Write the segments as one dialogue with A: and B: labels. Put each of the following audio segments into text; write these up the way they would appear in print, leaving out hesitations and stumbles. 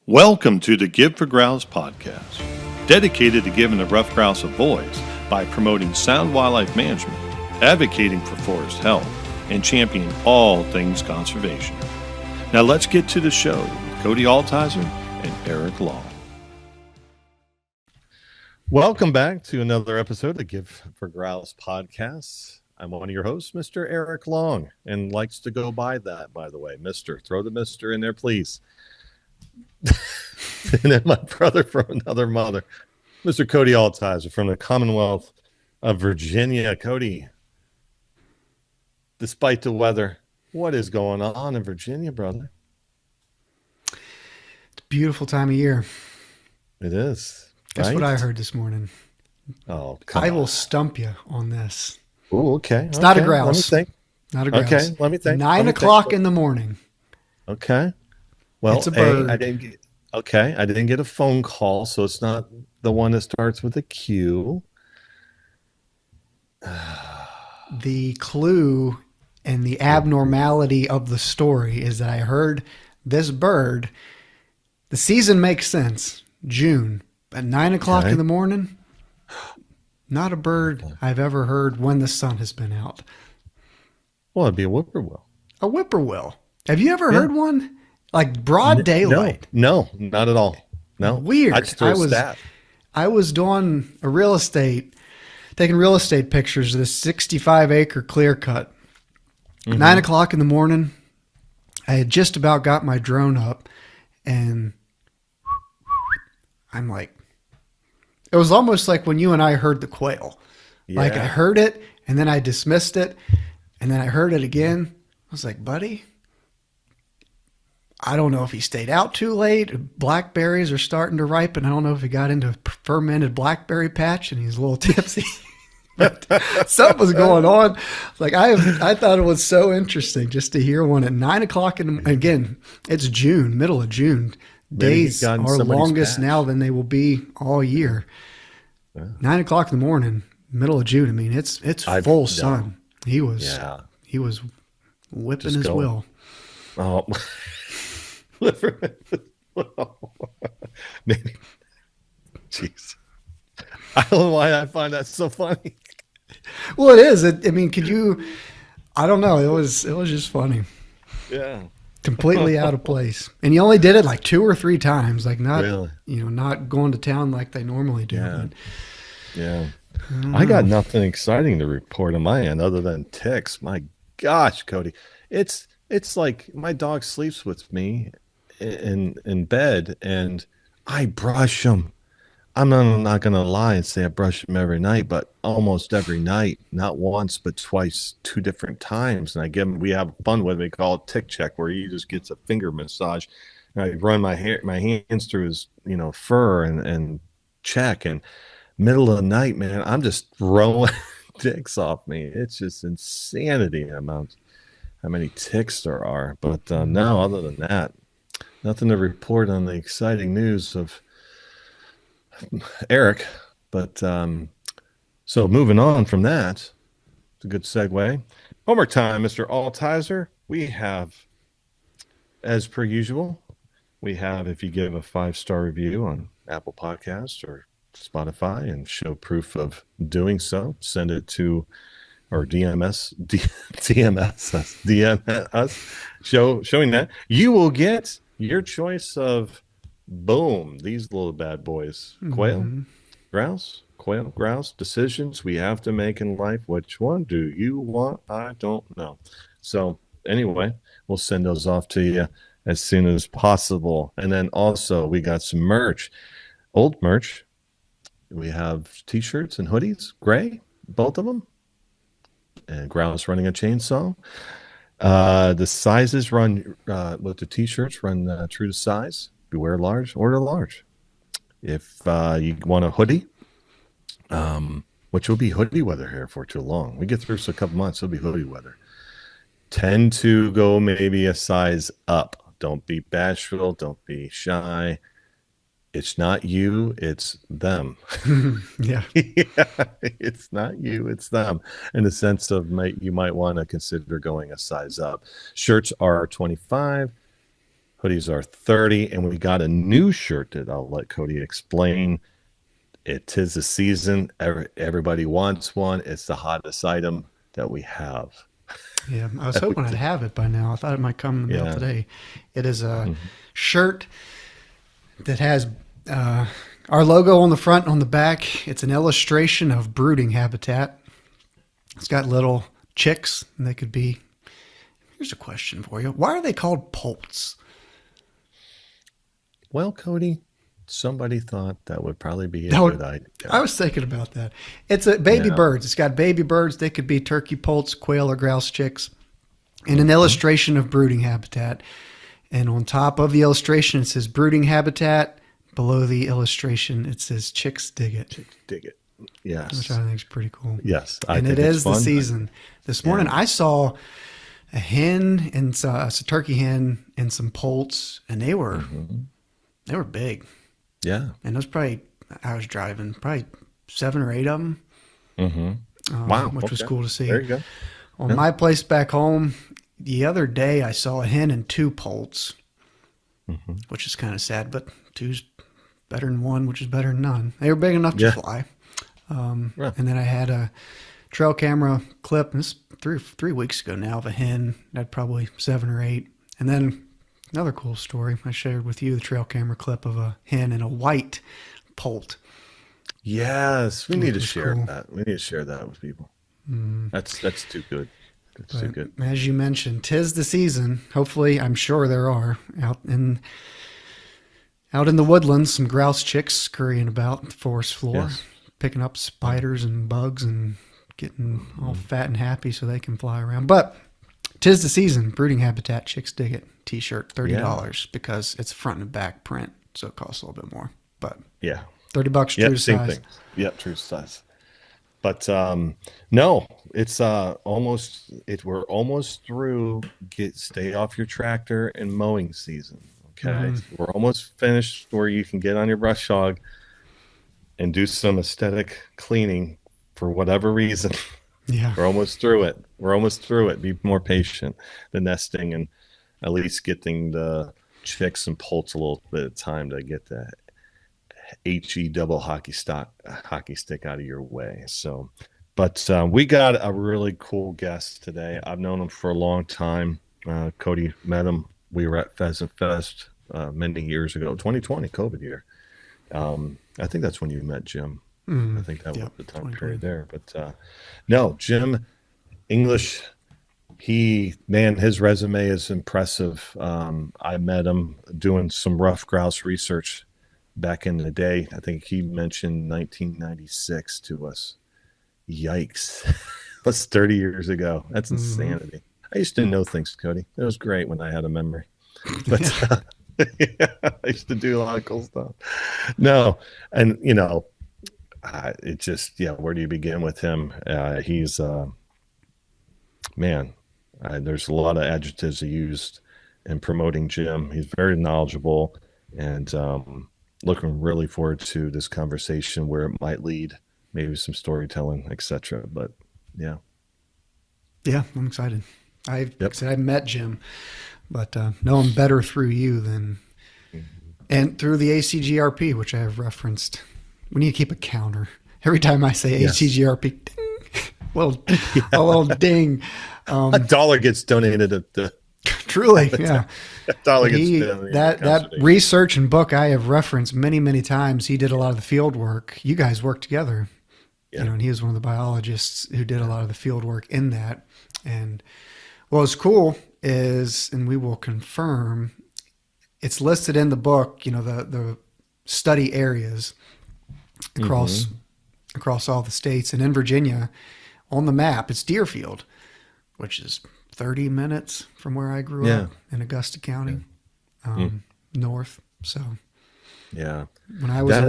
A: Welcome to the Give for Grouse podcast, dedicated to giving the ruffed grouse a voice by promoting sound wildlife management, advocating for forest health, and championing all things conservation. Now let's get to the show with Cody Altizer and Eric Long. Welcome back to another episode of Give for Grouse podcast. I'm one of your hosts, Mr. Eric Long, and likes to go by that, by the way. Mr. Throw the Mr. in there, please. And then my brother from another mother, Mr. Cody Altizer from the Commonwealth of Virginia. Cody, despite the weather, what is going on in Virginia, brother?
B: It's a beautiful time of year.
A: It is.
B: Guess what I heard this morning?
A: Oh,
B: I will stump you on this.
A: Oh, okay.
B: It's not a grouse.
A: Let me think.
B: Not a grouse.
A: Okay, let me think.
B: 9 o'clock in the morning.
A: Okay. Well,
B: it's a bird.
A: I didn't get a phone call, so it's not the one that starts with a Q.
B: The clue and the abnormality of the story is that I heard this bird. The season makes sense. June. At 9 o'clock in the morning, not a bird I've ever heard when the sun has been out.
A: Well, it'd be a whippoorwill.
B: A whippoorwill. Have you ever heard one? Like broad daylight?
A: No, not at all. No.
B: Weird. I was doing taking real estate pictures of this 65-acre clear cut. 9 o'clock in the morning, I had just about got my drone up, and I'm like, it was almost like when you and I heard the quail. Yeah. Like I heard it, and then I dismissed it, and then I heard it again. I was like, buddy, I don't know if he stayed out too late. Blackberries are starting to ripen. I don't know if he got into a fermented blackberry patch and he's a little tipsy. But something was going on. Like I thought it was so interesting just to hear one at 9 o'clock. Again, it's June, middle of June. Days are longest now than they will be all year. 9 o'clock in the morning, middle of June. I mean, it's full sun. He was whipping his will.
A: Oh. Maybe. Jeez. I don't know why I find that so funny.
B: Well, it is. I mean, I don't know. It was just funny.
A: Yeah.
B: Completely out of place. And you only did it like 2 or 3 times, like not,
A: really?
B: Not going to town like they normally do.
A: Yeah. Yeah. I got nothing exciting to report on my end other than ticks. My gosh, Cody. It's like my dog sleeps with me in bed, and I brush him. I'm not going to lie and say I brush him every night, but almost every night, not once, but twice, 2 different times. And we have fun with it. We call it tick check, where he just gets a finger massage. And I run my hands through his, fur and check. And middle of the night, man, I'm just throwing ticks off me. It's just insanity amount. How many ticks there are. But no, other than that, nothing to report on the exciting news of Eric. But so moving on from that, it's a good segue. Homework time, Mr. Altizer. We have, as per usual, if you give a 5-star review on Apple Podcasts or Spotify and show proof of doing so, send it to or DM us, showing that you will get your choice of these little bad boys. Quail, grouse, decisions we have to make in life. Which one do you want? I don't know. So anyway, we'll send those off to you as soon as possible. And then also we got some merch, old merch. We have t-shirts and hoodies, gray, both of them. And Grouse running a chainsaw. The sizes run with the t-shirts run true to size. Beware large, order large. If you want a hoodie, which will be hoodie weather here for too long. We get through a couple months, it'll be hoodie weather. Tend to go maybe a size up. Don't be bashful. Don't be shy. It's not you, it's them.
B: Yeah.
A: It's not you, it's them. In the sense of you might want to consider going a size up. Shirts are $25. Hoodies are 30, and we got a new shirt that I'll let Cody explain. It is the season. Everybody wants one. It's the hottest item that we have.
B: Yeah, I was hoping I'd have it by now. I thought it might come in the mail today. It is a shirt that has our logo on the front and on the back. It's an illustration of brooding habitat. It's got little chicks, and they could be... Here's a question for you. Why are they called poults?
A: Well, Cody, somebody thought that would probably be a good idea.
B: I was thinking about that. It's a baby birds. It's got baby birds. They could be turkey poults, quail, or grouse chicks. And an illustration of brooding habitat. And on top of the illustration, it says brooding habitat. Below the illustration, it says chicks dig it.
A: Chicks dig it. Yes.
B: Which I think is pretty cool.
A: Yes.
B: And it is the season. This morning, I saw a hen and a turkey hen and some poults, and they were big.
A: Yeah.
B: And those I was driving probably 7 or 8 of them.
A: Wow.
B: Which was cool to see.
A: There you go.
B: On my place back home, the other day I saw a hen and 2 poults, which is kind of sad, but 2's better than 1, which is better than none. They were big enough to fly. And then I had a trail camera clip, and this 3 weeks ago now, of a hen that had probably 7 or 8. And then another cool story I shared with you, the trail camera clip of a hen and a white poult.
A: Yes, we need to share that. We need to share that with people. That's too good. That's too good.
B: As you mentioned, 'tis the season. Hopefully, I'm sure there are out in the woodlands some grouse chicks scurrying about the forest floor, picking up spiders and bugs and getting all fat and happy so they can fly around. But 'tis the season. Brooding habitat, chicks dig it. T-shirt, $30 because it's front and back print, so it costs a little bit more. But $30 true to
A: same
B: size.
A: thing. Yep, true to size. But no, it's we're almost through. Stay off your tractor and mowing season. Okay, we're almost finished where you can get on your brush hog and do some aesthetic cleaning for whatever reason.
B: Yeah,
A: we're almost through it. Be more patient. The nesting and at least getting the chicks and poults a little bit of time to get the HE double hockey stick out of your way. So, but we got a really cool guest today. I've known him for a long time. Cody met him. We were at Pheasant Fest many years ago, 2020 COVID year. I think that's when you met Jim. I think that was the time period there. But no, Jim Inglis. His resume is impressive. I met him doing some Ruffed Grouse research back in the day. I think he mentioned 1996 to us. Yikes. That's 30 years ago. That's insanity. I used to know things, Cody. It was great when I had a memory. But I used to do a lot of cool stuff. No, and it just, where do you begin with him? He's man. There's a lot of adjectives he used in promoting Jim. He's very knowledgeable, and looking really forward to this conversation where it might lead, maybe some storytelling, etc. But yeah,
B: I'm excited. I met Jim, but know him better through you than and through the ACGRP, which I have referenced. We need to keep a counter every time I say ACGRP. Ding, a little ding.
A: $1 gets donated at the.
B: Truly, yeah.
A: $1 gets donated.
B: That research and book I have referenced many, many times. He did a lot of the field work. You guys worked together, and he was one of the biologists who did a lot of the field work in that. And what was cool is, and we will confirm, it's listed in the book. The study areas across all the states, and in Virginia, on the map, it's Deerfield, which is 30 minutes from where I grew up in Augusta County, north. So, when I was a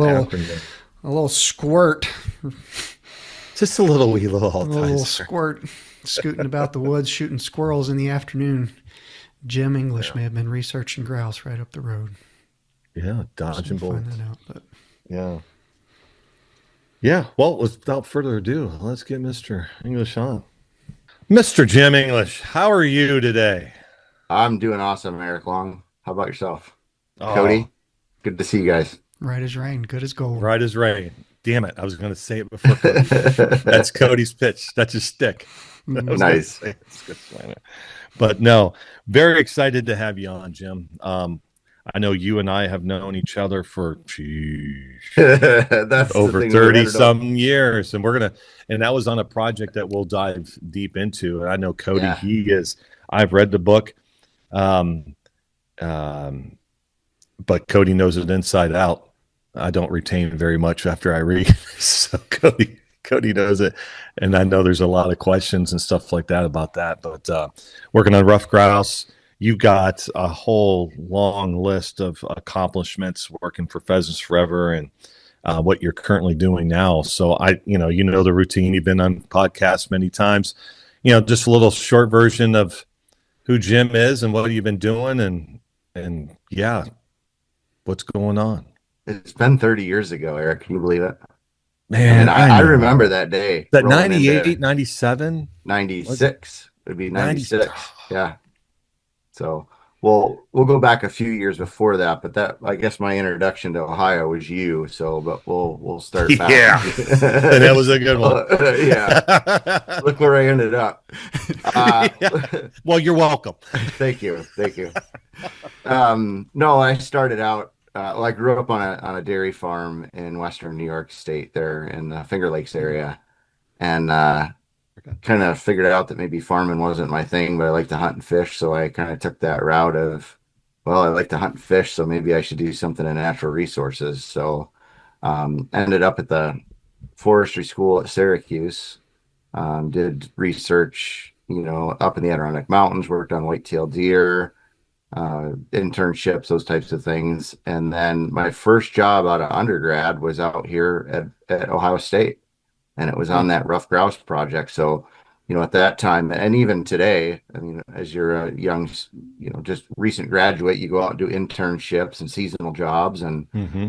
B: little squirt,
A: just a little
B: squirt, scooting about the woods, shooting squirrels in the afternoon, Jim Inglis may have been researching grouse right up the road.
A: Yeah, dodging bullets.
B: Find that out, but
A: yeah. Well, without further ado, let's get Mr. Inglis on. Mr. Jim Inglis, how are you today?
C: I'm doing awesome, Eric Long. How about yourself?
A: Oh,
C: Cody, good to see you guys.
B: Right as rain, good as gold.
A: right as rain. Damn it. I was going to say it before Cody. That's Cody's pitch. That's his stick. I was going to
C: Nice.
A: say it's good slam it. But no, very excited to have you on, Jim. I know you and I have known each other for
C: That's the
A: over
C: thing. We
A: 30
C: ended up.
A: some years. And and that was on a project that we'll dive deep into. And I know Cody,
C: Yeah.
A: I've read the book. Um, um, but Cody knows it inside out. I don't retain very much after I read. So Cody knows it. And I know there's a lot of questions and stuff like that about that. But working on Ruffed Grouse, you've got a whole long list of accomplishments working for Pheasants Forever and what you're currently doing now. So you know the routine. You've been on podcasts many times. Just a little short version of who Jim is and what you've been doing and yeah, what's going on.
C: It's been 30 years ago, Eric. Can you believe it?
A: Man,
C: I remember that day.
A: That
C: rolling
A: 98,
C: into
A: 97?
C: 96. It would be 96.
A: 96.
C: Yeah. So we'll go back a few years before that, but I guess my introduction to Ohio was you. So, but we'll start back.
A: Yeah. And that was a good one.
C: Yeah. Look where I ended up.
A: Yeah. Well, you're welcome.
C: Thank you. No, I started out. Well, I grew up on a dairy farm in Western New York State, there in the Finger Lakes area, and kind of figured out that maybe farming wasn't my thing, but I like to hunt and fish. So I kind of took that route of, well, I like to hunt and fish, so maybe I should do something in natural resources. So ended up at the forestry school at Syracuse, did research, up in the Adirondack Mountains, worked on white-tailed deer, internships, those types of things. And then my first job out of undergrad was out here at Ohio State, and it was on that Ruffed Grouse project. So, at that time, and even today, I mean, as you're a young, just recent graduate, you go out and do internships and seasonal jobs. And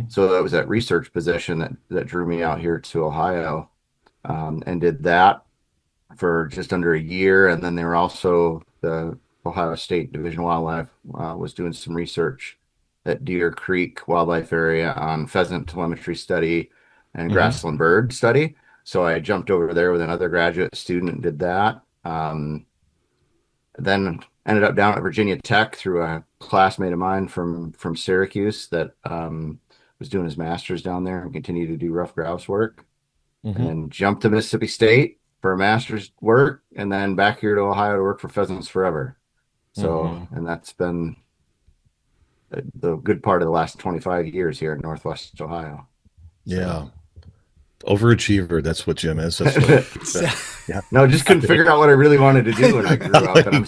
C: so that was that research position that drew me out here to Ohio, and did that for just under a year. And then they were also the Ohio State Division of Wildlife was doing some research at Deer Creek Wildlife Area on pheasant telemetry study and grassland bird study. So I jumped over there with another graduate student and did that. Then ended up down at Virginia Tech through a classmate of mine from Syracuse that was doing his master's down there and continued to do Ruffed Grouse work. And then jumped to Mississippi State for a master's work, and then back here to Ohio to work for Pheasants Forever. So, and that's been the good part of the last 25 years here in Northwest Ohio.
A: Yeah. Overachiever. That's what Jim is. That's what,
C: yeah. No, just couldn't figure out what I really wanted to do when I grew up. And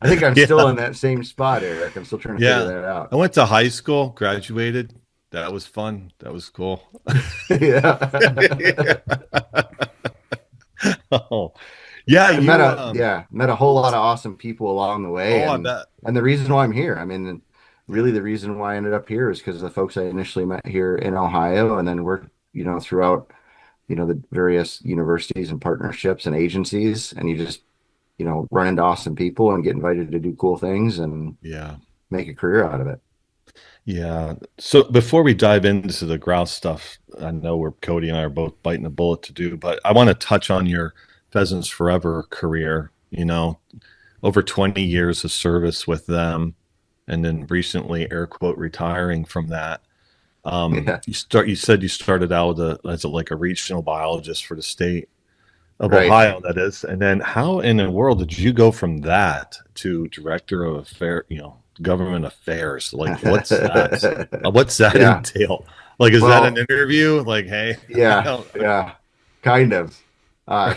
C: I think I'm still in that same spot, Eric. I'm still trying to figure that out.
A: I went to high school, graduated. That was fun. That was cool.
C: Yeah.
A: Oh. Yeah,
C: met a whole lot of awesome people along the way.
A: I bet.
C: And the reason why I'm here, I mean, really the reason why I ended up here is because of the folks I initially met here in Ohio, and then worked, throughout, the various universities and partnerships and agencies, and you just, run into awesome people and get invited to do cool things and make a career out of it.
A: Yeah. So before we dive into the grouse stuff, I know Cody and I are both biting a bullet to do, but I want to touch on your Pheasants Forever career, over 20 years of service with them, and then recently, air quote, retiring from that. You said you started out as like a regional biologist for the state of Ohio, that is. And then how in the world did you go from that to director of government affairs? Like, what's that? What's that entail? Like, is that an interview? Like, hey,
C: yeah, kind of.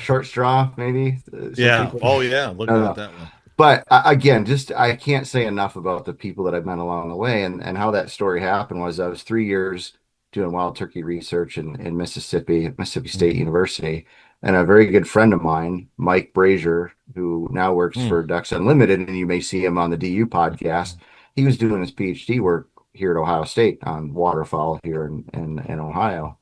C: Short straw, maybe.
A: Yeah. Oh, yeah. Look at that one.
C: But again, I can't say enough about the people that I've met along the way, and how that story happened was I was 3 years doing wild turkey research in Mississippi at Mississippi State University, and a very good friend of mine, Mike Brazier, who now works for Ducks Unlimited, and you may see him on the DU podcast. He was doing his PhD work here at Ohio State on waterfowl here in Ohio.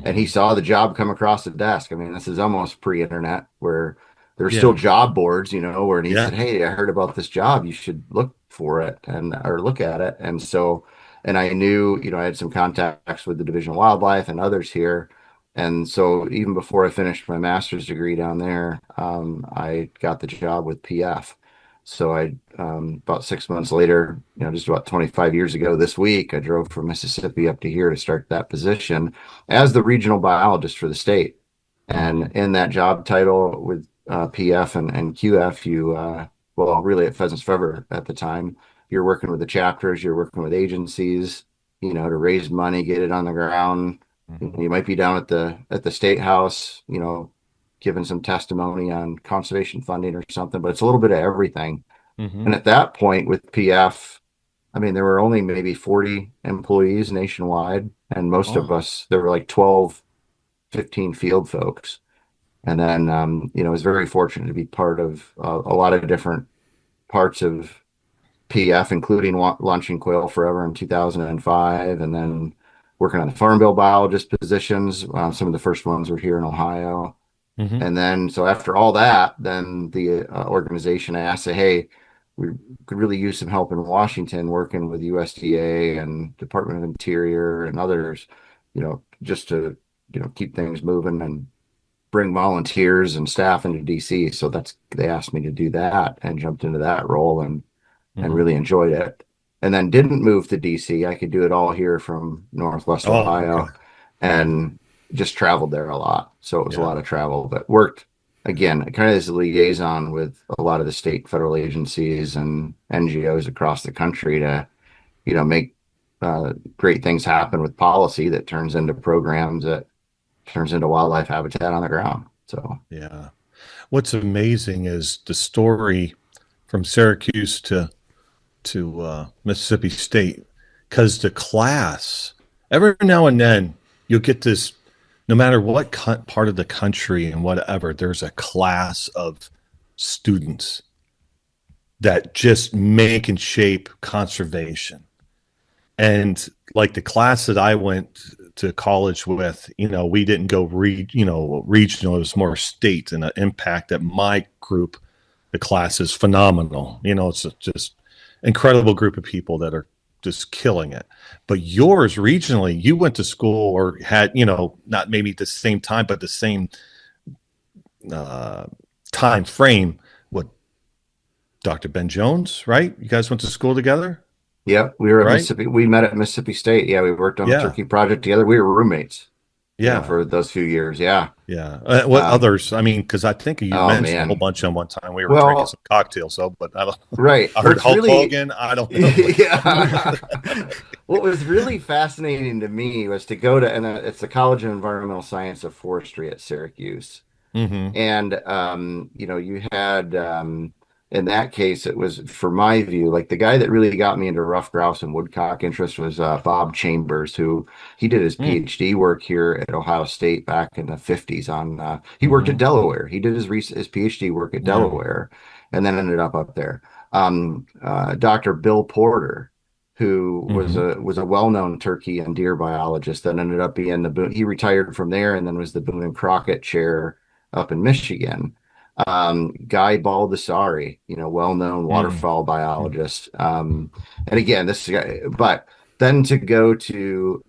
C: And he saw the job come across the desk. I mean, this is almost pre-internet, where there's still job boards, and he said, "Hey, I heard about this job. You should look for it and or look at it. And so, and I knew, I had some contacts with the Division of Wildlife and others here. And so even before I finished my master's degree down there, I got the job with PF. So about 6 months later, just about 25 years ago this week, I drove from Mississippi up to here to start that position as the regional biologist for the state. And in that job title with PF and QF, well, really at Pheasants Forever at the time, you're working with the chapters, you're working with agencies, to raise money, get it on the ground. You might be down at the state house, giving some testimony on conservation funding or something, but it's a little bit of everything. And at that point with PF, I mean, there were only maybe 40 employees nationwide, and most of us, there were like 12, 15 field folks. And then, I was very fortunate to be part of a lot of different parts of PF, including launching Quail Forever in 2005, and then working on the Farm Bill biologist positions. Some of the first ones were here in Ohio. And then, so after all that, then the organization asked, hey, we could really use some help in Washington working with USDA and Department of Interior and others, just to, keep things moving and bring volunteers and staff into DC. So they asked me to do that and jumped into that role and really enjoyed it. And then didn't move to DC. I could do it all here from Northwest Ohio. Okay. And just traveled there a lot. So it was a lot of travel, but worked again, kind of as a liaison with a lot of the state, federal agencies and NGOs across the country to, make great things happen with policy that turns into programs that turns into wildlife habitat on the ground. So,
A: yeah. What's amazing is the story from Syracuse to Mississippi State, because the class, every now and then you'll get this, no matter what part of the country and whatever, there's a class of students that just make and shape conservation. And like the class that I went to college with, we didn't go regional, it was more state, and the impact that my group, the class, is phenomenal. It's just incredible group of people that are just killing it. But yours regionally, you went to school or had, not maybe the same time, but the same time frame with Dr. Ben Jones, right? You guys went to school together?
C: Yeah, we were at Mississippi. We met at Mississippi State. Yeah, we worked on a turkey project together. We were roommates. Yeah, for those few years. Yeah,
A: yeah. What others? I mean, because I think you mentioned a whole bunch on one time. We were drinking some cocktails, but I don't.
C: Right.
A: I heard Hulk Hogan. I don't know.
C: Yeah. What was really fascinating to me was to go to, and it's the College of Environmental Science of Forestry at Syracuse, and you had. In that case, it was, for my view, like the guy that really got me into ruffed grouse and woodcock interest was Bob Chambers, who he did his PhD work here at Ohio State back in the 50s. He worked at Delaware. He did his PhD work at Delaware, and then ended up there. Dr. Bill Porter, who was a well-known turkey and deer biologist, that ended up being he retired from there and then was the Boone and Crockett chair up in Michigan. Guy Baldessari, well-known waterfowl biologist. And again, this guy, but then to go to,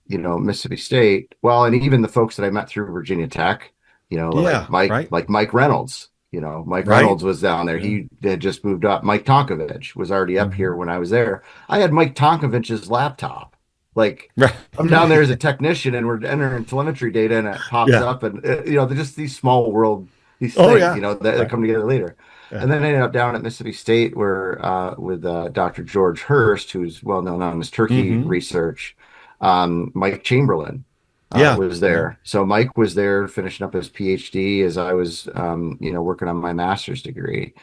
C: Mississippi State, well, and even the folks that I met through Virginia Tech, like Mike Reynolds, Mike Reynolds was down there. He had just moved up. Mike Tonkovich was already up here when I was there. I had Mike Tonkovich's laptop. Like, I'm down there as a technician and we're entering telemetry data and it pops up and, they're just these small world things, that come together later. Yeah. And then I ended up down at Mississippi State where with Dr. George Hurst, who's well known on his turkey research. Mike Chamberlain was there. So Mike was there finishing up his PhD as I was, working on my master's degree.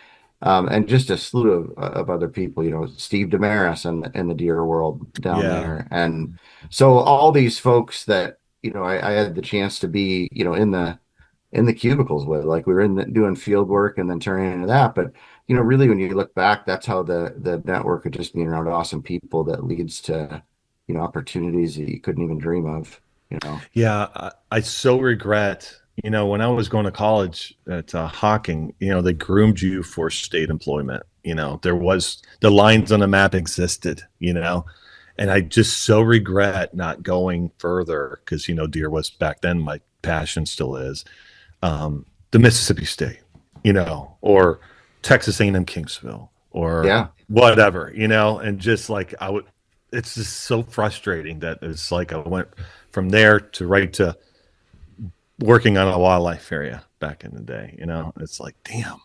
C: And just a slew of other people, Steve Damaris in the deer world down there. And so all these folks that, I had the chance to be, in the cubicles with, like we were doing field work and then turning into that. But, really when you look back, that's how the network of just being around awesome people that leads to, opportunities that you couldn't even dream of,
A: Yeah. I so regret, when I was going to college at Hocking, they groomed you for state employment. There was the lines on the map existed, and I just so regret not going further because, deer was back then my passion, still is. The Mississippi State, or Texas A&M Kingsville or whatever, and just like it's just so frustrating that it's like I went from there to working on a wildlife area back in the day, it's like, damn.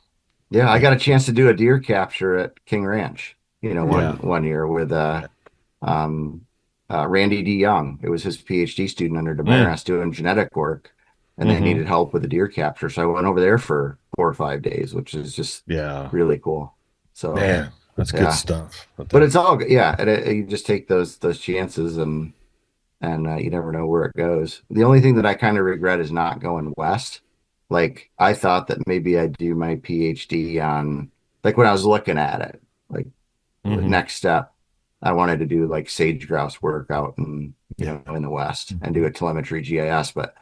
C: Yeah. I got a chance to do a deer capture at King Ranch, one year with, Randy D. Young. It was his PhD student under Damaris doing genetic work, and they needed help with the deer capture. So I went over there for 4 or 5 days, which is just really cool. So
A: man, that's good stuff.
C: But it's all you just take those chances, and you never know where it goes. The only thing that I kind of regret is not going west. Like I thought that maybe I'd do my PhD on, like when I was looking at it, like the next step, I wanted to do like sage grouse work out in the West and do a telemetry GIS. But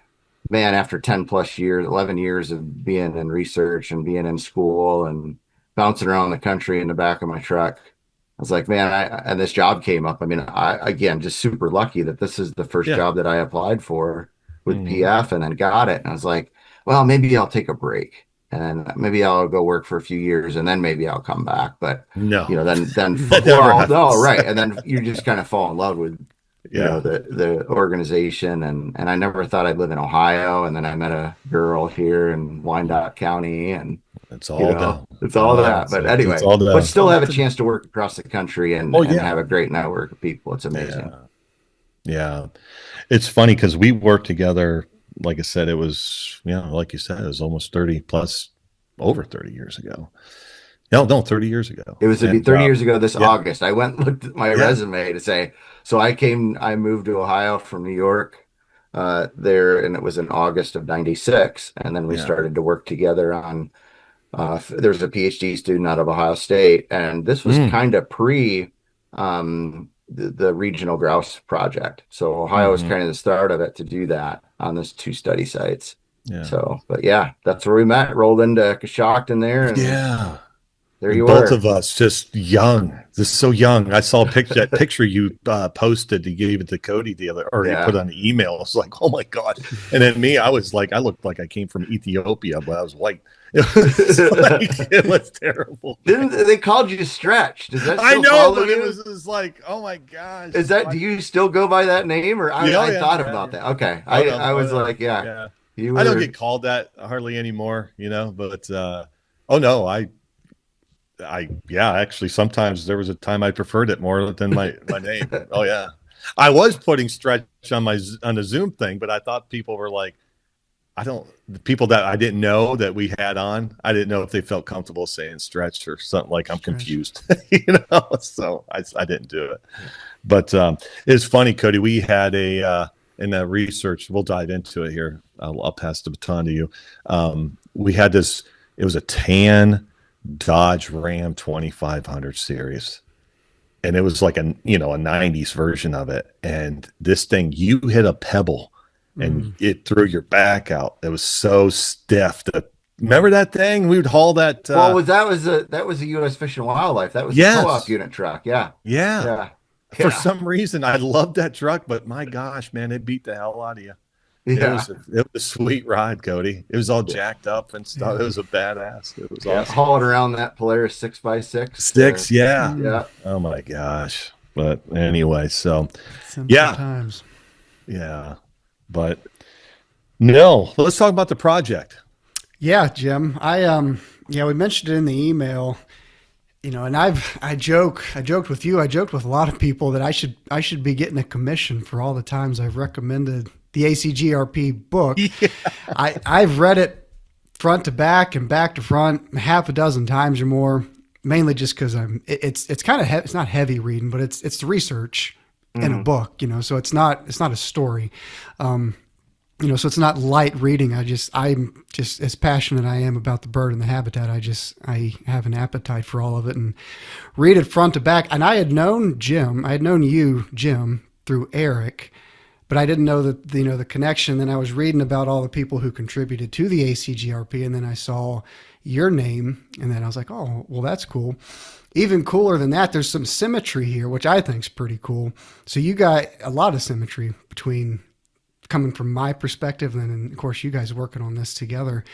C: man, after 10 plus years, 11 years of being in research and being in school and bouncing around the country in the back of my truck, I was like, man, and this job came up. I mean, again, just super lucky that this is the first job that I applied for with PF and then got it. And I was like, well, maybe I'll take a break and maybe I'll go work for a few years and then maybe I'll come back. But then right. And then you just kind of fall in love with the organization, and I never thought I'd live in Ohio, and then I met a girl here in Wyandotte County, and
A: it's all
C: that. But anyway, but still have a chance to work across the country and have a great network of people. It's amazing.
A: Yeah. It's funny because we worked together. Like I said, it was, like you said, it was almost 30 plus, over 30 years ago. No, 30 years ago.
C: It was 30 years ago this August. I went and looked at my resume to say, so I moved to Ohio from New York there, and it was in August of 96. And then we started to work together on, there's a PhD student out of Ohio State. And this was kind of pre the regional grouse project. So Ohio was kind of the start of it to do that on those 2 study sites. Yeah. So, but that's where we met. Rolled into Coshocton there. And there you
A: were. Both of us just young. Just so young. I saw that picture you posted. You gave it to Cody you put on the email. I was like, oh my God. And then me, I was like, I looked like I came from Ethiopia, but I was white. It was terrible.
C: Didn't they called you Stretch? Does that still
A: I know, but
C: you?
A: it was like, oh my gosh.
C: Is that do you still go by that name, or I thought about that? Okay, I was like, I
A: don't get called that hardly anymore, But oh no, I actually sometimes there was a time I preferred it more than my name. Oh yeah, I was putting Stretch on the Zoom thing, but I thought people were like, the people that I didn't know that we had on, I didn't know if they felt comfortable saying Stretch or something, like I'm confused, so I didn't do it. But it's funny, Cody, we had in the research, we'll dive into it here. I'll pass the baton to you. We had this, it was a tan Dodge Ram 2500 series. And it was like a 90s version of it. And this thing, you hit a pebble and it threw your back out. It was so stiff. Remember that thing? We would haul that.
C: That was a U.S. Fish and Wildlife. That was the co-op unit truck. Yeah.
A: For some reason, I loved that truck, but my gosh, man, it beat the hell out of you. Yeah. It was a sweet ride, Cody. It was all jacked up and stuff. It was a badass. It was awesome.
C: Hauling around that Polaris 6x6.
A: Sticks, yeah. Oh my gosh. But anyway, so
B: times.
A: Yeah. But no, let's talk about the project.
B: Yeah, Jim. We mentioned it in the email. And I joked with you. I joked with a lot of people that I should be getting a commission for all the times I've recommended the ACGRP book. Yeah. I've read it front to back and back to front half a dozen times or more, mainly just because it's kind of it's not heavy reading, but it's the research in a book, so it's not a story. So it's not light reading. I'm just as passionate I am about the bird and the habitat. I have an appetite for all of it and read it front to back. And I had known you, Jim, through Eric, but I didn't know that, the connection. Then I was reading about all the people who contributed to the ACGRP, and then I saw your name, and then I was like, oh, well, that's cool. Even cooler than that, there's some symmetry here, which I think is pretty cool. So you got a lot of symmetry between coming from my perspective, and then of course you guys working on this together.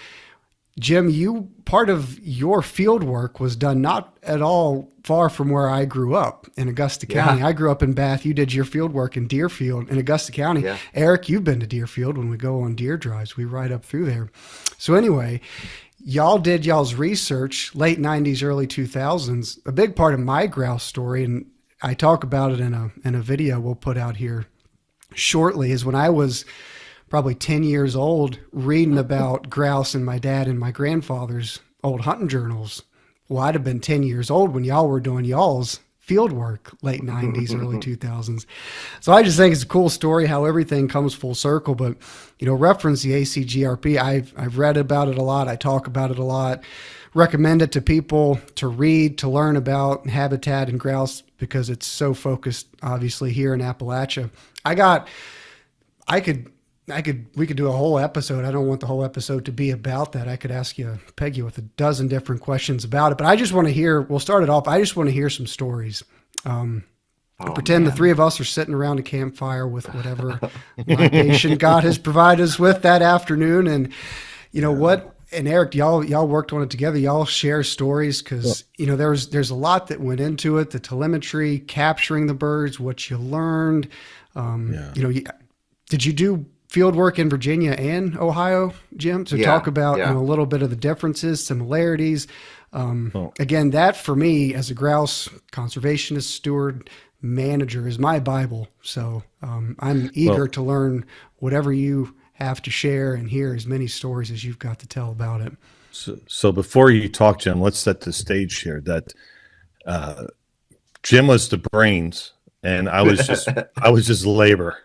B: Jim, part of your field work was done not at all far from where I grew up in Augusta County.
C: Yeah.
B: I grew up in Bath. You did your field work in Deerfield in Augusta County.
C: Yeah.
B: Eric, you've been to Deerfield. When we go on deer drives, we ride up through there. So anyway, y'all did y'all's research late 90s, early 2000s. A big part of my grouse story, and I talk about it in a video we'll put out here shortly, is when I was probably 10 years old, reading about grouse in my dad and my grandfather's old hunting journals. Well, I'd have been 10 years old when y'all were doing y'all's field work, late 90s, early 2000s. So I just think it's a cool story how everything comes full circle. But, reference the ACGRP. I've read about it a lot. I talk about it a lot. Recommend it to people to read, to learn about habitat and grouse, because it's so focused, obviously, here in Appalachia. We could do a whole episode. I don't want the whole episode to be about that. I could peg you with a dozen different questions about it, but I just want to we'll start it off. I just want to hear some stories. Pretend the three of us are sitting around a campfire with whatever libation God has provided us with that afternoon. And what, and Eric, y'all worked on it together. Y'all share stories because, there's a lot that went into it, the telemetry, capturing the birds, what you learned. Did you do field work in Virginia and Ohio, Jim? So talk about a little bit of the differences, similarities. Again, that for me as a grouse conservationist, steward, manager is my Bible. So I'm eager to learn whatever you have to share and hear as many stories as you've got to tell about it.
A: So before you talk, Jim, let's set the stage here that Jim was the brains and I was just labor.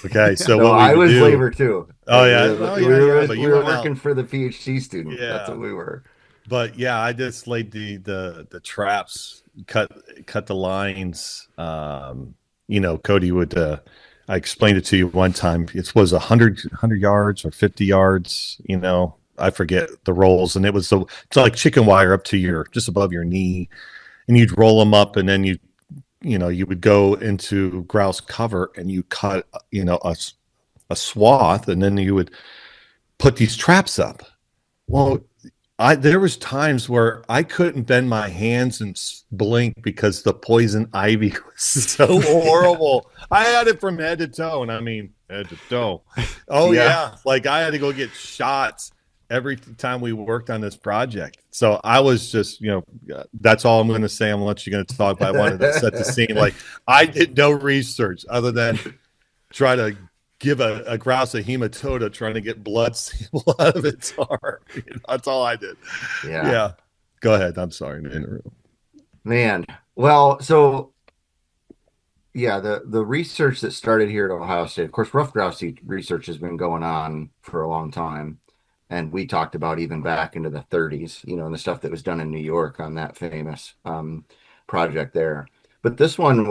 A: Okay, so
C: no, I was labor too.
A: Oh yeah,
C: we were working for the PhD student. Yeah, that's what we were.
A: But yeah, I just laid the traps, cut the lines. Cody would. I explained it to you one time. It was 100 yards or 50 yards. I forget the rolls, and it's like chicken wire up to just above your knee, and you'd roll them up, and then you would go into grouse cover and you cut, a swath, and then you would put these traps up. Well, there was times where I couldn't bend my hands and blink because the poison ivy was so horrible. I had it from head to toe, and I mean head to toe. Oh yeah, like I had to go get shots every time we worked on this project. So I was just, that's all I'm going to say. I'm going to let you talk, but I wanted to set the scene. Like I did no research other than try to give a grouse a hematota, trying to get blood sample out of its arm. That's all I did. Yeah. Go ahead. I'm sorry to interrupt.
C: Man. Well, so yeah, the research that started here at Ohio State, of course, ruffed grouse research has been going on for a long time. And we talked about even back into the 30s, and the stuff that was done in New York on that famous project there. But this one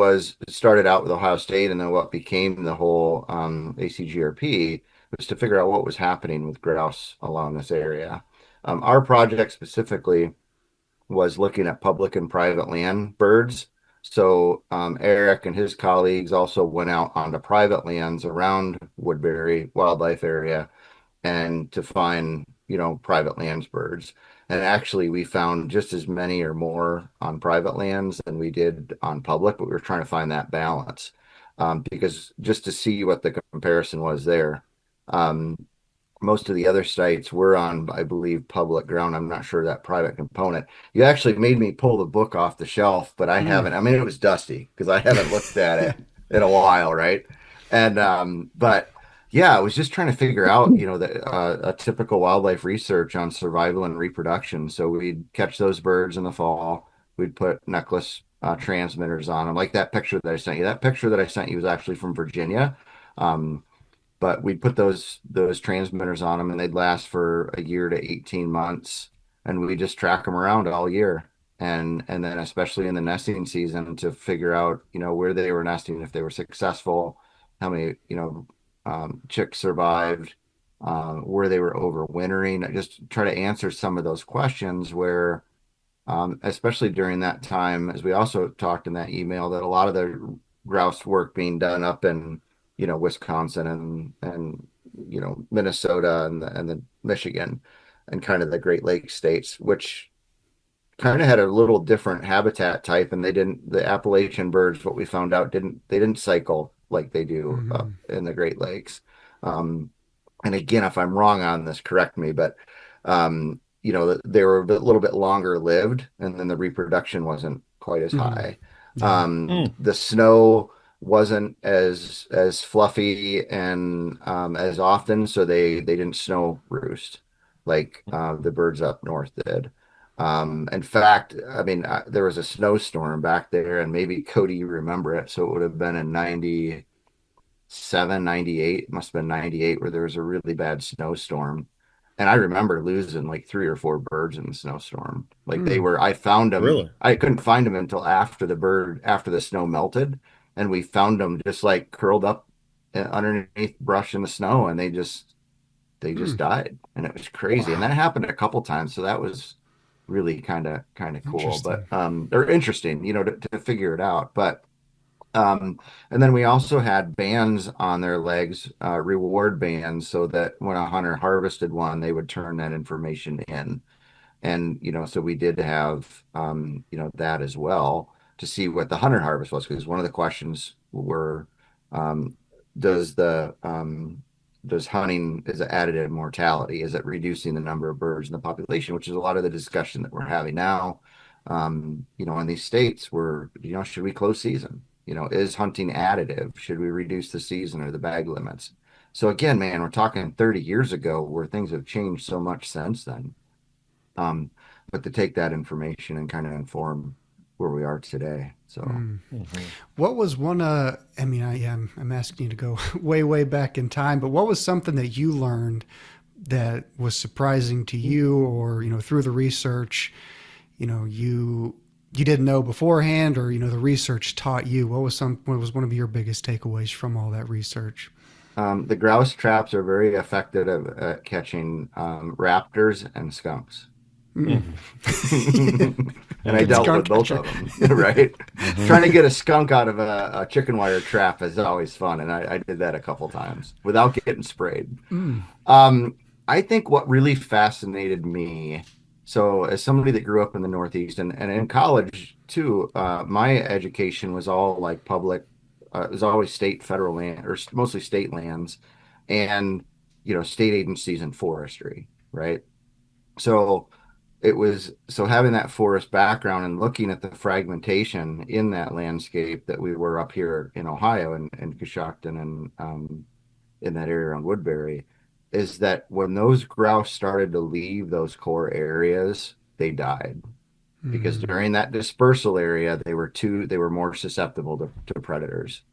C: started out with Ohio State, and then what became the whole ACGRP was to figure out what was happening with grouse along this area. Our project specifically was looking at public and private land birds. So Eric and his colleagues also went out onto private lands around Woodbury Wildlife Area and to find, private lands birds. And actually we found just as many or more on private lands than we did on public, but we were trying to find that balance because just to see what the comparison was there. Most of the other sites were on, I believe, public ground. I'm not sure that private component. You actually made me pull the book off the shelf, but I haven't. I mean, it was dusty because I haven't looked at it in a while, right? And but yeah, I was just trying to figure out, a typical wildlife research on survival and reproduction. So we'd catch those birds in the fall. We'd put necklace transmitters on them, like that picture that I sent you. That picture that I sent you was actually from Virginia. But we'd put those transmitters on them, and they'd last for a year to 18 months. And we just track them around all year. And then especially in the nesting season to figure out, where they were nesting, if they were successful, how many, chicks survived, where they were overwintering. I just try to answer some of those questions where, especially during that time, as we also talked in that email, that a lot of the grouse work being done up in, Wisconsin and Minnesota and the Michigan and kind of the Great Lakes states, which kind of had a little different habitat type, and the Appalachian birds, what we found out, they didn't cycle like they do up
B: Mm-hmm.
C: in the Great Lakes. Um, and again, if I'm wrong on this, correct me, but they were a little bit longer lived, and then the reproduction wasn't quite as
B: Mm-hmm.
C: high.
B: Yeah.
C: The snow wasn't as fluffy and as often, so they didn't snow roost like the birds up north did. In fact, I mean, there was a snowstorm back there, and maybe Cody, you remember it. So it would have been in 97, 98. It must have been 98 where there was a really bad snowstorm. And I remember losing like 3 or 4 birds in the snowstorm. Like
B: Mm.
C: I found them.
A: Really?
C: I couldn't find them until after the snow melted. And we found them just like curled up underneath brush in the snow, and they just
B: Mm.
C: died, and it was crazy. And
B: Wow.
C: that happened a couple times, so that was really kind of cool, but
B: Interesting.
C: or interesting, to figure it out. But and then we also had bands on their legs, reward bands, so that when a hunter harvested one, they would turn that information in. And, so we did have, that as well to see what the hunter harvest was, because one of the questions were, um, does does hunting, is it additive mortality? Is it reducing the number of birds in the population, which is a lot of the discussion that we're having now, in these states where, should we close season? Is hunting additive? Should we reduce the season or the bag limits? So again, man, we're talking 30 years ago where things have changed so much since then. Um, but to take that information and kind of inform where we are today. So,
B: Mm.
A: Mhm.
B: What was one? I mean, I'm asking you to go way, way back in time, but what was something that you learned that was surprising to you, or through the research, you didn't know beforehand, or the research taught you? What was one of your biggest takeaways from all that research?
C: the grouse traps are very effective at catching raptors and skunks.
B: Mm.
A: Mhm.
C: And I
B: Good
C: dealt
B: skunk
C: with both
B: catcher.
C: of them, right?
A: Mhm.
C: Trying to get a skunk out of a chicken wire trap is always fun, and I did that a couple times without getting sprayed.
B: Mm.
C: Um, I think what really fascinated me, so as somebody that grew up in the Northeast and in college too, my education was all like public, it was always state, federal land, or mostly state lands, and state agencies and forestry, right? So having that forest background and looking at the fragmentation in that landscape that we were up here in Ohio and Coshocton and in that area around Woodbury, is that when those grouse started to leave those core areas, they died because
B: Mm.
C: during that dispersal area, they were more susceptible to predators.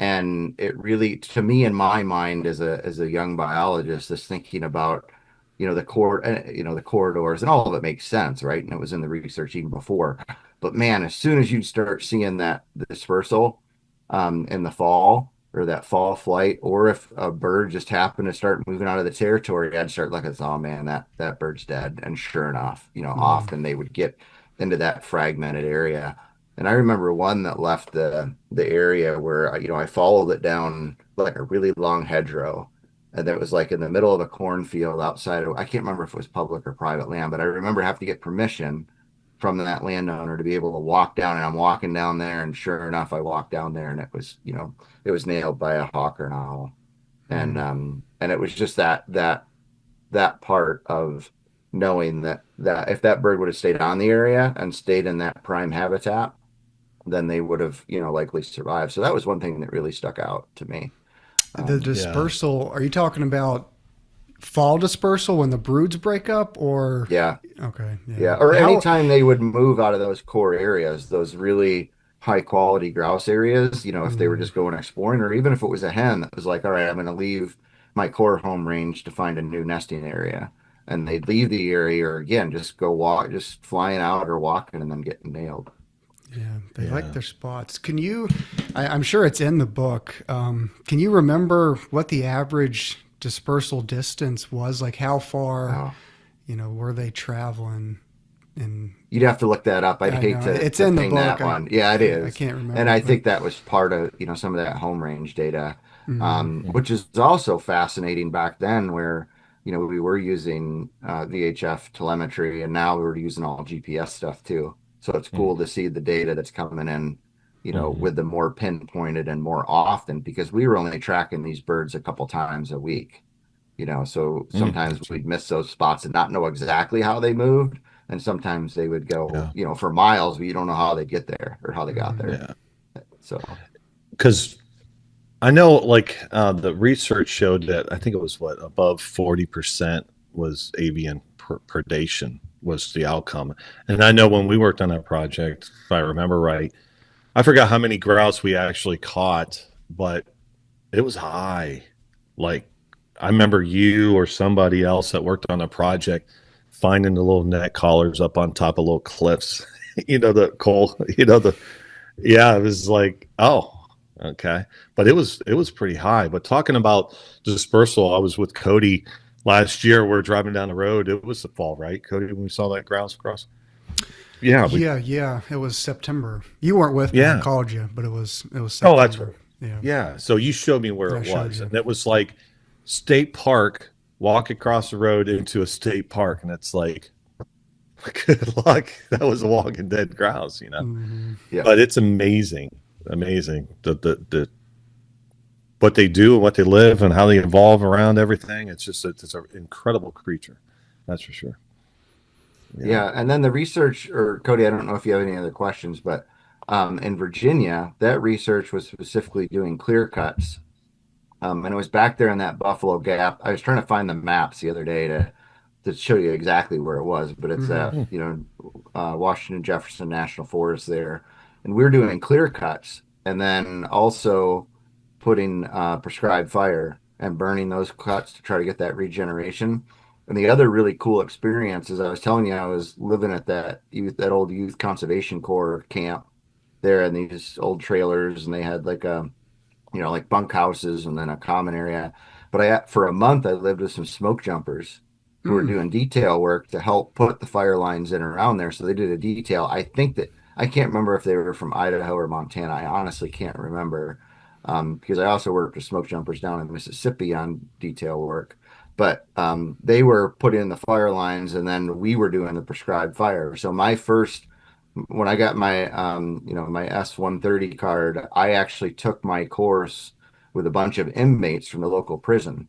C: And it really, to me, in my mind, as a young biologist, is thinking about, the corridors, and all of it makes sense, right? And it was in the research even before. But man, as soon as you start seeing that dispersal in the fall, or that fall flight, or if a bird just happened to start moving out of the territory, I'd start looking, oh man, that bird's dead. And sure enough,
B: Mm.
C: often they would get into that fragmented area. And I remember one that left the area where I followed it down like a really long hedgerow, and that was like in the middle of a cornfield outside of, I can't remember if it was public or private land, but I remember having to get permission from that landowner to be able to walk down. And I'm walking down there, and sure enough, I walked down there, and it was nailed by a hawk or an owl. And
B: Mm.
C: it was just that part of knowing that if that bird would have stayed on the area and stayed in that prime habitat, then they would have, likely survived. So that was one thing that really stuck out to me.
B: The
A: Yeah.
B: dispersal, are you talking about fall dispersal when the broods break up, or
C: Yeah,
B: okay,
C: yeah.
B: yeah.
C: Or
B: How
C: anytime they would move out of those core areas, those really high quality grouse areas, if they were
B: mm,
C: just going exploring, or even if it was a hen that was like, all right, I'm going to leave my core home range to find a new nesting area. And they'd leave the area, or again, just go walk, just flying out or walking and then getting nailed.
B: Yeah, they like their spots. Can you, I'm sure it's in the book. Can you remember what the average dispersal distance was? Like how far, were they traveling? And
C: you'd have to look that up. I'd hate
B: know.
C: to,
B: It's
C: to
B: in the
C: ping
B: book.
C: that one. Yeah, it is.
B: I can't remember.
C: And I think that was part of, some of that home range data, which is also fascinating back then where, we were using VHF telemetry and now we were using all GPS stuff too. So it's cool to see the data that's coming in, with the more pinpointed and more often because we were only tracking these birds a couple times a week, so sometimes we'd miss those spots and not know exactly how they moved. And sometimes they would go, for miles, but you don't know how they get there or how they got there.
A: Yeah.
C: So,
A: because I know, like the research showed that I think it was above 40% was avian predation was the outcome. And I know when we worked on that project, if I remember right, I forgot how many grouse we actually caught, but it was high. Like I remember you or somebody else that worked on a project finding the little net collars up on top of little cliffs, the coal, it was like, oh, okay. But it was pretty high. But talking about dispersal, I was with Cody last year. We're driving down the road. It was the fall, right, Cody, when we saw that grouse cross? Yeah.
B: Yeah. It was September. You weren't with me. I called you, but it was September.
A: Oh, that's right.
B: Yeah.
A: So you showed me where it was. And it was like state park, walk across the road into a state park. And it's like, good luck. That was a walking dead grouse,
C: Yeah.
A: But it's amazing. The what they do and what they live and how they evolve around everything. It's an incredible creature. That's for sure.
C: Yeah. And then the research, or Cody, I don't know if you have any other questions, but in Virginia, that research was specifically doing clear cuts. And it was back there in that Buffalo Gap. I was trying to find the maps the other day to show you exactly where it was, but it's at, Washington Jefferson National Forest there. And we were doing clear cuts and then also putting prescribed fire and burning those cuts to try to get that regeneration. And the other really cool experience is I was telling you, I was living at that old Youth Conservation Corps camp there in these old trailers, and they had like like bunk houses and then a common area. But for a month, I lived with some smoke jumpers who were doing detail work to help put the fire lines in around there. So they did a detail. I can't remember if they were from Idaho or Montana. I honestly can't remember because I also worked with smoke jumpers down in Mississippi on detail work. But they were putting in the fire lines, and then we were doing the prescribed fire. So when I got my my S-130 card, I actually took my course with a bunch of inmates from the local prison.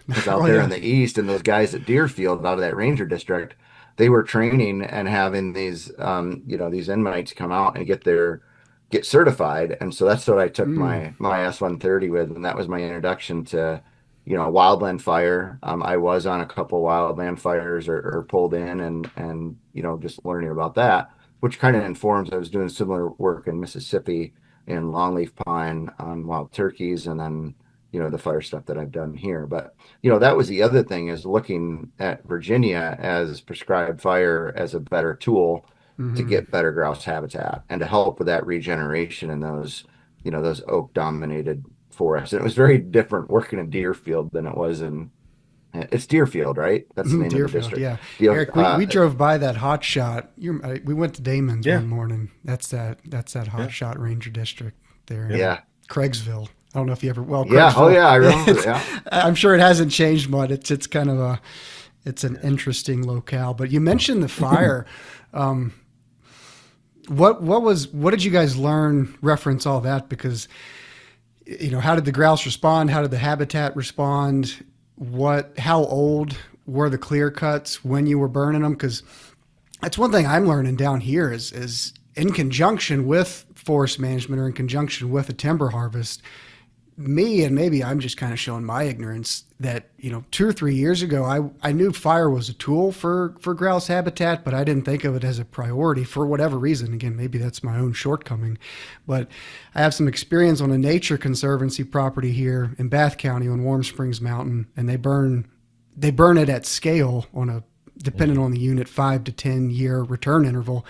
C: Because out there in the east, and those guys at Deerfield out of that ranger district, they were training and having these these inmates come out and get certified. And so that's what I took my S-130 with, and that was my introduction to wildland fire. I was on a couple wildland fires or pulled in and just learning about that, which kind of informs. I was doing similar work in Mississippi in longleaf pine on wild turkeys, and then the fire stuff that I've done here. But that was the other thing, is looking at Virginia as prescribed fire as a better tool to get better grouse habitat and to help with that regeneration in those those oak dominated forests. And it was very different working in Deerfield than it was in it's Deerfield, right? That's the name of the district.
B: Yeah. Eric, we drove by that hot shot. We went to Damon's one morning. That's that hot shot ranger district there.
C: Yeah.
B: Craigsville. I don't know if you ever, Craigsville.
C: Yeah. Oh yeah. I remember. Yeah.
B: I'm sure it hasn't changed much. It's kind of it's an interesting locale, but you mentioned the fire. What did you guys learn, reference all that? Because, how did the grouse respond? How did the habitat respond? How old were the clear cuts when you were burning them? Because that's one thing I'm learning down here is in conjunction with forest management or in conjunction with a timber harvest, me, and maybe I'm just kind of showing my ignorance, that 2 or 3 years ago I knew fire was a tool for grouse habitat, but I didn't think of it as a priority for whatever reason. Again, maybe that's my own shortcoming, but I have some experience on a nature conservancy property here in Bath County on Warm Springs Mountain, and they burn it at scale on a depending on the unit, 5 to 10 year return interval.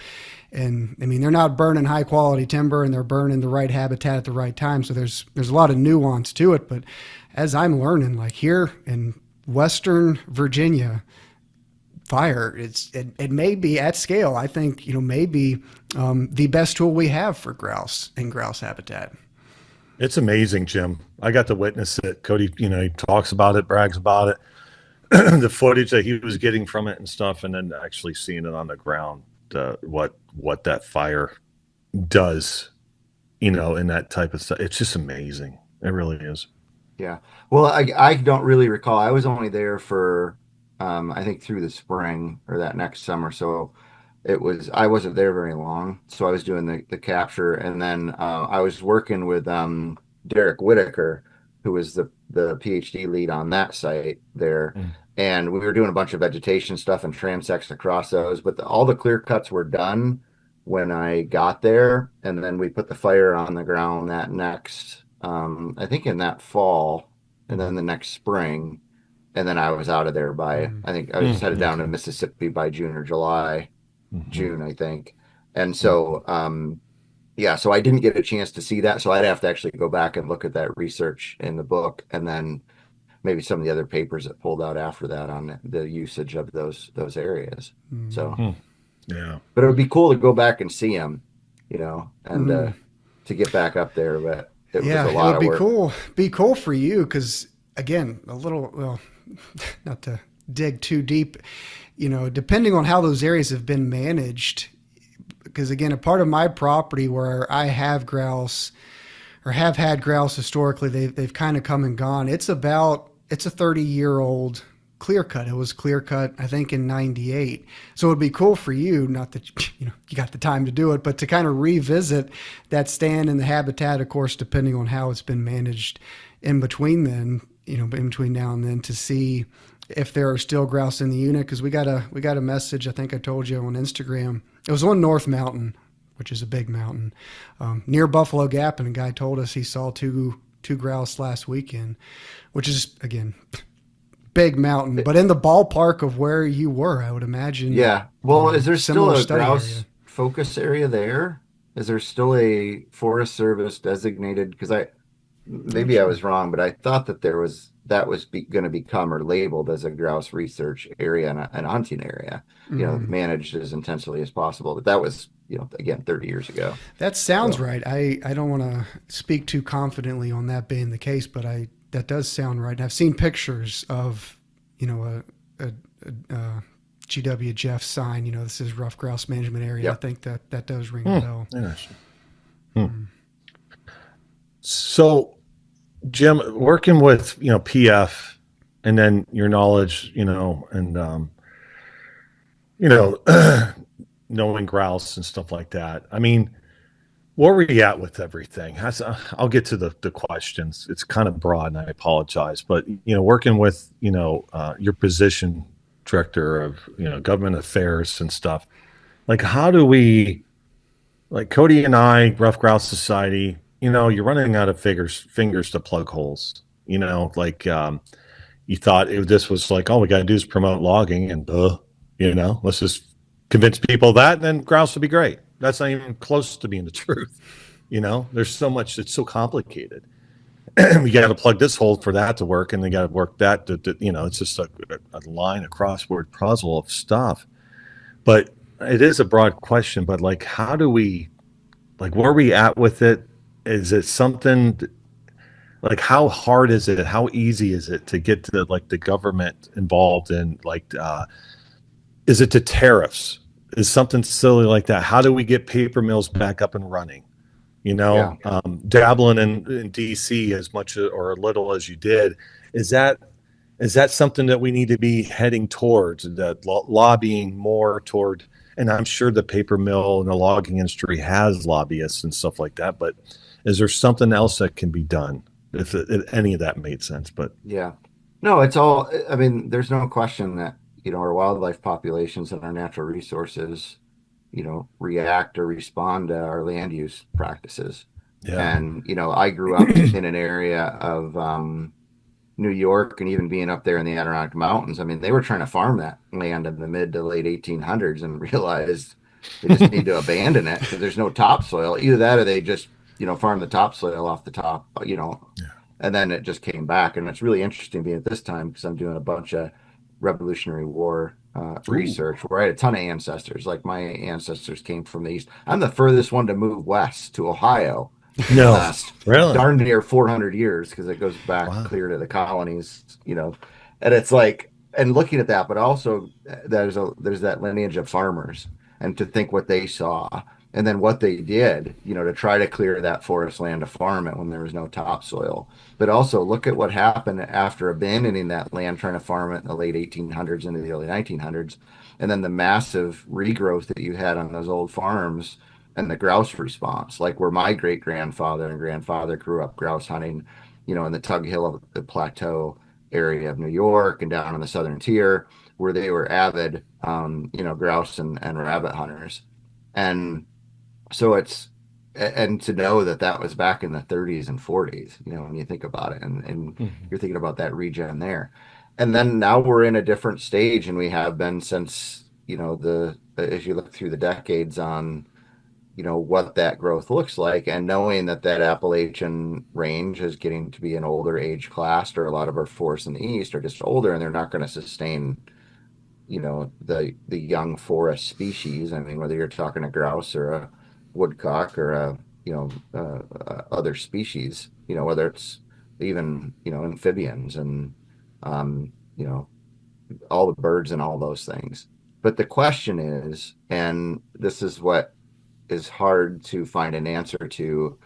B: And I mean, they're not burning high quality timber, and they're burning the right habitat at the right time. So there's a lot of nuance to it. But as I'm learning, like here in Western Virginia, fire, it may be at scale. I think, maybe the best tool we have for grouse and grouse habitat.
A: It's amazing, Jim. I got to witness it. Cody, he talks about it, brags about it, the footage that he was getting from it and stuff, and then actually seeing it on the ground, what that fire does, in that type of stuff. It's just amazing. It really is.
C: Yeah. Well, I don't really recall. I was only there for, I think through the spring or that next summer. So I wasn't there very long. So I was doing the capture, and then I was working with Derek Whitaker, who was the PhD lead on that site there. And we were doing a bunch of vegetation stuff and transects across those, but all the clear cuts were done when I got there. And then we put the fire on the ground that next, I think in that fall, and then the next spring. And then I was out of there by, I think I was headed down to Mississippi by June or July. June, I think. And so, so I didn't get a chance to see that. So I'd have to actually go back and look at that research in the book, and then maybe some of the other papers that pulled out after that on the usage of those areas. So,
A: yeah.
C: But it would be cool to go back and see them, and to get back up there. But it was a lot of work.
B: Cool. Be cool for you because, again, not to dig too deep, depending on how those areas have been managed, because again, a part of my property where I have grouse or have had grouse historically, they've kind of come and gone. It's a 30-year-old clear cut. It was clear cut, I think, in 98. So it'd be cool for you, not that, you got the time to do it, but to kind of revisit that stand and the habitat, of course, depending on how it's been managed in between then, in between now and then, to see if there are still grouse in the unit. Because we got a message, I think I told you on Instagram. It was on North Mountain, which is a big mountain, near Buffalo Gap, and a guy told us he saw two grouse last weekend, which is, again, big mountain, but in the ballpark of where you were, I would imagine.
C: Yeah. Well, is there still a grouse
B: area.
C: Focus area there? Is there still a Forest Service designated? Because maybe I was wrong, but I thought that that was going to become or labeled as a grouse research area and a hunting area, managed as intensely as possible. But that was, again, 30 years ago.
B: That sounds right. I don't want to speak too confidently on that being the case, but that does sound right. And I've seen pictures of, a GW Jeff sign, this is Ruffed Grouse Management Area. Yep. I think that does ring a bell.
A: Interesting. So, Jim, working with, PF, and then your knowledge, and, knowing grouse and stuff like that. I mean, where are we at with everything? I'll get to the questions. It's kind of broad, and I apologize. But, working with, your position, director of, government affairs and stuff, like how do we, like Cody and I, Ruffed Grouse Society, you're running out of fingers to plug holes. You thought this was like, all we got to do is promote logging and, let's just convince people that, and then grouse would be great. That's not even close to being the truth. There's so much, it's so complicated. We got to plug this hole for that to work, and they got to work that. It's just a line, a crossword puzzle of stuff. But it is a broad question. But like, how do we, like, where are we at with it? Is it something like, how hard is it? How easy is it to get to the government involved in, is it to tariffs? Is something silly like that? How do we get paper mills back up and running? Dabbling in DC as much or a little as you did, is that something that we need to be heading towards, that lobbying more toward? And I'm sure the paper mill and the logging industry has lobbyists and stuff like that, but is there something else that can be done if any of that made sense? But
C: yeah, no, it's all, I mean, there's no question that, our wildlife populations and our natural resources, react or respond to our land use practices. Yeah. And, I grew up in an area of New York and even being up there in the Adirondack Mountains, I mean, they were trying to farm that land in the mid to late 1800s and realized they just need to abandon it because there's no topsoil. Either that or they just, farm the topsoil off the top, and then it just came back. And it's really interesting being at this time because I'm doing a bunch of Revolutionary War
A: Ooh.
C: research where I had a ton of ancestors. Like my ancestors came from the east. I'm the furthest one to move west to Ohio in the
A: No,
C: last
A: really?
C: darn near 400 years because it goes back
A: Wow.
C: clear to the colonies. And it's like, and looking at that, but also there's that lineage of farmers and to think what they saw and then what they did, to try to clear that forest land to farm it when there was no topsoil. But also look at what happened after abandoning that land, trying to farm it in the late 1800s into the early 1900s, and then the massive regrowth that you had on those old farms and the grouse response, like where my great grandfather and grandfather grew up grouse hunting, in the Tug Hill of the Plateau area of New York and down in the southern tier, where they were avid, grouse and rabbit hunters. And so and to know that that was back in the 30s and 40s, when you think about it, and
A: Mhm.
C: you're thinking about that region there. And then now we're in a different stage, and we have been since, if you look through the decades on, what that growth looks like, and knowing that that Appalachian range is getting to be an older age class, or a lot of our forests in the east are just older, and they're not going to sustain the young forest species. I mean, whether you're talking a grouse or a woodcock or a other species, whether it's even amphibians and um, you know all the birds and all those things. But the question is, and this is what is hard to find an answer to,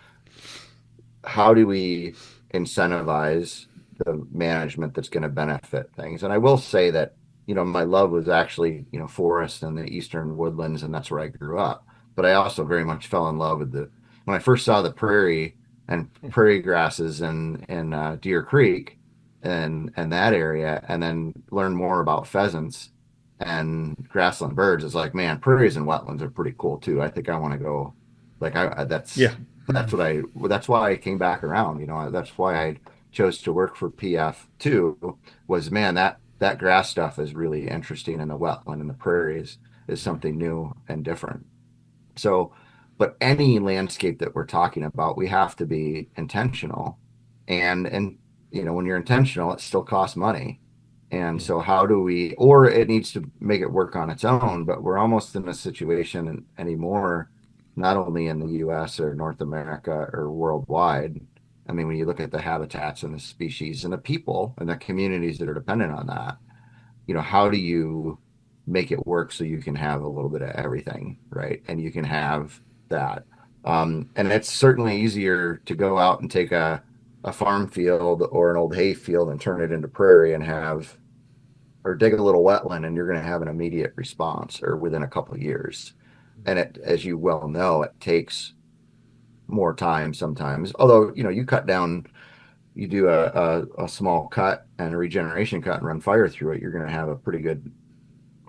C: how do we incentivize the management that's going to benefit things? And I will say that, my love was actually, forest and the eastern woodlands, and that's where I grew up. But I also very much fell in love with when I first saw the prairie and prairie grasses and Deer Creek and that area, and then learn more about pheasants and grassland birds. It's like, man, prairies and wetlands are pretty cool too. I think I want to go. Like
A: Yeah.
C: that's why I came back around. That's why I chose to work for PF too. Was, man, that grass stuff is really interesting, and the wetland and the prairies is something new and different. So, but any landscape that we're talking about, we have to be intentional, and when you're intentional, it still costs money. And so, how do we, or it needs to make it work on its own, but we're almost in a situation anymore, not only in the US or North America or worldwide. I mean, when you look at the habitats and the species and the people and the communities that are dependent on that, how do you make it work so you can have a little bit of everything, right? And you can have that. And it's certainly easier to go out and take a farm field or an old hay field and turn it into prairie and have, or dig a little wetland, and you're going to have an immediate response or within a couple of years. And it, as you well know, it takes more time sometimes. Although, you cut down, you do a small cut and a regeneration cut and run fire through it, you're going to have a pretty good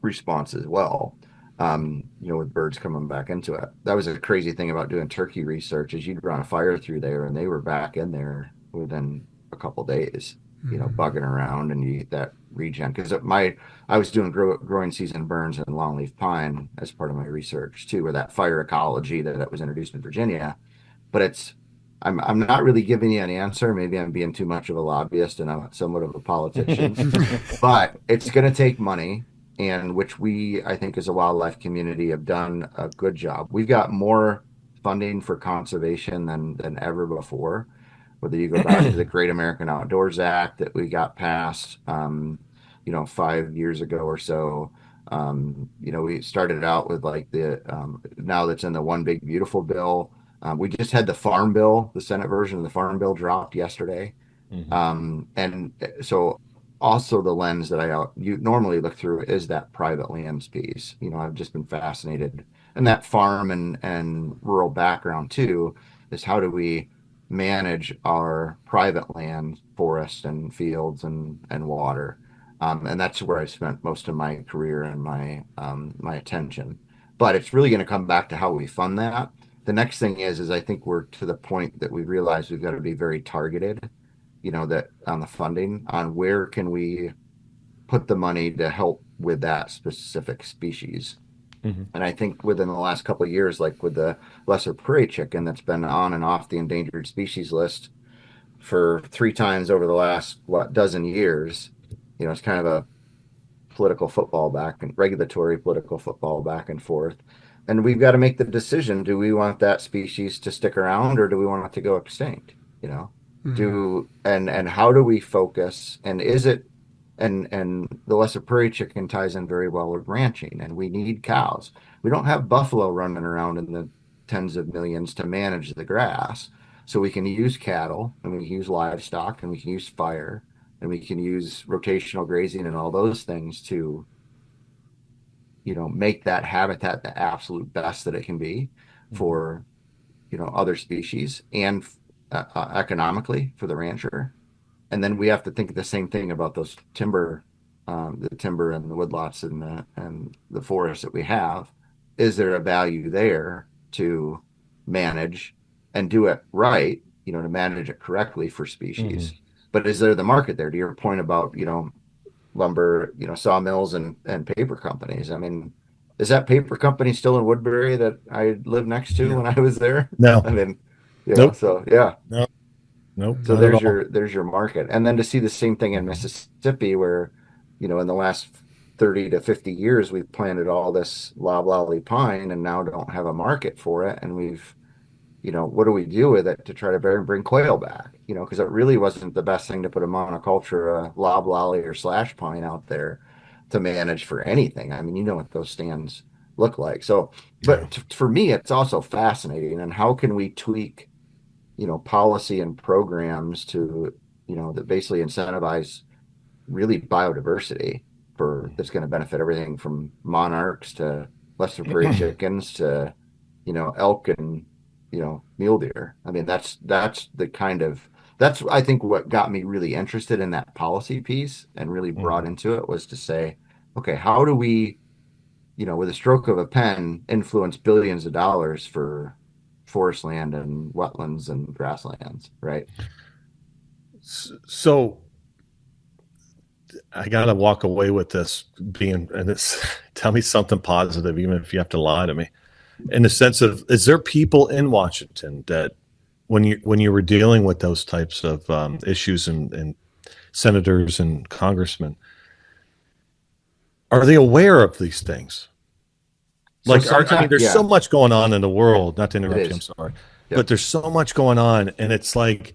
C: response as well. With birds coming back into it. That was a crazy thing about doing turkey research, is you'd run a fire through there and they were back in there within a couple days, bugging around, and you get that regen. Because I was doing growing season burns and longleaf pine as part of my research too, where that fire ecology that was introduced in Virginia. But I'm not really giving you an answer. Maybe I'm being too much of a lobbyist and I'm somewhat of a politician, but it's going to take money, and which we, I think, as a wildlife community, have done a good job. We've got more funding for conservation than ever before. Whether you go back to the Great American Outdoors Act that we got passed, 5 years ago or so. We started out with like now that's in the One Big Beautiful Bill. We just had the Farm Bill, the Senate version of the Farm Bill dropped yesterday.
A: Mhm.
C: And so also the lens that you normally look through is that private lands piece. I've just been fascinated, and that farm and rural background too, is how do we manage our private land, forest and fields and water. And that's where I spent most of my career and my attention. But it's really going to come back to how we fund that. The next thing is I think we're to the point that we realize we've got to be very targeted, that on the funding on where can we put the money to help with that specific species.
A: Mm-hmm.
C: And I think within the last couple of years, like with the lesser prairie chicken that's been on and off the endangered species list for 3 times over the last dozen years, it's kind of a political football back and regulatory political football back and forth. And we've got to make the decision, do we want that species to stick around or do we want it to go extinct? And how do we focus, and is it, and the lesser prairie chicken ties in very well with ranching, and we need cows. We don't have buffalo running around in the tens of millions to manage the grass. So we can use cattle and we can use livestock and we can use fire and we can use rotational grazing and all those things to make that habitat the absolute best that it can be for other species and economically for the rancher. And then we have to think the same thing about those timber, the timber and the woodlots and the forests that we have. Is there a value there to manage and do it right, to manage it correctly for species? But is there the market there? To your point about, lumber, sawmills and paper companies. I mean, is that paper company still in Woodbury that I lived next to when I was there?
A: No.
C: I mean,
A: Nope.
C: so yeah.
A: Nope.
C: So there's your market. And then to see the same thing in Mississippi where, in the last 30 to 50 years, we've planted all this loblolly pine and now don't have a market for it. And we've, what do we do with it to try to bring quail back? Because it really wasn't the best thing to put a monoculture, loblolly or slash pine out there to manage for anything. I mean, what those stands look like. So, but for me, it's also fascinating. And how can we tweak, policy and programs to, that basically incentivize really biodiversity that's going to benefit everything from monarchs to lesser prairie chickens to, elk and, mule deer. I mean, that's I think what got me really interested in that policy piece and really brought into it was to say, okay, how do we, with a stroke of a pen, influence billions of dollars for forest land and wetlands and grasslands, right?
A: So I gotta walk away with this and this. Tell me something positive, even if you have to lie to me. In the sense of, is there people in Washington that, when you were dealing with those types of issues and senators and congressmen, are they aware of these things? Like, there's so much going on in the world. Not to interrupt you, I'm sorry, but there's so much going on, and it's like,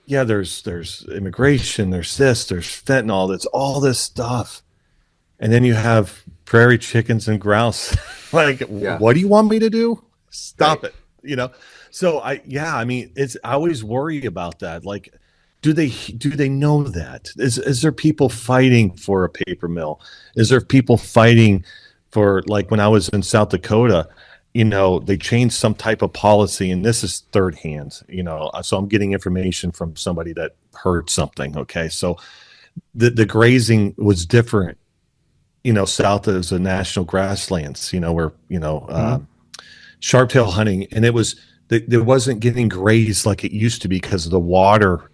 A: there's immigration, there's this, there's fentanyl, there's all this stuff, and then you have prairie chickens and grouse. Like, what do you want me to do? Stop it, So I always worry about that. Like, do they know that? Is there people fighting for a paper mill? Is there people fighting for, like, when I was in South Dakota, they changed some type of policy, and this is third hand, so I'm getting information from somebody that heard something. Okay. So the grazing was different, south of the national grasslands, where, sharptail hunting, and it wasn't getting grazed like it used to be because of the water.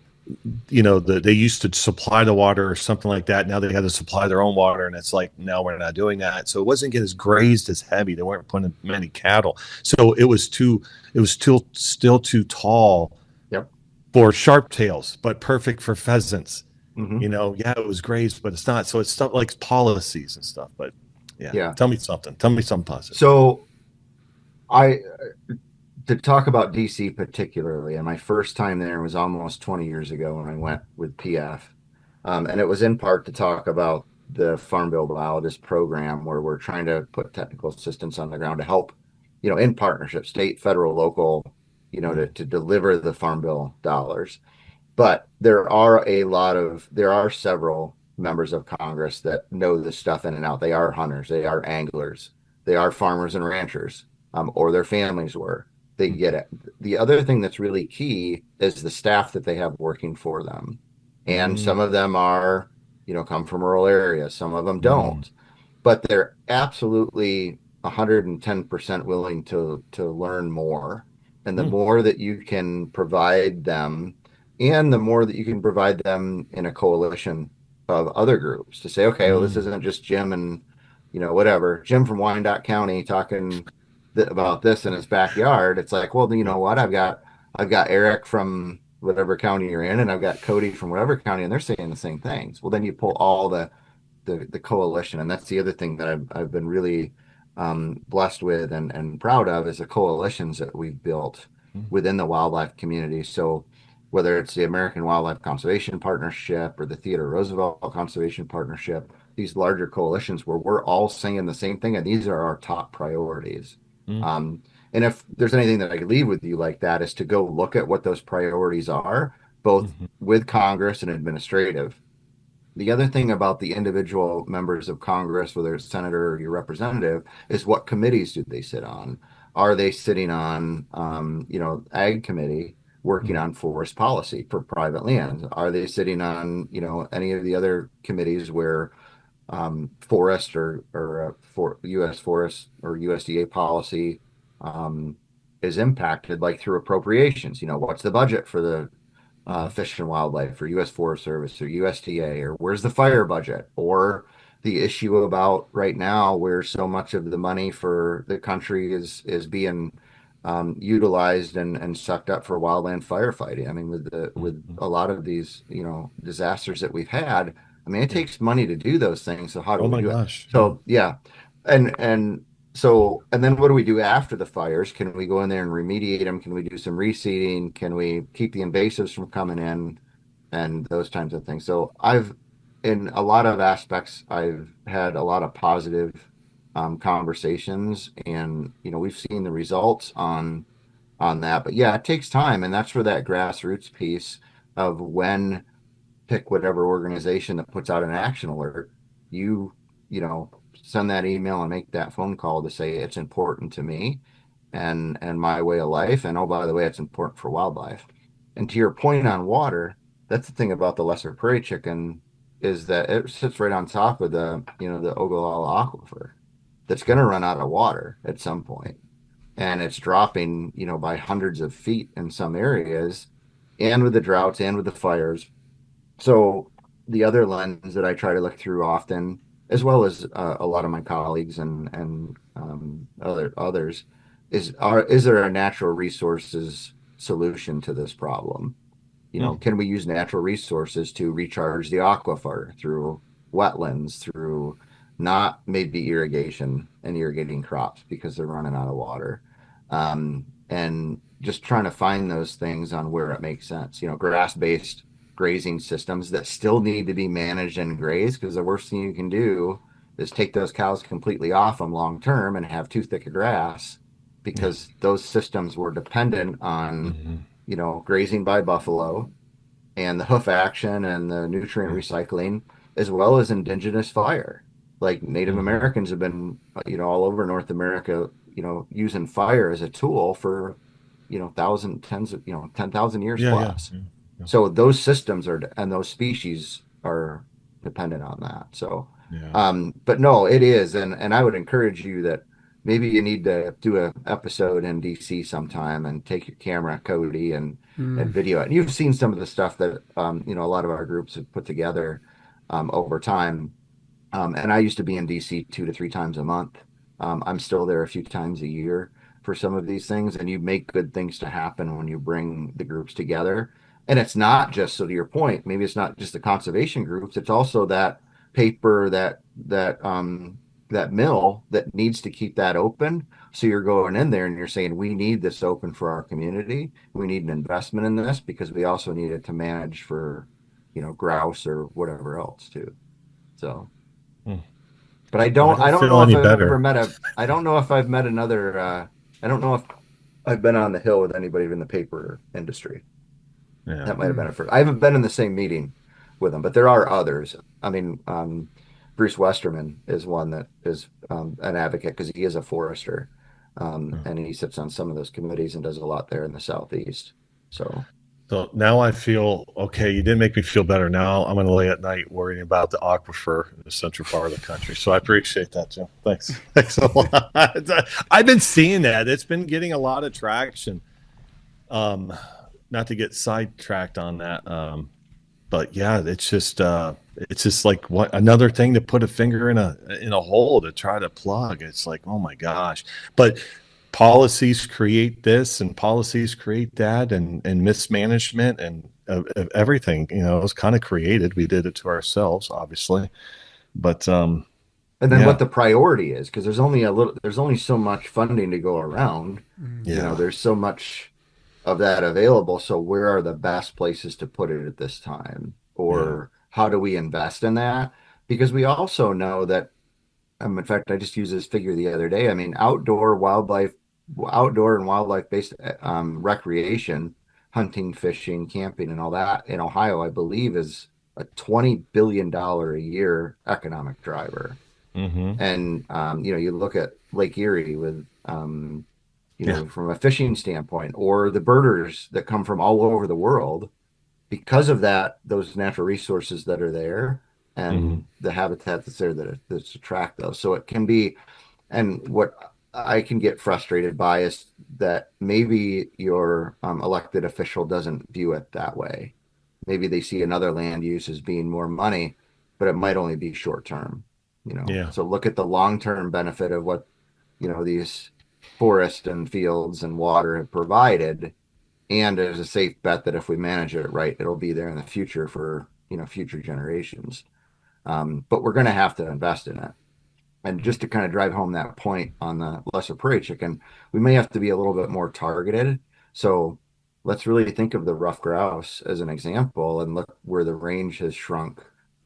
A: They used to supply the water or something like that. Now they had to supply their own water, and it's like, now we're not doing that. So it wasn't getting as grazed as heavy. They weren't putting many cattle. So it was still too tall for sharptails, but perfect for pheasants. It was grazed, but it's not. So it's stuff like policies and stuff. But tell me something positive.
C: So to talk about DC particularly, and my first time there was almost 20 years ago when I went with PF. And it was in part to talk about the Farm Bill biologist program, where we're trying to put technical assistance on the ground to help, in partnership, state, federal, local, to deliver the Farm Bill dollars. But there are several members of Congress that know this stuff in and out. They are hunters, they are anglers, they are farmers and ranchers, or their families were. They get it. The other thing that's really key is the staff that they have working for them. And some of them are, come from rural areas. Some of them don't. But they're absolutely 110% willing to learn more. And the more that you can provide them, and the more that you can provide them in a coalition of other groups to say, okay, well, this isn't just Jim and, whatever, Jim from Wyandotte County talking about this in his backyard. It's like, well, you know what? I've got Eric from whatever county you're in, and I've got Cody from whatever county, and they're saying the same things. Well, then you pull all the coalition, and that's the other thing that I've been really blessed with and proud of is the coalitions that we've built within the wildlife community. So whether it's the American Wildlife Conservation Partnership or the Theodore Roosevelt Conservation Partnership, these larger coalitions where we're all saying the same thing, and these are our top priorities. And if there's anything that I could leave with you like that is to go look at what those priorities are, both with Congress and administrative. The other thing about the individual members of Congress, whether it's senator or your representative, is what committees do they sit on? Are they sitting on, ag committee working on forest policy for private lands? Are they sitting on, any of the other committees where forest or for U.S. forest or USDA policy is impacted, like through appropriations? What's the budget for the Fish and Wildlife or U.S. Forest Service or USDA, or where's the fire budget, or the issue about right now where so much of the money for the country is being utilized and sucked up for wildland firefighting. I mean, with a lot of these disasters that we've had, I mean, it takes money to do those things. So how do we do it? So yeah, and then what do we do after the fires? Can we go in there and remediate them? Can we do some reseeding? Can we keep the invasives from coming in, and those types of things? So in a lot of aspects, I've had a lot of positive conversations, and we've seen the results on that. But yeah, it takes time, and that's where that grassroots piece of when pick whatever organization that puts out an action alert, you send that email and make that phone call to say it's important to me and my way of life, and oh, by the way, it's important for wildlife. And to your point on water, that's the thing about the lesser prairie chicken, is that it sits right on top of the Ogallala aquifer that's going to run out of water at some point, and it's dropping by hundreds of feet in some areas, and with the droughts and with the fires. So the other lens that I try to look through often, as well as a lot of my colleagues and others, is there a natural resources solution to this problem? Can we use natural resources to recharge the aquifer through wetlands, through not maybe irrigation and irrigating crops because they're running out of water, and just trying to find those things on where it makes sense. Grass-based grazing systems that still need to be managed and grazed, because the worst thing you can do is take those cows completely off them long term and have too thick of grass, because those systems were dependent on grazing by buffalo and the hoof action and the nutrient recycling, as well as indigenous fire. Like Native Americans have been all over North America using fire as a tool for 10,000 years plus. Yeah. So those systems and those species are dependent on that. So, but no, it is. And I would encourage you that maybe you need to do an episode in DC sometime and take your camera, Cody, and video it. And you've seen some of the stuff that, a lot of our groups have put together over time. And I used to be in DC 2 to 3 times a month. I'm still there a few times a year for some of these things. And you make good things to happen when you bring the groups together. And it's not just, so to your point, maybe it's not just the conservation groups. It's also that paper, that mill that needs to keep that open. So you're going in there and you're saying, we need this open for our community. We need an investment in this, because we also need it to manage for, grouse or whatever else too. So, but I don't know if I've ever met I don't know if I've met another, I don't know if I've been on the Hill with anybody in the paper industry. Yeah. That might have been a first. I haven't been in the same meeting with them, but there are others. I mean, Bruce Westerman is one that is an advocate, because he is a forester, and he sits on some of those committees and does a lot there in the Southeast. So
A: now I feel okay. You didn't make me feel better. Now I'm going to lay at night worrying about the aquifer in the central part of the country. So I appreciate that, Jim. Thanks a lot. I've been seeing that. It's been getting a lot of traction. not to get sidetracked on that. But yeah, it's just like what another thing to put a finger in a hole to try to plug. It's like, oh my gosh. But policies create this and policies create that and mismanagement and of everything, you know, it was kind of created. We did it to ourselves, obviously. But
C: And then
A: yeah,
C: what the priority is, because there's only so much funding to go around. You know,
A: yeah,
C: there's so much of that available. So where are the best places to put it at this time?
A: yeah,
C: Or how do we invest in that? Because we also know that, in fact, I just used this figure the other day. I mean, outdoor and wildlife based recreation, hunting, fishing, camping, and all that in Ohio, I believe, is a $20 billion a year economic driver.
A: mm-hmm,
C: And you know, you look at Lake Erie with you
A: yeah,
C: know, from a fishing standpoint, or the birders that come from all over the world because of that, those natural resources that are there
A: mm-hmm,
C: and the habitat that's there that's attract those. So it can be, and what I can get frustrated by is that maybe your elected official doesn't view it that way. Maybe they see another land use as being more money, but it might only be short term, you know.
A: yeah,
C: So look at the long term benefit of what, you know, these forests and fields and water have provided. And there's a safe bet that if we manage it right, it'll be there in the future for, you know, future generations. But we're going to have to invest in it. And just to kind of drive home that point on the lesser prairie chicken, we may have to be a little bit more targeted. So let's really think of the rough grouse as an example and look where the range has shrunk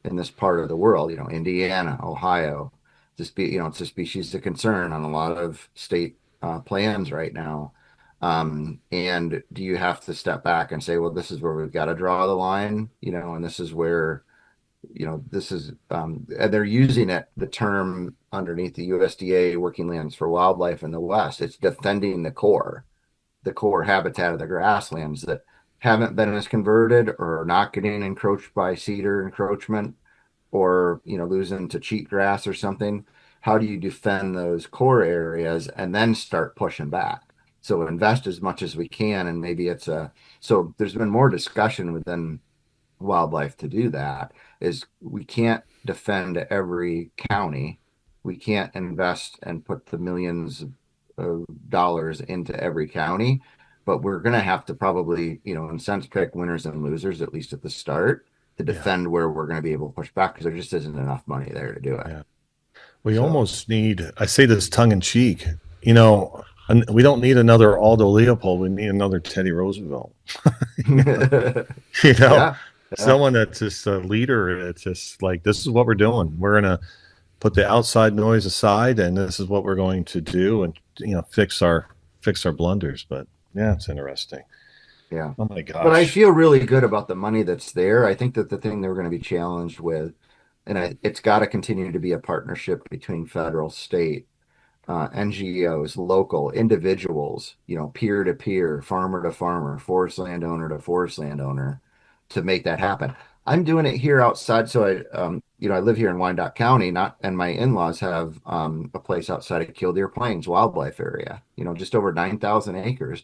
C: in this part of the world, you know, Indiana, Ohio. You know, it's a species of concern on a lot of state plans right now. And do you have to step back and say, well, this is where we've got to draw the line, you know, and this is where, you know, this is, and they're using it, the term underneath the USDA Working Lands for Wildlife in the West. It's defending the core habitat of the grasslands that haven't been as converted or are not getting encroached by cedar encroachment or, you know, losing to cheatgrass or something. How do you defend those core areas and then start pushing back? So invest as much as we can, and maybe so there's been more discussion within wildlife to do that is we can't defend every county. We can't invest and put the millions of dollars into every county, but we're going to have to probably, you know, in a sense, pick winners and losers, at least at the start, to
A: yeah,
C: defend where we're going to be able to push back because there just isn't enough money there to do it.
A: yeah. We
C: So,
A: almost need, I say this tongue in cheek, you know, we don't need another Aldo Leopold. We need another Teddy Roosevelt. You know,
C: yeah, yeah,
A: someone that's just a leader. It's just like, this is what we're doing. We're going to put the outside noise aside and this is what we're going to do and, you know, fix our blunders. But yeah, it's interesting.
C: yeah.
A: Oh my
C: But I
A: gosh.
C: feel really good about the money that's there. I think that the thing they're going to be challenged with, and it's got to continue to be a partnership between federal, state, NGOs, local individuals, you know, peer to peer, farmer to farmer, forest landowner to forest landowner to make that happen. I'm doing it here outside. So you know, I live here in Wyandotte County, not, and my in-laws have a place outside of Killdeer Plains Wildlife Area, you know, just over 9,000 acres.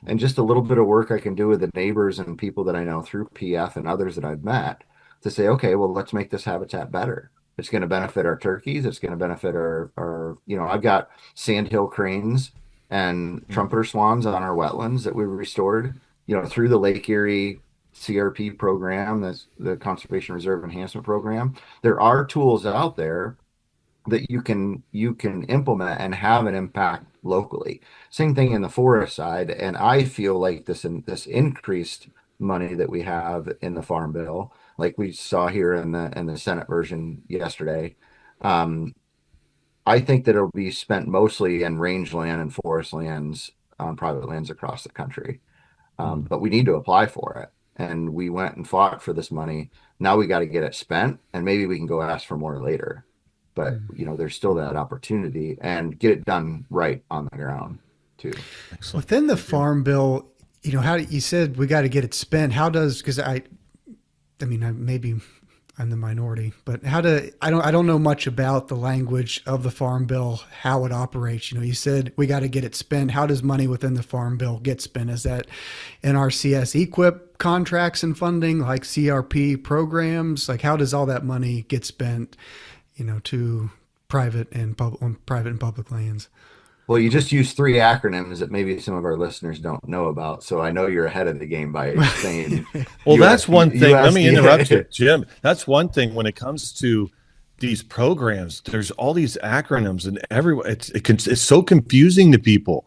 C: And just a little bit of work I can do with the neighbors and people that I know through PF and others that I've met to say, okay, well, let's make this habitat better. It's going to benefit our turkeys. It's going to benefit you know, I've got sandhill cranes and trumpeter swans on our wetlands that we restored, you know, through the Lake Erie CRP program, that's the Conservation Reserve Enhancement Program. There are tools out there that you can implement and have an impact locally. Same thing in the forest side, and I feel like this increased money that we have in the Farm Bill, like we saw here in the Senate version yesterday. Um, I think that it'll be spent mostly in rangeland and forest lands on private lands across the country.
A: Mm.
C: But we need to apply for it. And we went and fought for this money. Now we got to get it spent, and maybe we can go ask for more later. But you know, there's still that opportunity and get it done right on the ground too.
A: Excellent.
B: Within the farm bill, you know, how you said we got to get it spent. How does, because I mean, maybe I'm the minority. But I don't know much about the language of the Farm Bill, how it operates. You said we got to get it spent. How does money within the Farm Bill get spent? Is that NRCS equip contracts and funding, like CRP programs? Like, how does all that money get spent, to private and public lands?
C: Well, you just used three acronyms that maybe some of our listeners don't know about. So I know you're ahead of the game by saying.
A: Well, that's one thing. Let me interrupt you,
C: USDA.
A: Jim. That's one thing when it comes to these programs. There's all these acronyms, and it's so confusing to people.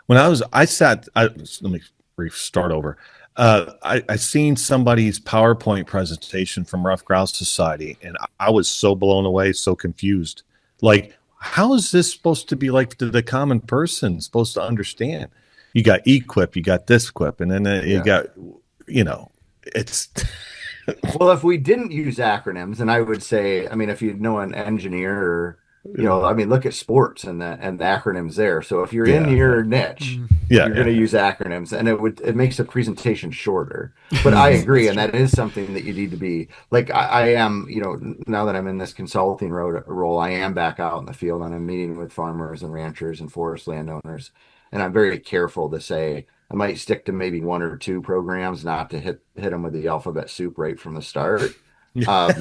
A: When let me start over. I seen somebody's PowerPoint presentation from Ruffed Grouse Society, and I was so blown away, so confused. Like, how is this supposed to be like the common person supposed to understand? You got equip, you got this equip, and then you got, it's.
C: Well, if we didn't use acronyms, and I would say, I mean, if you know an engineer or, look at sports and the acronyms there. So if you're in your niche, you're going to use acronyms, and it makes the presentation shorter. But I agree, and that is something that you need to be like. I am, now that I'm in this consulting role, I am back out in the field, and I'm meeting with farmers and ranchers and forest landowners, and I'm very careful to say I might stick to maybe one or two programs, not to hit them with the alphabet soup right from the start. But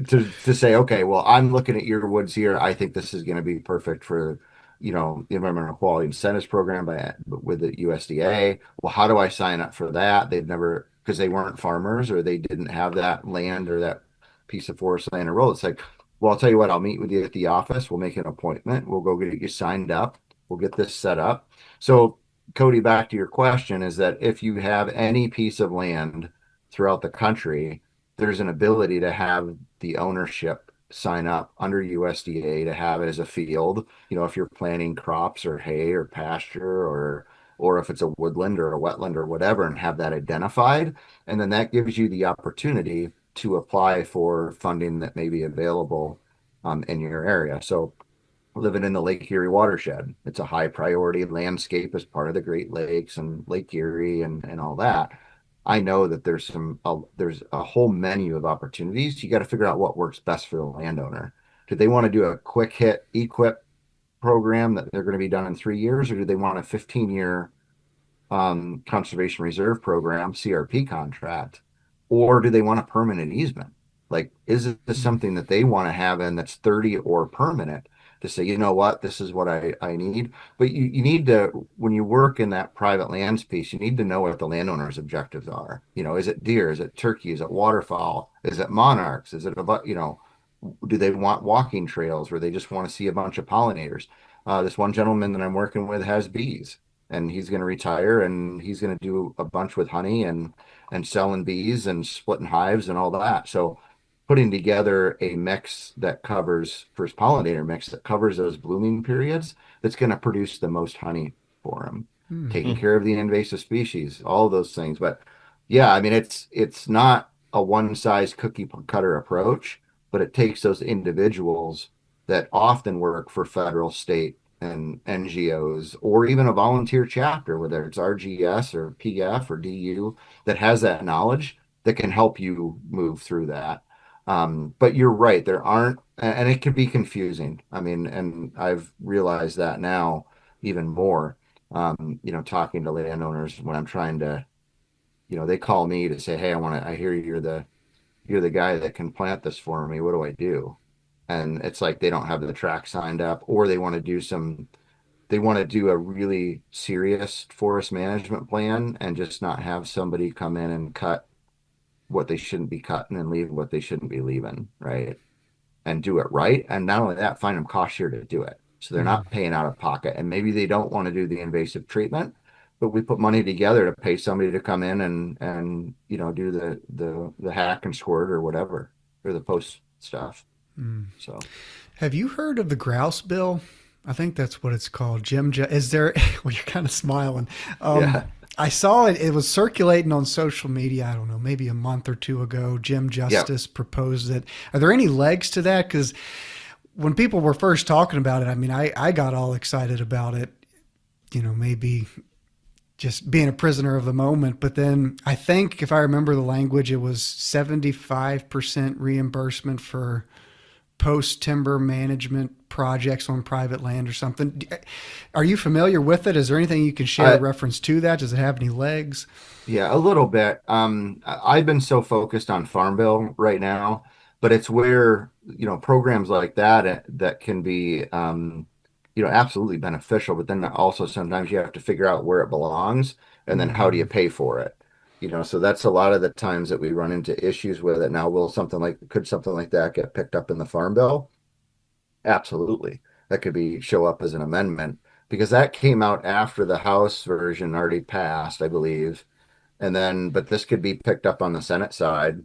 C: to say, okay, well, I'm looking at your woods here. I think this is going to be perfect for, the Environmental Quality Incentives Program with the USDA. Well, how do I sign up for that? Because they weren't farmers or they didn't have that land or that piece of forest land or road. It's like, well, I'll tell you what, I'll meet with you at the office. We'll make an appointment. We'll go get you signed up. We'll get this set up. So, Cody, back to your question is that if you have any piece of land throughout the country, there's an ability to have the ownership sign up under USDA to have it as a field. If you're planting crops or hay or pasture or if it's a woodland or a wetland or whatever, and have that identified. And then that gives you the opportunity to apply for funding that may be available in your area. So living in the Lake Erie watershed, it's a high priority landscape as part of the Great Lakes and Lake Erie and all that. I know that there's a whole menu of opportunities. You got to figure out what works best for the landowner. Do they want to do a quick hit equip program that they're going to be done in 3 years, or do they want a 15-year conservation reserve program, CRP contract, or do they want a permanent easement? Like, is this something that they want to have in that's 30 or permanent? To say, you know what, this is what I need. But you need to, when you work in that private lands piece, you need to know what the landowner's objectives are. Is it deer? Is it turkey? Is it waterfowl? Is it monarchs? Is it do they want walking trails, or they just want to see a bunch of pollinators? This one gentleman that I'm working with has bees, and he's going to retire, and he's going to do a bunch with honey and selling bees and splitting hives and all that. So putting together a mix that covers first pollinator mix that covers those blooming periods, that's going to produce the most honey for him, taking care of the invasive species, all those things. But yeah, I mean, it's not a one size cookie cutter approach, but it takes those individuals that often work for federal, state, and NGOs, or even a volunteer chapter, whether it's RGS or PF or DU, that has that knowledge that can help you move through that. But you're right, there aren't, and it can be confusing. I mean, and I've realized that now even more, talking to landowners when I'm trying to, they call me to say, hey, I hear you're the guy that can plant this for me. What do I do? And it's like, they don't have the track signed up, or they want to do a really serious forest management plan and just not have somebody come in and cut what they shouldn't be cutting and leave what they shouldn't be leaving, right? And do it right. And not only that, find them cost share to do it. So they're not paying out of pocket. And maybe they don't want to do the invasive treatment, but we put money together to pay somebody to come in and do the hack and squirt or whatever, or the post stuff. So
B: have you heard of the Grouse Bill? I think that's what it's called. Jim, is there, well, you're kind of smiling.
C: Yeah.
B: I saw it. It was circulating on social media. I don't know, maybe a month or two ago. Jim Justice proposed it. Are there any legs to that? Because when people were first talking about it, I mean, I got all excited about it. Maybe just being a prisoner of the moment. But then I think, if I remember the language, it was 75% reimbursement for post timber management projects on private land or something. Are you familiar with it? Is there anything you can share
C: I,
B: reference to that? Does it have any legs?
C: Yeah, a little bit. I've been so focused on Farm Bill right now, but it's where, programs like that can be, absolutely beneficial, but then also sometimes you have to figure out where it belongs and then how do you
B: Mm-hmm.
C: pay for it? So that's a lot of the times that we run into issues with it. Now, could something like that get picked up in the Farm Bill? Absolutely. That could show up as an amendment because that came out after the House version already passed, I believe. And then, but this could be picked up on the Senate side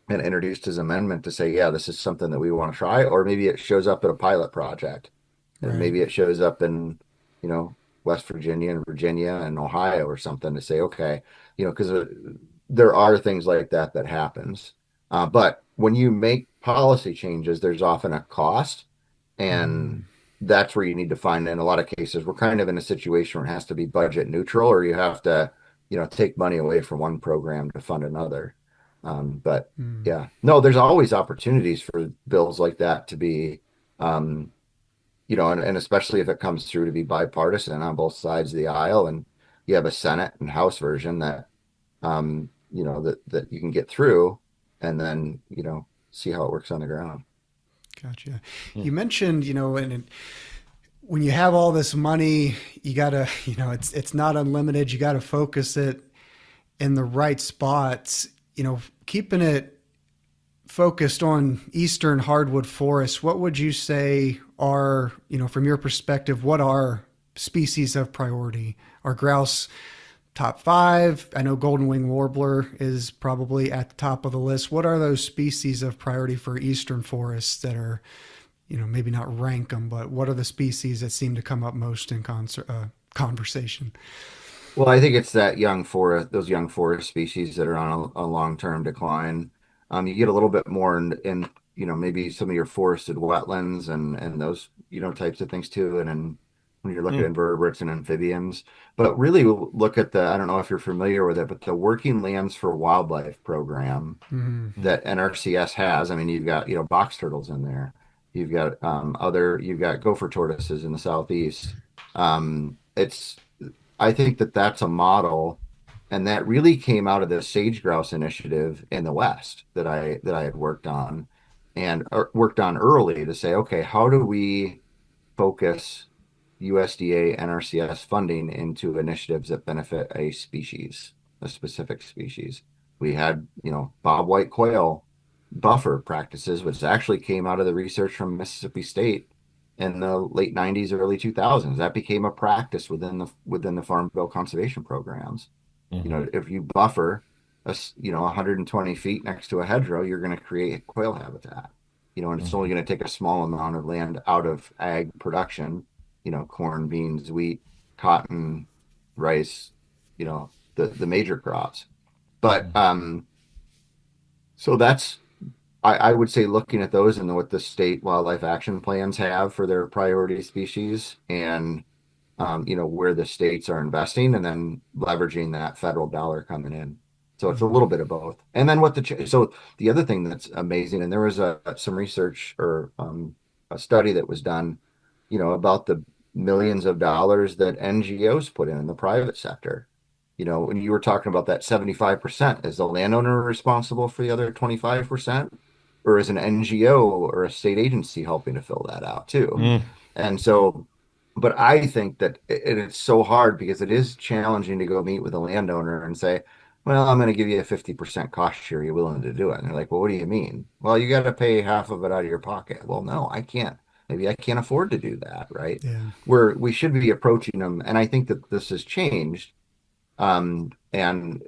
C: and introduced as amendment to say, yeah, this is something that we want to try, or maybe it shows up at a pilot project, and
B: Right.
C: maybe it shows up in, West Virginia and Virginia and Ohio or something to say, okay, because there are things like that that happens. But when you make policy changes, there's often a cost, and
B: Mm,
C: that's where you need to find, in a lot of cases, we're kind of in a situation where it has to be budget neutral, or you have to, take money away from one program to fund another. But
B: mm,
C: yeah, no, there's always opportunities for bills like that to be, um, and especially if it comes through to be bipartisan on both sides of the aisle, and you have a Senate and House version that you can get through, and then, see how it works on the ground.
B: gotcha.
A: Hmm.
B: You mentioned, and when you have all this money, you gotta, it's not unlimited. You gotta focus it in the right spots. Keeping it focused on eastern hardwood forests, what would you say are, from your perspective, what are species of priority? Are grouse top five? I know golden wing warbler is probably at the top of the list. What are those species of priority for eastern forests that are, maybe not rank them, but what are the species that seem to come up most in conversation?
C: Well, I think it's those young forest species that are on a long-term decline. You get a little bit more in maybe some of your forested wetlands and those, types of things too. And then when you're looking at
A: Hmm.
C: invertebrates and amphibians, but really look at I don't know if you're familiar with it, but the Working Lands for Wildlife program
B: Mm-hmm.
A: Hmm.
C: that NRCS has. I mean, you've got, box turtles in there. You've got gopher tortoises in the southeast. It's I think that that's a model, and that really came out of the sage grouse initiative in the West that I had worked on, and worked on early to say, okay, how do we focus USDA NRCS funding into initiatives that benefit a specific species. We had, bobwhite quail buffer practices, which actually came out of the research from Mississippi State in the late 90s, early 2000s. That became a practice within the Farm Bill conservation programs.
A: Hmm.
C: If you buffer 120 feet next to a hedgerow, you're going to create quail habitat. And it's only
A: Hmm.
C: going to take a small amount of land out of ag production, corn, beans, wheat, cotton, rice, the major crops. But so I would say, looking at those and what the state wildlife action plans have for their priority species, and where the states are investing, and then leveraging that federal dollar coming in. So it's a
B: Mm-hmm.
C: little bit of both. And then so the other thing that's amazing, and there was some research, or a study that was done, about the millions of dollars that NGOs put in the private sector. When you were talking about that 75%, is the landowner responsible for the other 25%? Or is an NGO or a state agency helping to fill that out too?
A: Hmm.
C: And so, but I think that it's so hard because it is challenging to go meet with a landowner and say, well, I'm going to give you a 50% cost share. Are you willing to do it? And they're like, well, what do you mean? Well, you got to pay half of it out of your pocket. Well, no, I can't. Maybe I can't afford to do that, right?
B: Yeah.
C: Where we should be approaching them. And I think that this has changed. And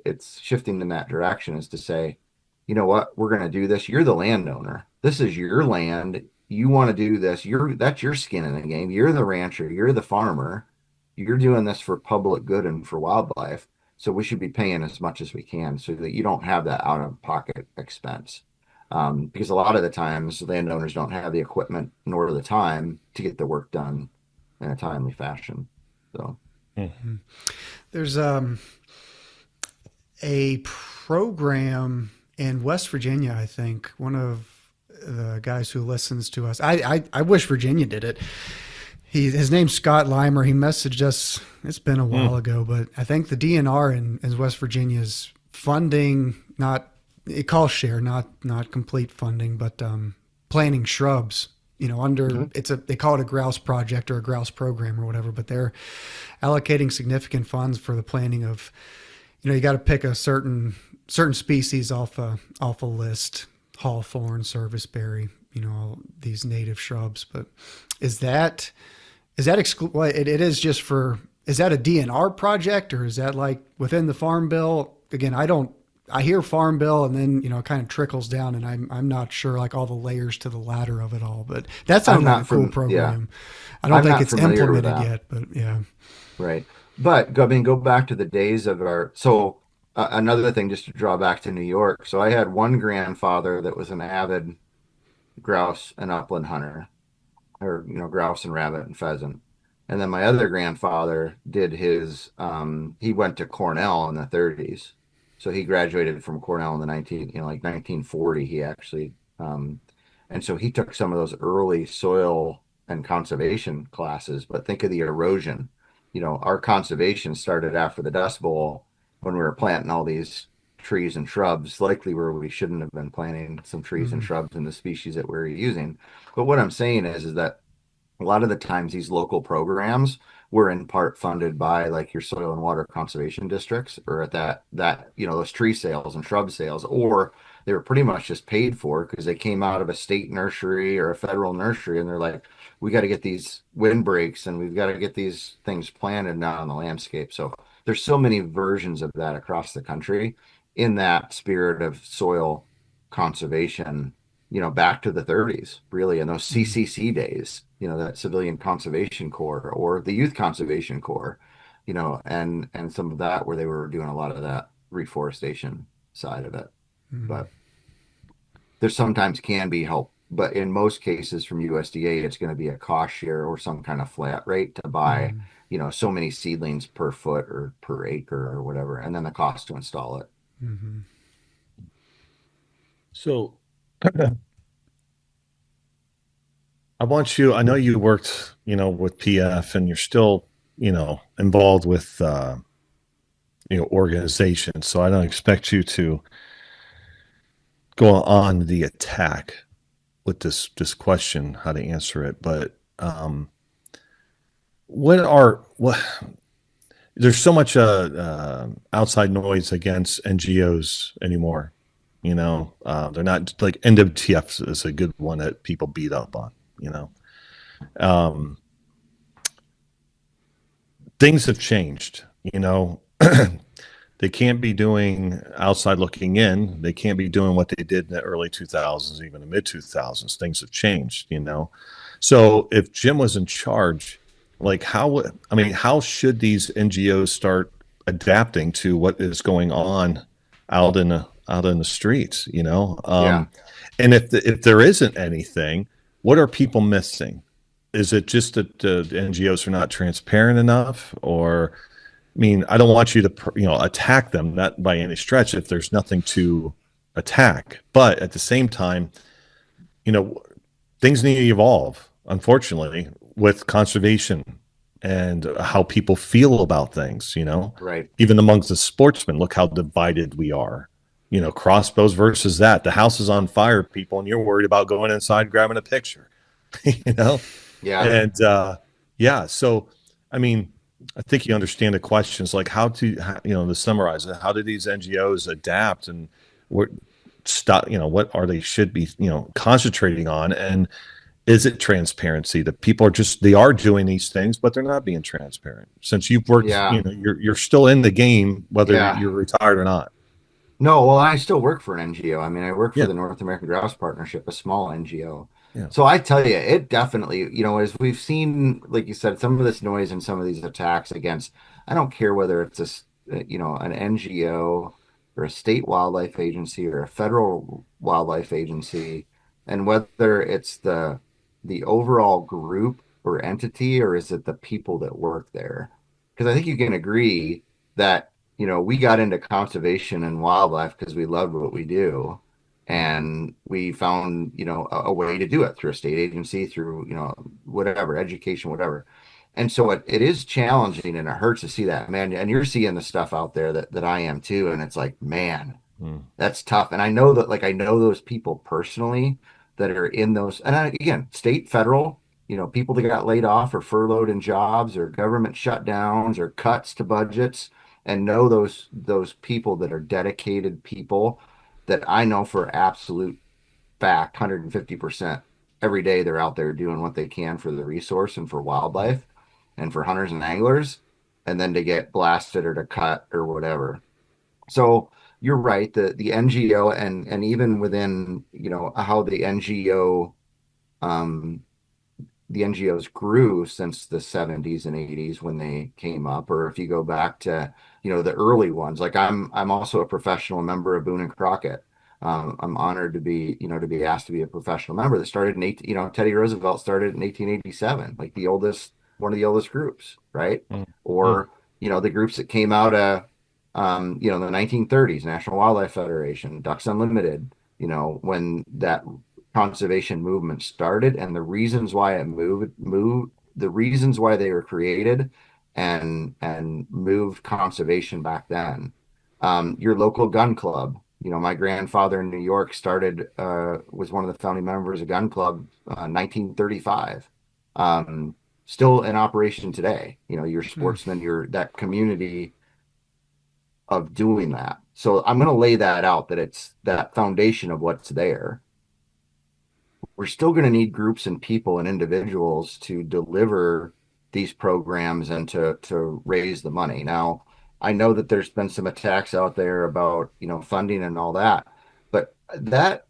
C: it's shifting in that direction, is to say, you know what, we're going to do this. You're the landowner. This is your land. You want to do this. That's your skin in the game. You're the rancher. You're the farmer. You're doing this for public good and for wildlife. So we should be paying as much as we can so that you don't have that out of pocket expense. Because a lot of the times landowners don't have the equipment nor the time to get the work done in a timely fashion. So.
A: Hmm.
B: Mm-hmm. There's a program in West Virginia, I think. One of the guys who listens to us, I wish Virginia did it. His name's Scott Limer. He messaged us. It's been a while ago, but I think the DNR in West Virginia is funding, not it calls share, not complete funding, but planting shrubs. Under they call it a grouse project or a grouse program or whatever, but they're allocating significant funds for the planting of, you got to pick a certain species off a list, hawthorn, serviceberry, all these native shrubs. But is that well, it is just for, is that a DNR project, or is that like within the Farm Bill? Again, I hear Farm Bill and then, it kind of trickles down, and I'm not sure like all the layers to the ladder of it all, but that sounds like a cool program. Yeah. I don't think it's implemented yet, but yeah.
C: Right. But go back to the days of another thing, just to draw back to New York. So I had one grandfather that was an avid grouse and upland hunter, or, grouse and rabbit and pheasant. And then my other grandfather did he went to Cornell in the 30s. So he graduated from Cornell in the 1940, he actually, and so he took some of those early soil and conservation classes. But think of the erosion. Our conservation started after the Dust Bowl, when we were planting all these trees and shrubs, likely where we shouldn't have been planting some trees and shrubs in the species that we're using. But what I'm saying is that a lot of the times these local programs were in part funded by like your soil and water conservation districts, or at that those tree sales and shrub sales, or they were pretty much just paid for because they came out of a state nursery or a federal nursery, and they're like, we got to get these windbreaks and we've got to get these things planted now on the landscape. So there's so many versions of that across the country in that spirit of soil conservation, back to the 30s, really, in those CCC days, that Civilian Conservation Corps or the Youth Conservation Corps, and some of that where they were doing a lot of that reforestation side of it. But there sometimes can be help. But in most cases from USDA, it's going to be a cost share or some kind of flat rate to buy, so many seedlings per foot or per acre or whatever, and then the cost to install it.
B: Mm-hmm.
A: So I know you worked, with PF, and you're still, involved with, organizations. So I don't expect you to go on the attack with this question, how to answer it. But there's so much outside noise against NGOs anymore. They're not like NWTF is a good one that people beat up on. Things have changed. They can't be doing outside looking in. They can't be doing what they did in the early 2000s, even the mid 2000s. Things have changed. So if Jim was in charge, like how should these NGOs start adapting to what is going on out in the streets? And if there isn't anything, what are people missing? Is it just that the NGOs are not transparent enough? Or, I don't want you to, attack them, not by any stretch, if there's nothing to attack. But at the same time, things need to evolve, unfortunately, with conservation and how people feel about things,
C: Right.
A: Even amongst the sportsmen, look how divided we are. Crossbows versus that. The house is on fire, people, and you're worried about going inside grabbing a picture.
C: Yeah.
A: And so I think you understand the questions, like to summarize it, how do these NGOs adapt, and what are they should be concentrating on, and is it transparency that people they are doing these things, but they're not being transparent? Since you've worked, you're still in the game, whether you're retired or not.
C: No, well, I still work for an NGO. I work for the North American Grouse Partnership, a small NGO. Yeah. So I tell you, it definitely, as we've seen, like you said, some of this noise and some of these attacks against, I don't care whether it's an NGO or a state wildlife agency or a federal wildlife agency, and whether it's the overall group or entity, or is it the people that work there? Because I think you can agree that, we got into conservation and wildlife because we loved what we do. And we found, a way to do it through a state agency, through, whatever, education, whatever. And so it is challenging, and it hurts to see that, man. And you're seeing the stuff out there that I am too. And it's like, man, that's tough. And I know that, like, I know those people personally that are in those, and again, state, federal, people that got laid off or furloughed in jobs or government shutdowns or cuts to budgets, and know those people that are dedicated people that I know for absolute fact, 150% every day they're out there doing what they can for the resource and for wildlife and for hunters and anglers, and then to get blasted or to cut or whatever. So you're right. The NGO, and even within, how um, the NGOs grew since the 70s and 80s when they came up, or if you go back to, the early ones. Like I'm also a professional member of Boone and Crockett. I'm honored to be asked to be a professional member. That started in Teddy Roosevelt started in 1887, like one of the oldest groups, right? Or the groups that came out of the 1930s, National Wildlife Federation, Ducks Unlimited. When that conservation movement started, and the reasons why it moved, the reasons why they were created, and moved conservation back then. Your local gun club. My grandfather in New York was one of the founding members of Gun Club, 1935. Still in operation today. Your sportsmen, that community of doing that. So I'm going to lay that out, that it's that foundation of what's there. We're still going to need groups and people and individuals to deliver these programs and to raise the money. Now, I know that there's been some attacks out there about, funding and all that, but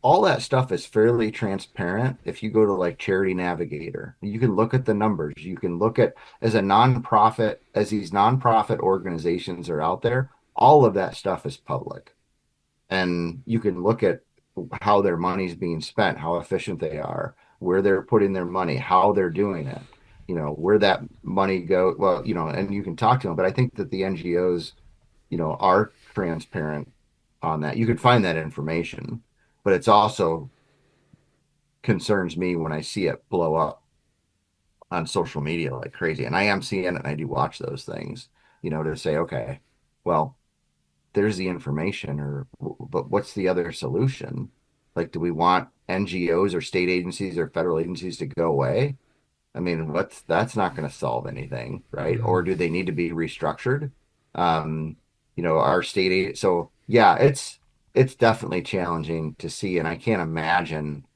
C: all that stuff is fairly transparent. If you go to like Charity Navigator, you can look at the numbers. You can look at, as these nonprofit organizations are out there, all of that stuff is public. And you can look at how their money's being spent, how efficient they are, where they're putting their money, how they're doing it, where that money goes. Well, and you can talk to them, but I think that the NGOs, are transparent on that. You could find that information, but it's also concerns me when I see it blow up on social media like crazy. And I am seeing it, and I do watch those things, to say, okay, well, there's the information, but what's the other solution? Like, do we want NGOs or state agencies or federal agencies to go away? I mean, that's not going to solve anything, right? Or do they need to be restructured? Our state, so yeah, it's definitely challenging to see. And I can't imagine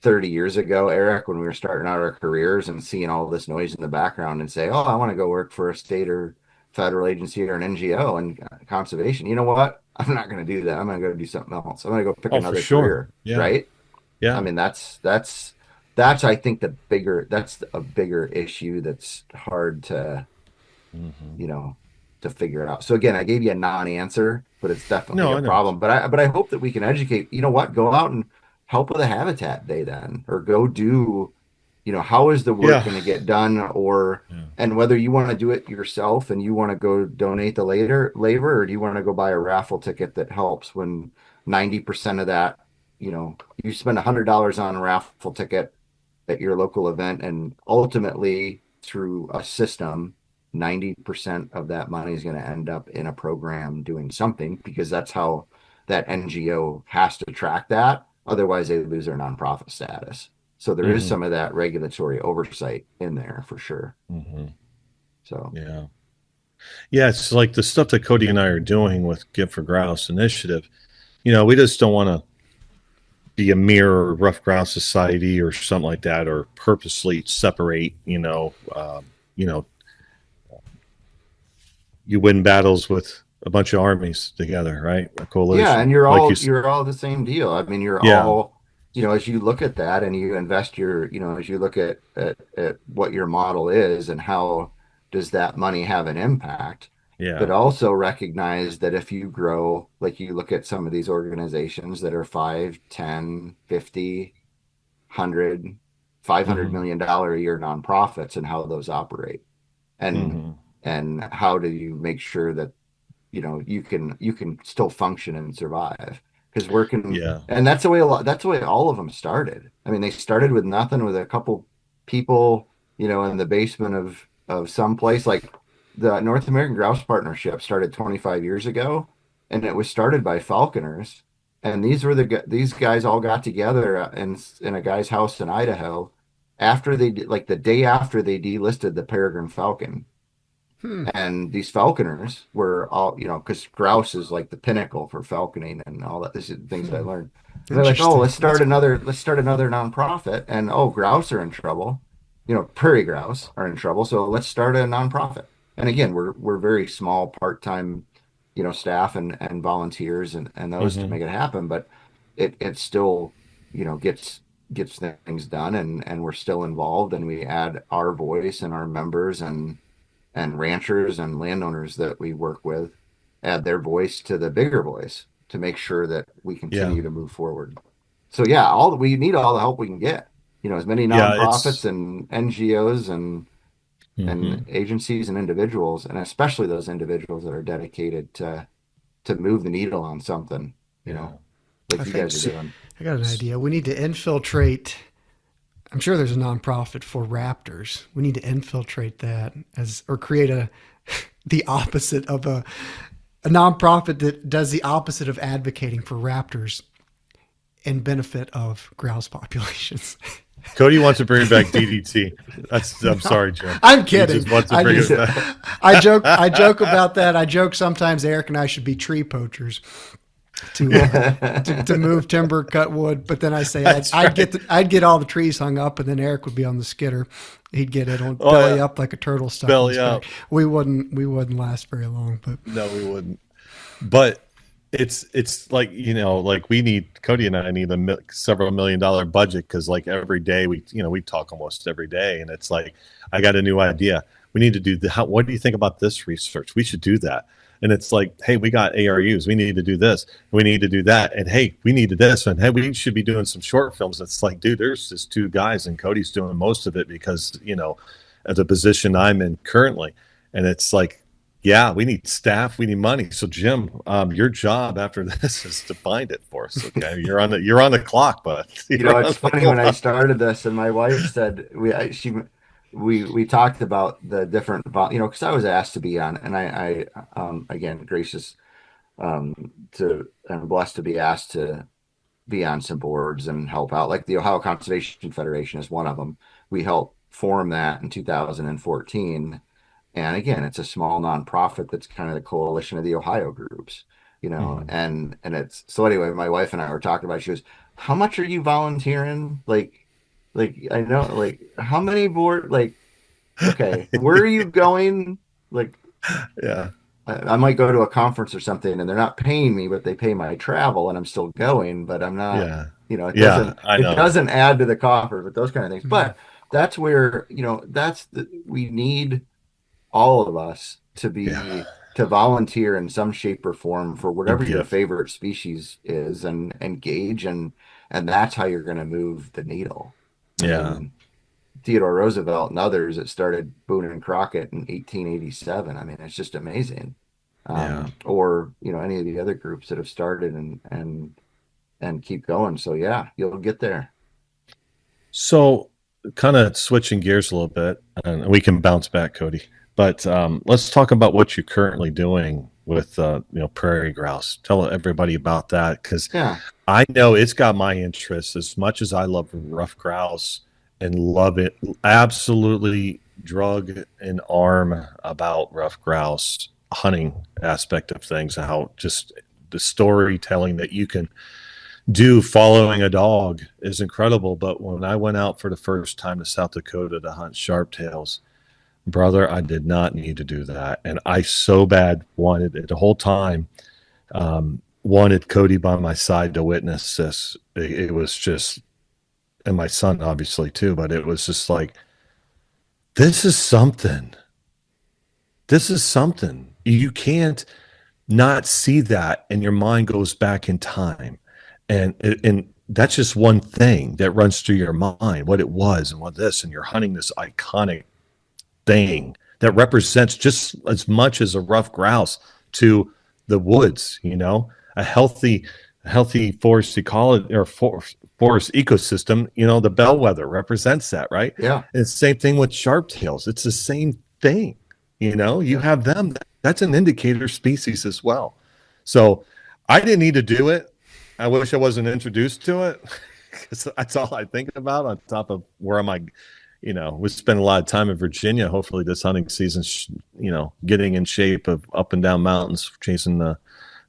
C: 30 years ago, Eric, when we were starting out our careers and seeing all this noise in the background and say, oh, I want to go work for a state or federal agency or an NGO and conservation. You know what? I'm not going to do that. I'm going to go do something else. I'm going to go pick another career.
A: Yeah.
C: Right.
A: Yeah.
C: I mean, that's I think that's a bigger issue that's hard to, to figure it out. So again, I gave you a non-answer, but it's definitely a problem. But I hope that we can educate. You know what? Go out and help with a habitat day then, or go do, how is the work going to get done, and whether you want to do it yourself and you want to go donate the labor, or do you want to go buy a raffle ticket that helps when 90% of that, you spend $100 on a raffle ticket at your local event, and ultimately through a system, 90% of that money is going to end up in a program doing something, because that's how that NGO has to track that. Otherwise, they lose their nonprofit status. So there is some of that regulatory oversight in there for sure. So
A: yeah, it's like the stuff that Cody and I are doing with Give for Grouse initiative. We just don't want to be a mere Ruffed Grouse society or something like that, or purposely separate. You win battles with a bunch of armies together, right? A coalition.
C: Yeah, and you're all the same deal. I mean, you're all, as you look at that and you invest as you look at what your model is and how does that money have an impact. Yeah. But also recognize that if you grow, like you look at some of these organizations that are 5, 10, 50, 100, $500 million a year nonprofits, and how those operate. And how do you make sure that you can still function and survive because working.
A: Yeah.
C: And that's the way that's the way all of them started. I mean, they started with nothing, with a couple people, in the basement of some place. Like the North American Grouse Partnership started 25 years ago, and it was started by falconers. And these guys all got together in a guy's house in Idaho after like the day after they delisted the peregrine falcon. And these falconers were all, because grouse is like the pinnacle for falconing and all that. This is things I learned. They're like, oh, let's start another nonprofit. And oh, grouse are in trouble. Prairie grouse are in trouble. So let's start a nonprofit. And again, we're very small part-time, staff and volunteers and those to make it happen. But it still, gets things done, and we're still involved, and we add our voice and our members and ranchers and landowners that we work with add their voice to the bigger voice to make sure that we continue to move forward. So yeah, we need all the help we can get. As many nonprofits and NGOs and agencies and individuals, and especially those individuals that are dedicated to move the needle on something, like you guys are doing.
B: I got an idea. We need to infiltrate. I'm sure there's a nonprofit for raptors. We need to infiltrate that or create the opposite of a nonprofit that does the opposite of advocating for raptors in benefit of grouse populations.
A: Cody wants to bring back DDT. I'm sorry, Jim.
B: I'm kidding.
A: I
B: joke about that. I joke sometimes Eric and I should be tree poachers to move timber, cut wood. But then I say I'd get all the trees hung up, and then Eric would be on the skidder. He'd get it on belly up like a turtle stuck.
A: Belly up.
B: We wouldn't last very long. But
A: no, we wouldn't. But it's like, like Cody and I need a several $1 million budget, because like every day we talk almost every day, and it's like, I got a new idea. We need to do what do you think about this research? We should do that. And it's like, hey, we got ARUs. We need to do this. We need to do that. And hey, we need to this. And hey, we should be doing some short films. It's like, dude, there's just two guys, and Cody's doing most of it because, of the position I'm in currently. And it's like, yeah, we need staff. We need money. So Jim, your job after this is to find it for us. Okay, you're on the clock, but
C: it's funny when I started this, and my wife said we talked about the different, because I was asked to be on, and I again, gracious I'm blessed to be asked to be on some boards and help out. Like the Ohio Conservation Federation is one of them. We helped form that in 2014. And again, it's a small nonprofit that's kind of the coalition of the Ohio groups, and it's, so anyway, my wife and I were talking about it. She goes, how much are you volunteering? Like, I know, like, how many board, like, okay, where are you going? Like,
A: yeah,
C: I might go to a conference or something, and they're not paying me, but they pay my travel, and I'm still going, but I'm not, it doesn't add to the coffer, but those kind of things. But that's where, we need all of us to volunteer in some shape or form for whatever your favorite species is, and engage, and that's how you're going to move the needle. Theodore Roosevelt and others that started Boone and Crockett in 1887. I mean, it's just amazing. Or any of the other groups that have started and keep going. So yeah, you'll get there.
A: So kind of switching gears a little bit, and we can bounce back, Cody. But let's talk about what you're currently doing with prairie grouse. Tell everybody about that, because I know it's got my interest as much as I love ruffed grouse and love it. Absolutely drug and arm about ruffed grouse hunting aspect of things, how just the storytelling that you can do following a dog is incredible. But when I went out for the first time to South Dakota to hunt sharptails, brother, I did not need to do that. And I so bad wanted it the whole time, wanted Cody by my side to witness this. It was just, and my son obviously too, but it was just like, this is something. This is something. You can't not see that, and your mind goes back in time. And that's just one thing that runs through your mind, what it was and what this, and you're hunting this iconic thing that represents just as much as a ruffed grouse to the woods, a healthy forest ecology or forest ecosystem, the bellwether represents that, right?
C: Yeah.
A: And it's the same thing with sharptails. It's the same thing. You have them. That's an indicator species as well. So I didn't need to do it. I wish I wasn't introduced to it because that's all I think about on top of where am I, we spend a lot of time in Virginia, hopefully this hunting season, getting in shape of up and down mountains, chasing the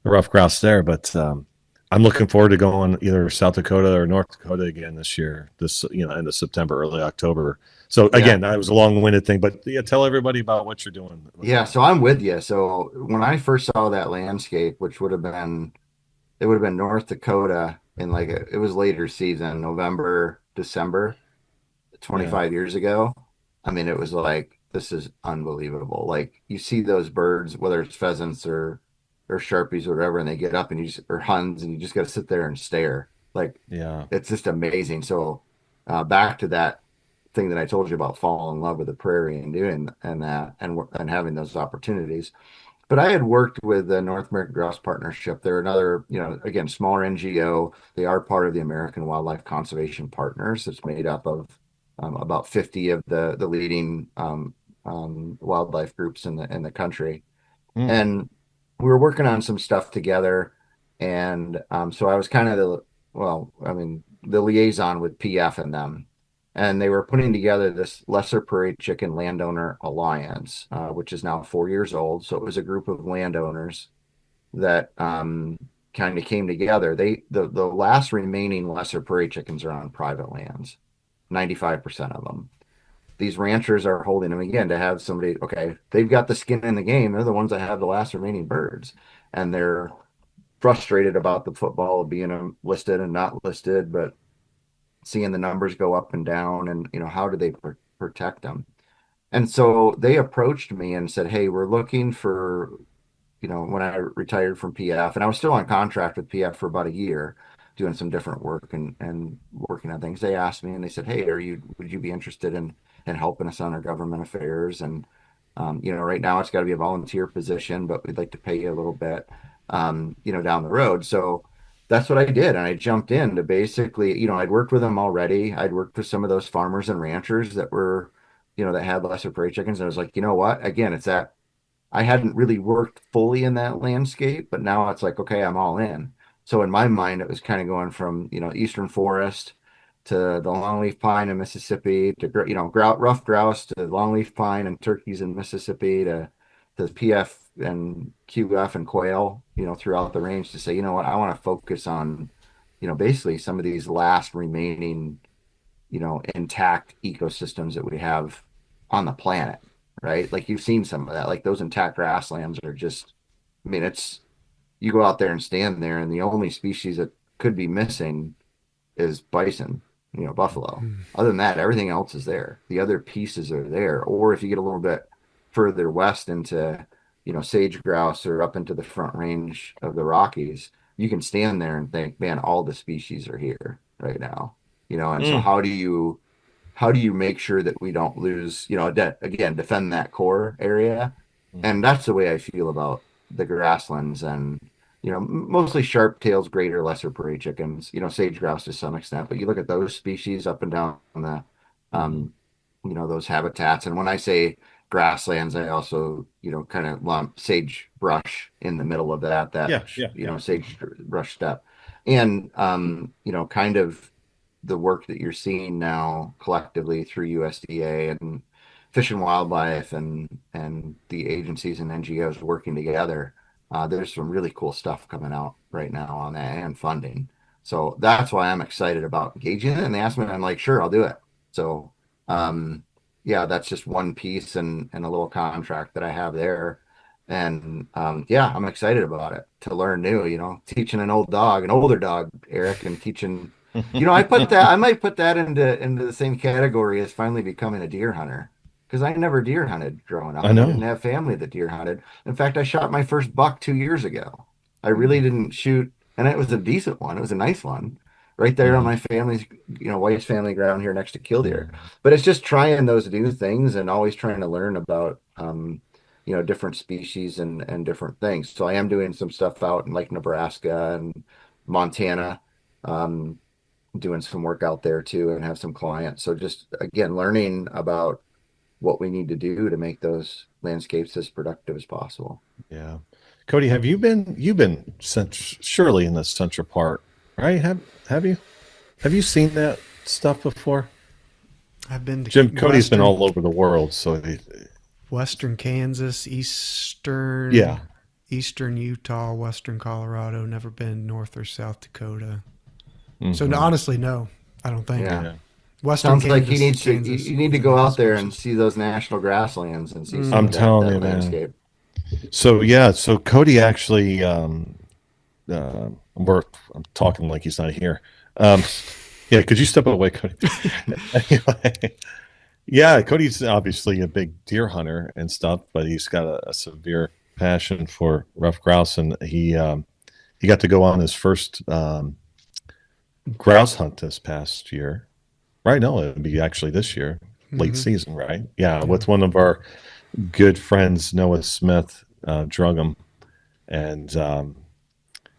A: ruffed grouse there. But I'm looking forward to going either South Dakota or North Dakota again this year, end of September, early October. So again, that was a long-winded thing, but tell everybody about what you're doing.
C: Yeah, so I'm with you. So when I first saw that landscape, which would have been North Dakota in it was later season, November, December, 25 years ago. I mean, it was like, this is unbelievable. Like you see those birds, whether it's pheasants or sharpies or whatever, and they get up and or huns, and you just got to sit there and stare. Like, it's just amazing. So back to that thing that I told you about falling in love with the prairie and doing and that and having those opportunities. But I had worked with the North American Grouse Partnership. They're another, again, smaller NGO. They are part of the American Wildlife Conservation Partners. It's made up of about 50 of the leading wildlife groups in the country. And we were working on some stuff together. And so I was kind of the liaison with PF and them. And they were putting together this Lesser Prairie Chicken Landowner Alliance, which is now 4 years old. So it was a group of landowners that kind of came together. The last remaining Lesser Prairie chickens are on private lands, 95% of them. These ranchers are holding them again to have somebody, okay, they've got the skin in the game. They're the ones that have the last remaining birds. And they're frustrated about the football of being listed and not listed, but seeing the numbers go up and down and, how do they protect them? And so they approached me and said, hey, we're looking for, when I retired from PF, and I was still on contract with PF for about a year, doing some different work and working on things. They asked me and they said, hey, would you be interested in helping us on our government affairs? And, right now it's got to be a volunteer position, but we'd like to pay you a little bit, down the road. So that's what I did. And I jumped in to basically, I'd worked with them already. I'd worked with some of those farmers and ranchers that were, that had lesser prairie chickens. And I was like, you know what? Again, it's that I hadn't really worked fully in that landscape, but now it's like, okay, I'm all in. So in my mind, it was kind of going from, eastern forest to the longleaf pine in Mississippi to, ruffed grouse to longleaf pine and turkeys in Mississippi to PF and QF and quail, throughout the range to say, you know what, I want to focus on, basically some of these last remaining, intact ecosystems that we have on the planet, right? Like you've seen some of that, like those intact grasslands are just, I mean, you go out there and stand there and the only species that could be missing is bison, buffalo. Other than that, everything else is there. The other pieces are there. Or if you get a little bit further west into, sage grouse or up into the front range of the Rockies, you can stand there and think, man, all the species are here right now, and so how do you make sure that we don't lose, again, defend that core area? And that's the way I feel about the grasslands and, mostly sharp tails, greater, lesser prairie chickens, sage grouse to some extent, but you look at those species up and down the, those habitats. And when I say grasslands, I also, kind of lump sagebrush in the middle of that, sagebrush steppe. And, kind of the work that you're seeing now collectively through USDA and Fish and Wildlife and the agencies and NGOs working together. There's some really cool stuff coming out right now on that and funding. So that's why I'm excited about engaging it. And they asked me, and I'm like, sure, I'll do it. So, that's just one piece and a little contract that I have there. And I'm excited about it to learn new, teaching an older dog, Eric, and teaching, I might put that into the same category as finally becoming a deer hunter. Because I never deer hunted growing up.
A: I know.
C: I didn't have family that deer hunted. In fact, I shot my first buck 2 years ago. I really didn't shoot, and it was a decent one. It was a nice one, right there on my family's, wife's family ground here next to Killdeer. But it's just trying those new things and always trying to learn about, different species and different things. So I am doing some stuff out in like Nebraska and Montana, doing some work out there too, and have some clients. So just again, learning about what we need to do to make those landscapes as productive as possible.
A: Yeah. Cody, you've been surely in the Central Park, right? Have you? Have you seen that stuff before?
B: I've been to
A: Cody's been all over the world, so
B: Western Kansas, Eastern Utah, Western Colorado, never been North or South Dakota. So honestly, no, I don't think.
C: Yeah.
B: Western
C: Sounds
B: Kansas,
C: like
B: Kansas,
C: you need to go out there and see those national grasslands and see some
A: I'm
C: of
A: telling
C: that
A: you, man.
C: landscape.
A: So Cody actually, I'm talking like he's not here. Yeah, could you step away, Cody? Anyway, yeah, Cody's obviously a big deer hunter and stuff, but he's got a severe passion for ruffed grouse, and he got to go on his first grouse hunt this past year. Right? No, it would be actually this year, late season, right? Yeah, with one of our good friends, Noah Smith, drug him, and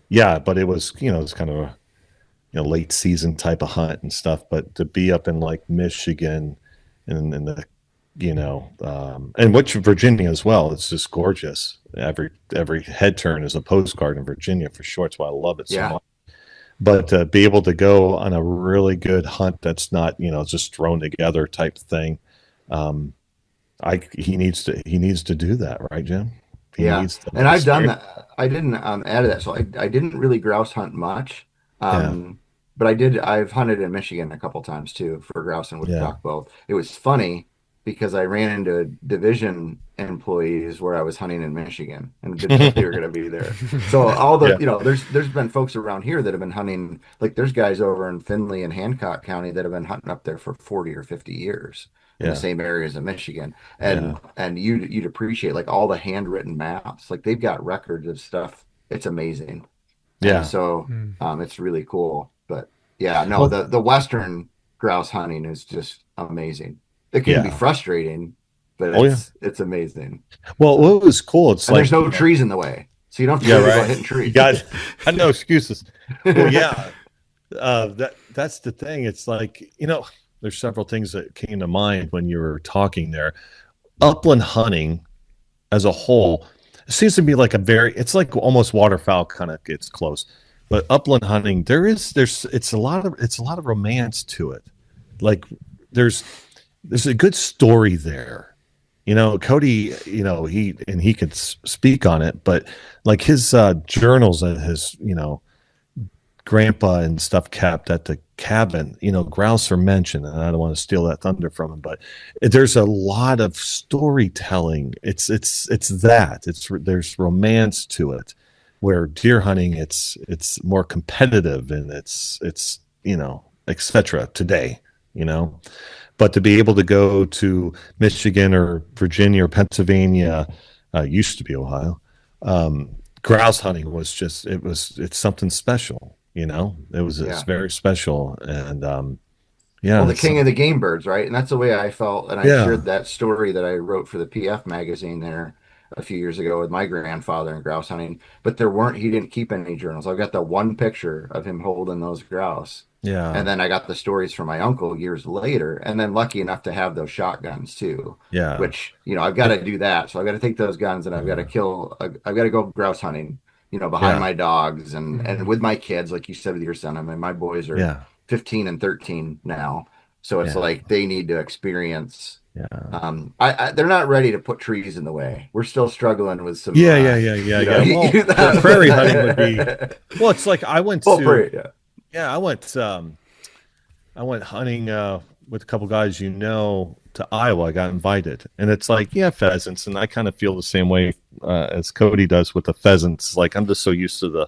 A: yeah, but it was it's kind of a late season type of hunt and stuff. But to be up in like Michigan and the and which Virginia as well, it's just gorgeous. Every head turn is a postcard in Virginia for sure. It's why I love it so much. But to be able to go on a really good hunt that's not just thrown together type thing, he needs to do that, right, Jim?
C: And I've done that. I didn't add to that, so I didn't really grouse hunt much, but I've hunted in Michigan a couple times too for grouse and woodcock both. It was funny because I ran into division employees where I was hunting in Michigan and didn't think they were going to be there. So all the there's been folks around here that have been hunting. Like there's guys over in Findlay and Hancock County that have been hunting up there for 40 or 50 years in the same areas of Michigan. And you'd appreciate like all the handwritten maps. Like they've got records of stuff. It's amazing. And so it's really cool. But the Western grouse hunting is just amazing. It can be frustrating, but it's amazing.
A: Well, what was cool, it's
C: there's no trees in the way, so you don't have to worry about hitting trees.
A: I know excuses. Well, that's the thing. It's like, there's several things that came to mind when you were talking there. Upland hunting as a whole seems to be like it's like almost waterfowl kind of gets close. But upland hunting, it's a lot of romance to it. Like there's a good story there. Cody, he could speak on it, but like his journals that his, grandpa and stuff kept at the cabin, grouse are mentioned, and I don't want to steal that thunder from him, but there's a lot of storytelling. There's romance to it, where deer hunting, it's more competitive and it's etc. today, But to be able to go to Michigan or Virginia or Pennsylvania, used to be Ohio, grouse hunting was it's something special, it's very special. And
C: the king of the game birds, right? And that's the way I felt. And I shared that story that I wrote for the PF magazine there a few years ago with my grandfather in grouse hunting, but he didn't keep any journals. I've got the one picture of him holding those grouse. Yeah. And then I got the stories from my uncle years later, and then lucky enough to have those shotguns too. Yeah. Which, I've got to do that. So I've got to take those guns and I've got to I've got to go grouse hunting, behind my dogs and with my kids, like you said, with your son. I mean, my boys are 15 and 13 now. So it's like they need to experience. Yeah. They're not ready to put trees in the way. We're still struggling with some.
A: Well, prairie hunting would be. Well, it's like I went to. Prairie, I went hunting with a couple guys, to Iowa. I got invited, and it's like pheasants, and I kind of feel the same way as Cody does with the pheasants. Like I'm just so used to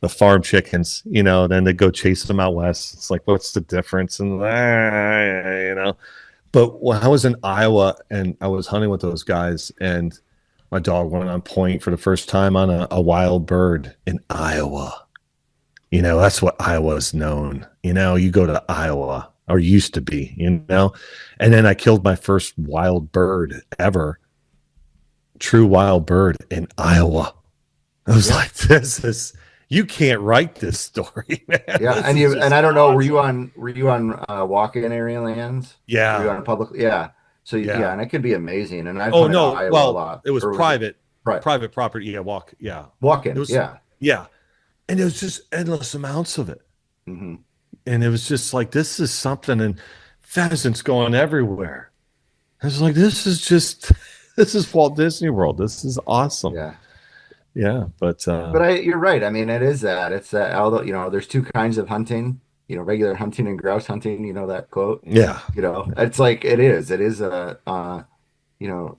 A: the farm chickens, then they go chase them out west. It's like, what's the difference? And But when I was in Iowa and I was hunting with those guys, and my dog went on point for the first time on a wild bird in Iowa. That's what Iowa's known. You go to Iowa, or used to be, and then I killed my first wild bird ever. true wild bird in Iowa. I was
C: Yeah.
A: like, this is, you can't write this story, man.
C: Yeah,
A: This is
C: and
A: just
C: I don't know,
A: awesome.
C: were you on walk-in area lands? Were you
A: Yeah.
C: on public? Yeah. So yeah,
A: Yeah.
C: and it could be amazing. And I've
A: Oh
C: hunted
A: no.
C: Iowa a
A: Well,
C: lot.
A: it was
C: Or was it
A: private,
C: right?
A: private property. Yeah. Walk. Yeah. It
C: Walk-in.
A: was,
C: Yeah.
A: yeah. And it was just endless amounts of it.
C: Hmm.
A: And it was just like, this is something, and pheasants going everywhere. I was like, this is just, this is Walt Disney World. This is awesome.
C: Yeah.
A: Yeah. But,
C: But you're right. I mean, it is that. It's that. Although there's two kinds of hunting. Regular hunting and grouse hunting. You know that quote.
A: yeah.
C: It's like it is. It is a you know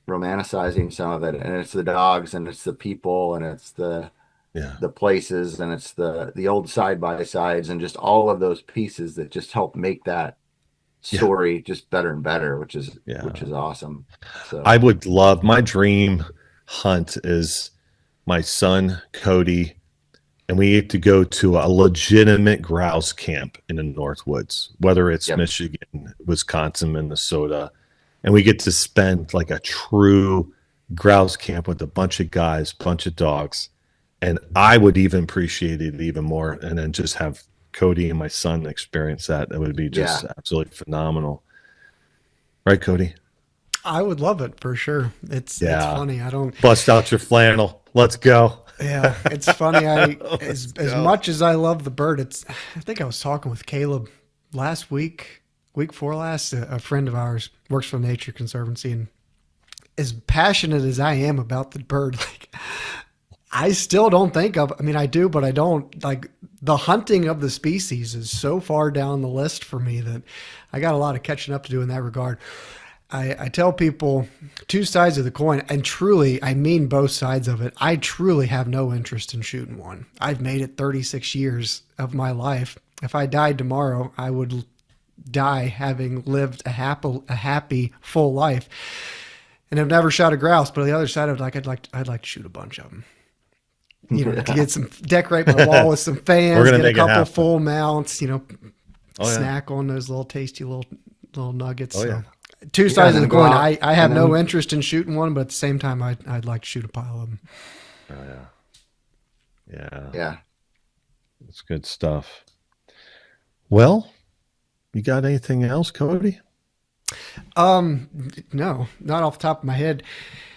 C: romanticizing some of it, and it's the dogs, and it's the people, and it's
A: Yeah.
C: the places, and it's the old side by sides, and just all of those pieces that just help make that
A: Yeah.
C: story just better and better, which
A: Yeah.
C: is awesome.
A: I
C: So
A: would love, my dream hunt is my son, Cody, and we get to go to a legitimate grouse camp in the North Woods, whether it's
C: yep.
A: Michigan, Wisconsin, Minnesota, and we get to spend like a true grouse camp with a bunch of guys, bunch of dogs, and I would even appreciate it even more, and then just have Cody and my son experience that. That would be
C: Yeah.
A: just absolutely phenomenal, right, Cody?
B: I would love it for sure. It's
A: Yeah.
B: funny. I don't.
A: Bust out your flannel. Let's go.
B: Yeah, it's funny. I
A: Let's
B: as
A: go.
B: much as I love the bird, it's. I think I was talking with Caleb last week before last. A friend of ours works for Nature Conservancy, and as passionate as I am about the bird, like I still don't think of. I mean, I do, but I don't like the hunting of the species is so far down the list for me that I got a lot of catching up to do in that regard. I tell people two sides of the coin, and truly, I mean both sides of it. I truly have no interest in shooting one. I've made it 36 years of my life. If I died tomorrow, I would die having lived a happy, full life, and I've never shot a grouse. But on the other side of it, I'd like to shoot a bunch of them. To get some, decorate my wall with some fans,
A: We're gonna
B: get a
A: make it
B: couple
A: happen.
B: full mounts.
A: Oh, yeah.
B: Snack on those little tasty little nuggets.
A: Oh,
B: So
A: yeah.
B: two sides of the
C: and go
B: coin.
C: out,
B: I have
C: and
B: no
C: then-
B: interest in shooting one, but at the same time, I'd like to shoot a pile of them.
A: Oh, yeah. Yeah.
C: Yeah.
A: It's good stuff. Well, you got anything else, Cody?
B: No, not off the top of my head.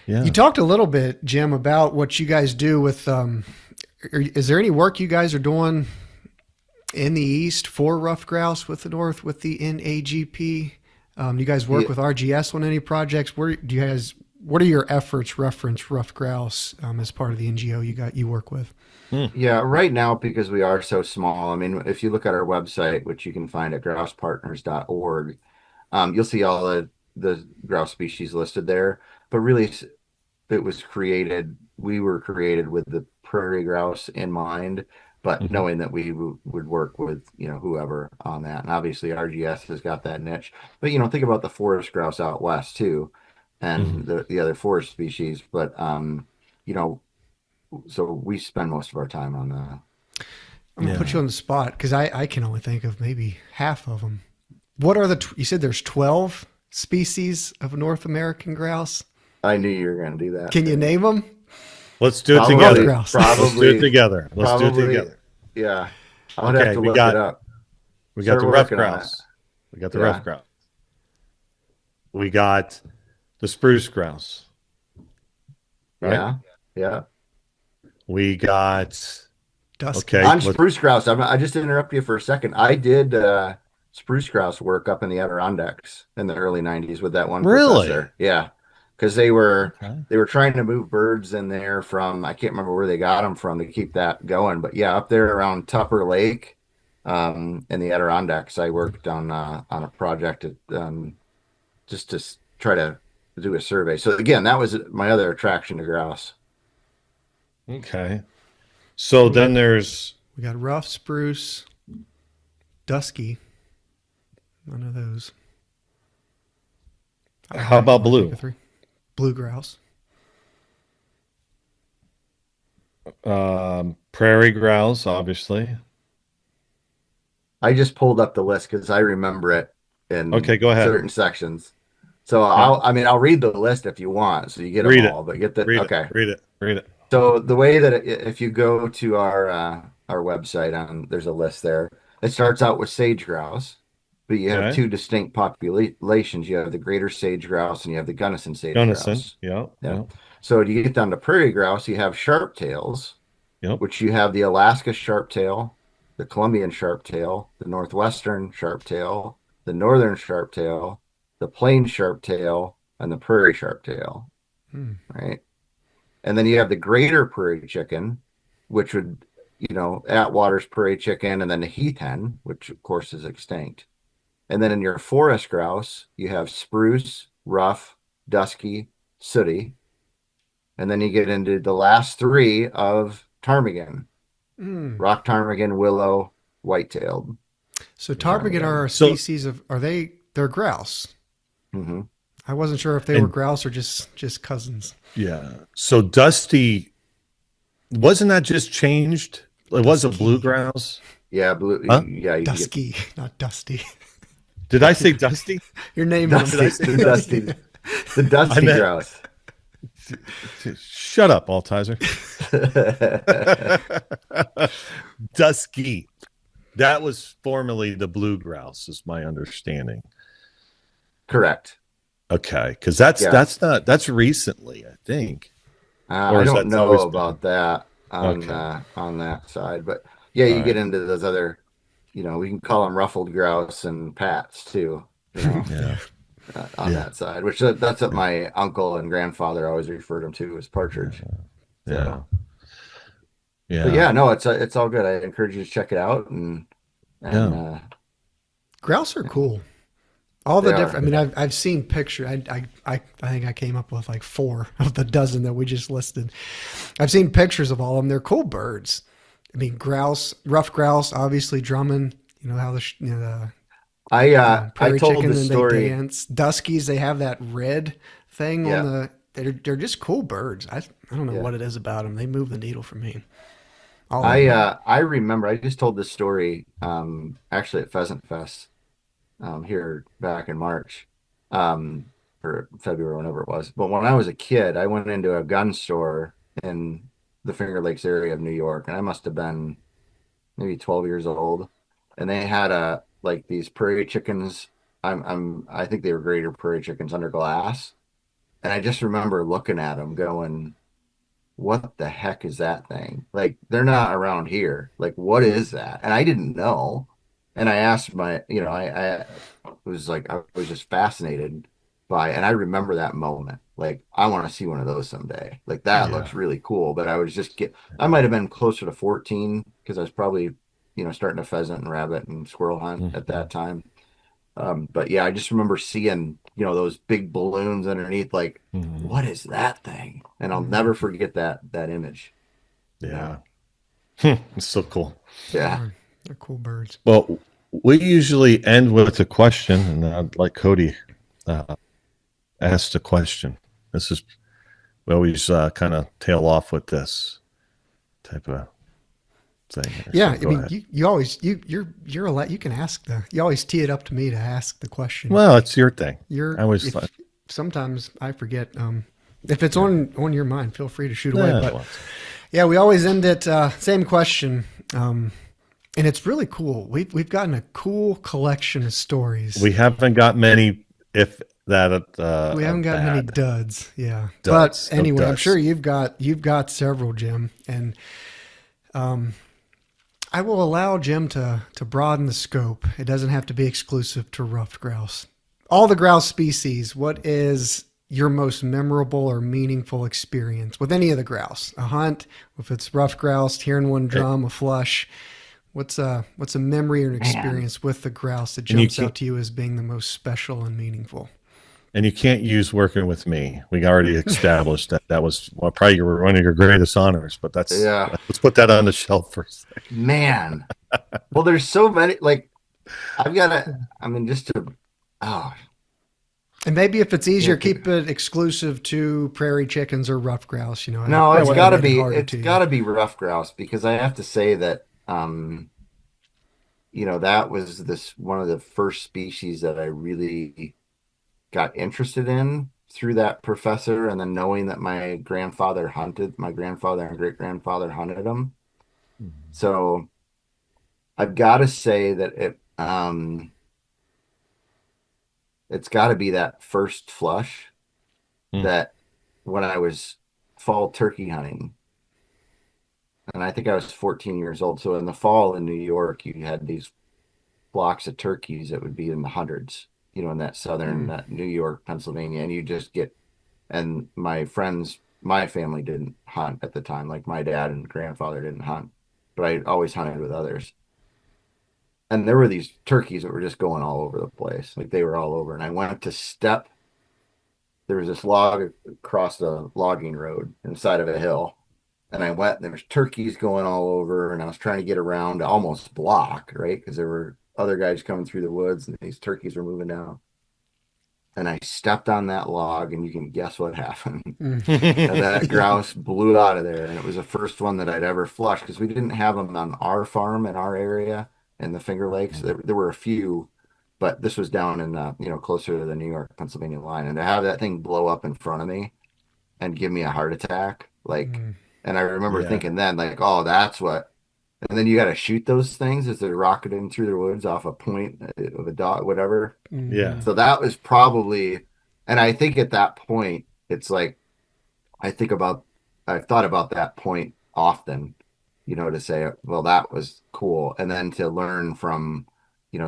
A: Yeah.
B: You talked a little bit, Jim, about what you guys do with. Is there any work you guys are doing in the East for Ruffed Grouse with the North with the NAGP? Do you guys work
C: Yeah.
B: with RGS on any projects? Where do you guys? What are your efforts reference Ruffed Grouse as part of the NGO you work with?
C: Yeah, right now, because we are so small, I mean, if you look at our website, which you can find at grousepartners.org, you'll see all the grouse species listed there. But really, we were created with the prairie grouse in mind, but
A: Mhm.
C: knowing that we would work with, whoever on that. And obviously RGS has got that niche. But, think about the forest grouse out west too, and the other forest species. But, you know, so we spend most of our time on
B: I'm gonna put you on the spot because I can only think of maybe half of them. What are you said there's 12 species of North American grouse.
C: I knew you were going to do that.
B: Can you name them?
A: Let's do it
C: Probably-
A: together.
B: Grouse.
A: Let's do it together. Let's do
C: Probably,
A: it together.
C: yeah. I would
A: Okay,
C: have to
A: we
C: look
A: got-
C: it up.
A: We got
C: Start
A: the rough
C: working on
A: grouse. We got the
C: Yeah.
A: rough grouse. We got the spruce grouse. Right?
C: Yeah, yeah.
A: We got
B: Dusky.
A: okay.
C: On
A: let's-
C: spruce grouse, I just interrupt you for a second. I did spruce grouse work up in the Adirondacks in the early '90s with that one
A: Really?
C: professor. Yeah, because they were
A: Okay.
C: trying to move birds in there from, I can't remember where they got them from to keep that going, but yeah, up there around Tupper Lake, in the Adirondacks, I worked on a project just to try to do a survey. So again, that was my other attraction to grouse.
A: Okay. So then there's
B: We got rough spruce, dusky. None of those.
A: how about blue?
B: Blue grouse.
A: Prairie grouse, obviously.
C: I just pulled up the list because I remember it in
A: Okay, go ahead.
C: certain sections. So
A: Yeah.
C: I'll read the list if you want, so you get them
A: Read it.
C: all. But get the
A: Read it.
C: okay.
A: Read it. Read it.
C: So the way that if you go to our website, there's a list there. It starts out with sage grouse, but you have
A: Okay.
C: two distinct populations. You have the greater sage grouse and you have the Gunnison sage
A: Gunnison.
C: grouse.
A: Yeah.
C: Yeah.
A: Yeah.
C: So you get down to prairie grouse, you have sharp tails,
A: Yep.
C: which you have the Alaska sharptail, the Colombian sharptail, the northwestern sharptail, the northern sharptail, the plain sharptail, and the prairie sharptail,
B: Hmm.
C: right? And then you have the greater prairie chicken, which would, Atwater's prairie chicken, and then the heath hen, which of course is extinct. And then in your forest grouse, you have spruce, rough, dusky, sooty. And then you get into the last three of ptarmigan,
B: Hmm.
C: rock ptarmigan, willow, white-tailed
B: So ptarmigan
C: ptarmigan.
B: are a
A: So
B: species of, they're grouse.
C: Hmm.
B: I wasn't sure if they were
A: and
B: grouse or just cousins.
A: yeah. So Dusty wasn't that just changed? It was a blue
B: Dusky.
A: grouse.
C: Yeah, blue.
A: Huh?
C: Yeah, you can get
B: Dusky, not dusty.
A: Did I say Dusty?
B: You're naming them.
A: Did I
C: dusty,
A: say
C: the
A: Dusty?
C: dusty, the
A: I
C: dusty
A: meant
C: grouse.
A: shut up, Altizer. Dusky. That was formerly the blue grouse, is my understanding.
C: Correct.
A: Okay, because
C: Yeah.
A: that's recently, I think, or
C: I
A: is
C: don't
A: that's
C: know
A: always been?
C: about that
A: Okay,
C: on that side, but yeah,
A: all
C: you get
A: right,
C: into those other, we can call them ruffled grouse and pats too,
A: yeah,
C: on
A: yeah,
C: that side, which that's what my uncle and grandfather always referred them to as partridge.
A: yeah,
C: So, but
A: yeah,
C: yeah, no, it's all good. I encourage you to check it out and
A: yeah.
B: Grouse are cool. All
C: they
B: the
C: are.
B: different. I mean, I've seen pictures. I think I came up with like 4 of the dozen that we just listed. I've seen pictures of all of them. They're cool birds. I mean, grouse, rough grouse, obviously drumming. You know how the
C: I
B: prairie
C: told
B: chicken
C: the
B: and they
C: story.
B: dance. Duskies, they have that red thing on
C: Yeah,
B: the. They're just cool birds. I don't know
C: yeah.
B: what it is about them. They move the needle for me. All of them.
C: I remember I just told this story actually at Pheasant Fest here back in March, or February, whenever it was. But when I was a kid, I went into a gun store in the Finger Lakes area of New York, and I must have been maybe 12 years old. And they had like these prairie chickens. I think they were greater prairie chickens under glass. And I just remember looking at them going, what the heck is that thing? Like, they're not around here. Like, what is that? And I didn't know. And I asked I was like, I was just fascinated by, and I remember that moment. Like, I want to see one of those someday. Like, that
A: Yeah.
C: looks really cool. But I might have been closer to 14 because I was probably, starting to pheasant and rabbit and squirrel hunt at
A: Mhm.
C: that time. But yeah, I just remember seeing, those big balloons underneath, like,
A: Mhm.
C: what is that thing? And I'll
B: Mm,
C: never forget that image.
A: Yeah.
C: No.
A: It's so cool.
B: they
C: Yeah.
B: are. They're cool birds.
A: Well, we usually end with a question, and I'd like Cody uh, asked a question. This is we always kind of tail off with this type of thing here.
B: Yeah,
A: So
B: I
A: go
B: mean,
A: ahead.
B: you always you're a you can ask you always tee it up to me to ask the question.
A: Well, it's your thing.
B: You're
A: I always
B: if
A: thought,
B: sometimes I forget. If it's on your mind, feel free to shoot away.
A: nah,
B: But
A: well,
B: yeah, we always end it same question, and it's really cool. We've gotten a cool collection of stories.
A: we haven't got many, if that,
B: We haven't got many
A: bad
B: duds, yeah. But
A: duds. No
B: anyway, I'm
A: duds.
B: sure you've got several, Jim, and I will allow Jim to broaden the scope. It doesn't have to be exclusive to ruffed grouse. All the grouse species, what is your most memorable or meaningful experience with any of the grouse? A hunt, if it's ruffed grouse, hearing one drum, a flush. What's a memory or an
C: Man.
B: experience with the grouse that
A: And you
B: jumps out to you as being the most special and meaningful?
A: And you can't use working with me. We already established that was probably one of your greatest honors. But
C: Yeah.
A: let's put that on the shelf first.
C: Man. Well, there's so many, like, just to, oh,
B: And maybe if it's easier,
C: yeah.
B: keep it exclusive to prairie chickens or ruffed grouse. You know,
C: No,
B: that
C: it's
B: way
C: got
B: I
C: to
B: made it
C: be,
B: harder
C: it's
B: to you.
C: got to be rough grouse because I have to say that, that was one of the first species that I really got interested in through that professor, and then knowing that my grandfather and great grandfather hunted them. So I've got to say that it's got to be that first flush that when I was fall turkey hunting, and I think I was 14 years old. So in the fall in New York, you had these flocks of turkeys that would be in the hundreds, in that that New York, Pennsylvania, and you just get, and my family didn't hunt at the time. Like my dad and grandfather didn't hunt, but I always hunted with others. And there were these turkeys that were just going all over the place. Like they were all over. And I went to step. There was this log across the logging road inside of a hill. And I went and there was turkeys going all over. And I was trying to get around to almost block, right? Because there were other guys coming through the woods and these turkeys were moving down. And I stepped on that log and you can guess what happened. And that grouse blew out of there. And it was the first one that I'd ever flushed because we didn't have them on our farm in our area. In the Finger Lakes, there were a few, but this was down in closer to the New York, Pennsylvania line, and to have that thing blow up in front of me and give me a heart attack, and I remember thinking then, like, oh, that's what, and then you got to shoot those things as they're rocketing through the woods off a point of a dog, whatever.
A: Yeah.
C: So that was probably, and I think at that point, it's like, I've thought about that point often. To say, well, that was cool. And then to learn from,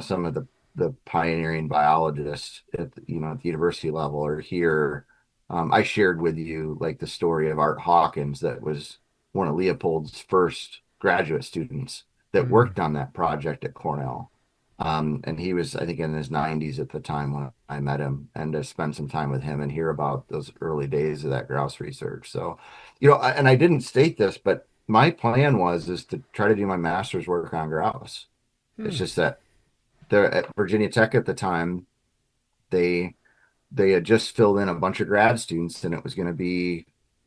C: some of the pioneering biologists at the university level or here. I shared with you like the story of Art Hawkins, that was one of Leopold's first graduate students that worked on that project at Cornell. And he was, I think, in his 90s at the time when I met him, and to spend some time with him and hear about those early days of that grouse research. So, and I didn't state this, but my plan is to try to do my master's work on grouse. It's just that they're at Virginia Tech at the time, they had just filled in a bunch of grad students, and it was going to be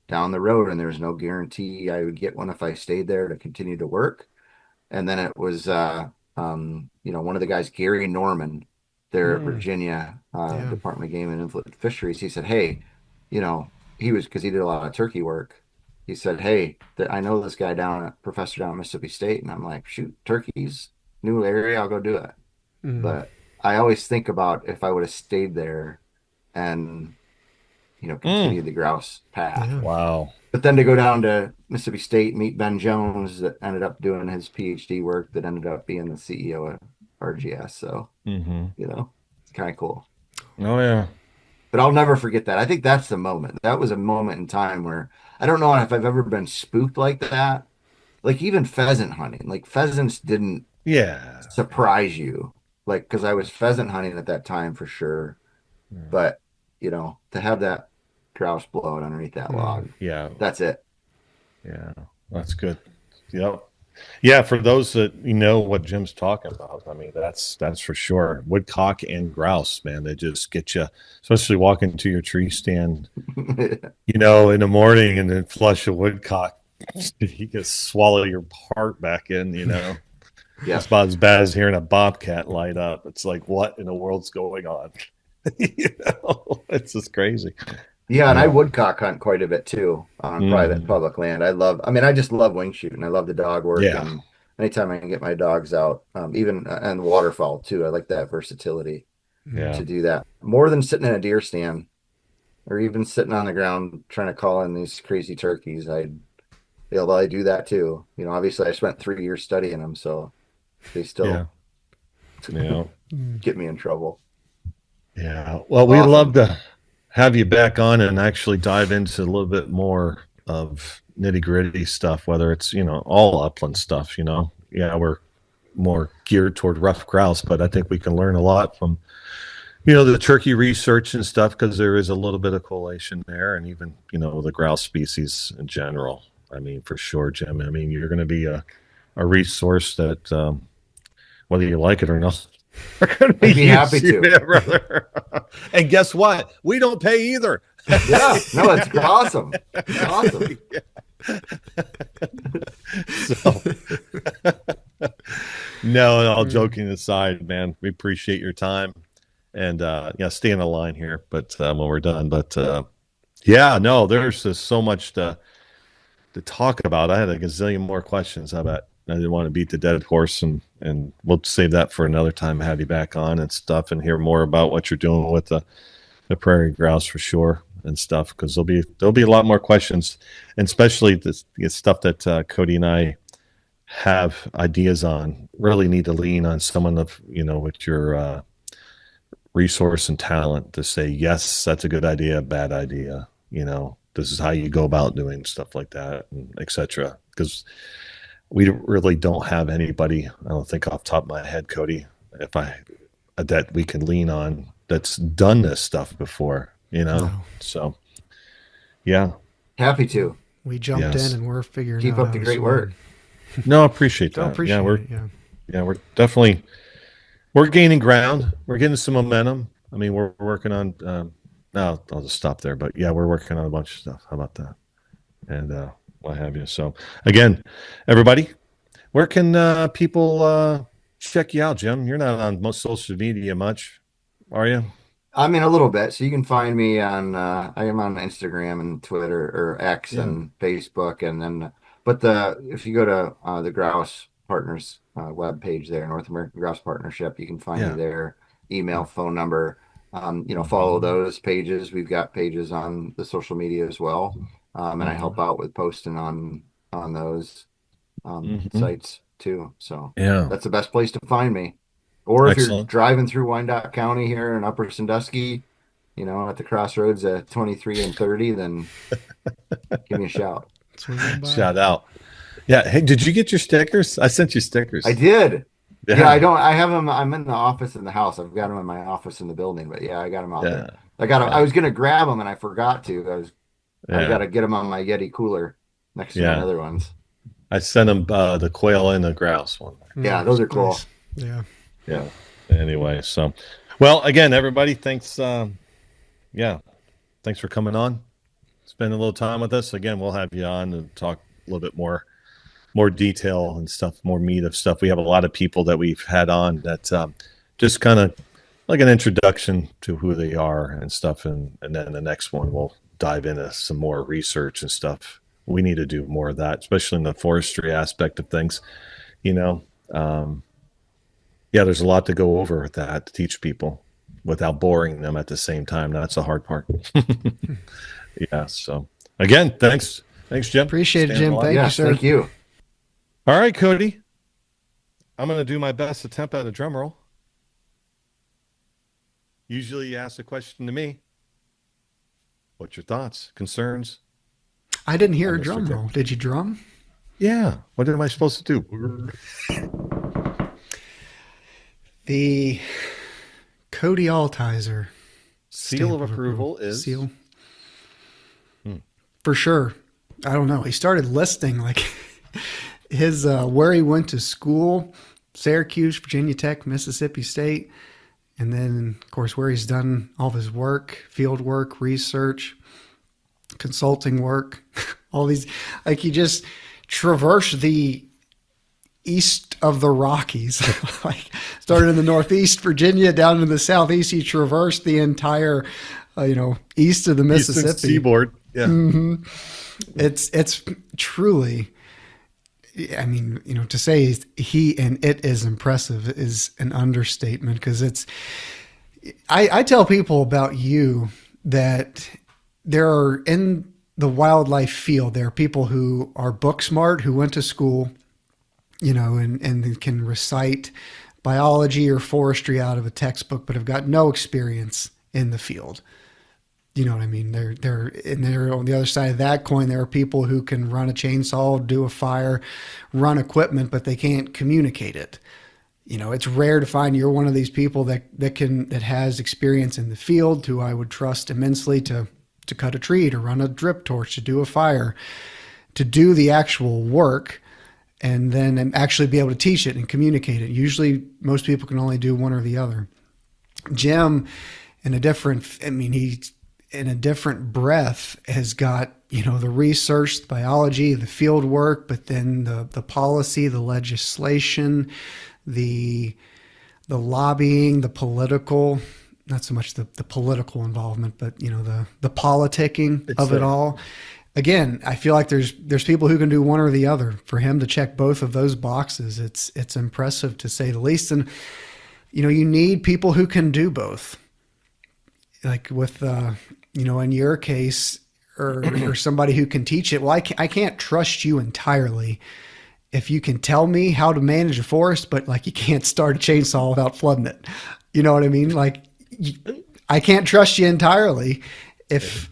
C: down the road, and there was no guarantee I would get one if I stayed there to continue to work. And then it was, one of the guys, Gary Norman, there at Virginia Department of Game and Inland Fisheries. He said, hey, because he did a lot of turkey work. He said, hey, I know this guy professor down at Mississippi State. And I'm like, shoot, turkeys, new area, I'll go do it. But I always think about if I would have stayed there and, continued the grouse path.
B: Yeah.
A: Wow.
C: But then to go down to Mississippi State, meet Ben Jones, that ended up doing his PhD work, that ended up being the CEO of RGS. So, it's kind of cool.
A: Oh, yeah.
C: But I'll never forget that. I think that's the moment. That was a moment in time where I don't know if I've ever been spooked like that. Like even pheasant hunting, like pheasants didn't surprise you. Like, because I was pheasant hunting at that time for sure. But, to have that grouse blow it underneath that log.
A: Yeah.
C: That's it.
A: Yeah. That's good. Yep. Yeah, for those that what Jim's talking about, I mean, that's for sure. Woodcock and grouse, man, they just get you, especially walking to your tree stand, in the morning and then flush a woodcock. You can swallow your heart back in, Yeah. It's about as bad as hearing a bobcat light up. It's like, what in the world's going on? It's just crazy.
C: Yeah, and I woodcock hunt quite a bit too on private and public land. I just love wing shooting. I love the dog work.
A: Yeah.
C: And anytime I can get my dogs out, even and waterfowl too. I like that versatility to do that. More than sitting in a deer stand or even sitting on the ground trying to call in these crazy turkeys. I do that too. Obviously I spent 3 years studying them, so they still get me in trouble.
A: Yeah. Well, we'd love to have you back on and actually dive into a little bit more of nitty-gritty stuff, whether it's all upland stuff. We're more geared toward ruffed grouse, but I think we can learn a lot from the turkey research and stuff, because there is a little bit of correlation there, and even the grouse species in general. I mean, for sure, Jim. I mean, you're going to be a resource that whether you like it or not,
C: I'd be happy to.
A: Yeah, brother. And guess what? We don't pay either.
C: Yeah, no, it's awesome. It's awesome.
A: So, no, all joking aside, man, we appreciate your time. and yeah, stay in the line here, but when we're done. But yeah, no, there's just so much to talk about. I had a gazillion more questions. I bet I didn't want to beat the dead horse, and we'll save that for another time. Have you back on and stuff, and hear more about what you're doing with the prairie grouse for sure and stuff, because there'll be a lot more questions, and especially this stuff that Cody and I have ideas on. Really need to lean on someone of with your resource and talent to say yes, that's a good idea, bad idea. This is how you go about doing stuff like that, and etc. Because we really don't have anybody, I don't think off the top of my head, Cody, that we can lean on that's done this stuff before,
B: No.
A: So yeah.
C: Happy to.
B: We jumped in and we're figuring
C: Keep
B: out
C: up the
B: how
C: great
B: to
C: work.
A: No, I appreciate that.
B: Don't appreciate it,
A: yeah, we're definitely, we're gaining ground. We're getting some momentum. I mean, we're working on, no, I'll just stop there. But yeah, we're working on a bunch of stuff. How about that? And what have you. So again, everybody, where can people check you out, Jim? You're not on most social media much, are you?
C: I mean, a little bit. So you can find me on, I am on Instagram and Twitter or X and Facebook. And then, but if you go to the Grouse Partners webpage there, North American Grouse Partnership, you can find me there, email, phone number, follow those pages. We've got pages on the social media as well. And I help out with posting on those sites too. So that's the best place to find me. Or if you're driving through Wyandotte County here in Upper Sandusky, at the crossroads at 23 and 30, then give me a shout.
A: Shout out. Yeah. Hey, did you get your stickers? I sent you stickers.
C: I did. Yeah, I have them. I'm in the office in the house. I've got them in my office in the building, but yeah, I got them out there. I was going to grab them and I forgot to. I got to get them on my Yeti cooler next to the other ones.
A: I sent them the quail and the grouse one.
C: Yeah, those are cool.
B: Nice.
A: Yeah. Anyway, so, well, again, everybody, thanks. Thanks for coming on. Spend a little time with us. Again, we'll have you on and talk a little bit more detail and stuff, more meat of stuff. We have a lot of people that we've had on that just kind of like an introduction to who they are and stuff. And then the next one, we'll dive into some more research and stuff. We need to do more of that, especially in the forestry aspect of things, there's a lot to go over with that to teach people without boring them at the same time. That's the hard part. Yeah. So again, thanks, Jim.
B: Appreciate it, Jim. Thank you, sir.
C: Thank you.
A: All right, Cody. I'm going to do my best attempt at a drum roll. Usually you ask a question to me. What's your thoughts, concerns?
B: I didn't hear a drum roll. Did you drum?
A: Yeah. What am I supposed to do?
B: The Cody Altizer
A: seal of approval is
B: seal. For sure. I don't know. He started listing like his where he went to school: Syracuse, Virginia Tech, Mississippi State, and then of course where he's done all of his work, field work, research, consulting work, all these. Like he just traversed the east of the Rockies, like started in the Northeast Virginia down to the Southeast. He traversed the entire, east of the Mississippi
A: Eastern seaboard. Yeah.
B: Mm-hmm. It's truly, I mean, to say he and it is impressive is an understatement, because I tell people about you that there are in the wildlife field, there are people who are book smart, who went to school, and can recite biology or forestry out of a textbook, but have got no experience in the field. You know what I mean? They're on the other side of that coin. There are people who can run a chainsaw, do a fire, run equipment, but they can't communicate it. It's rare to find you're one of these people that has experience in the field, who I would trust immensely to cut a tree, to run a drip torch, to do a fire, to do the actual work, and then actually be able to teach it and communicate it. Usually most people can only do one or the other. Jim, in a different breath, has got, the research, the biology, the field work, but then the policy, the legislation, the lobbying, the political, not so much the political involvement, but the politicking
A: It's
B: of it all. Again, I feel like there's people who can do one or the other. For him to check both of those boxes, it's impressive to say the least. And you need people who can do both. Like with in your case, or somebody who can teach it. Well, I can't trust you entirely if you can tell me how to manage a forest, but like you can't start a chainsaw without flooding it. You know what I mean? Like I can't trust you entirely if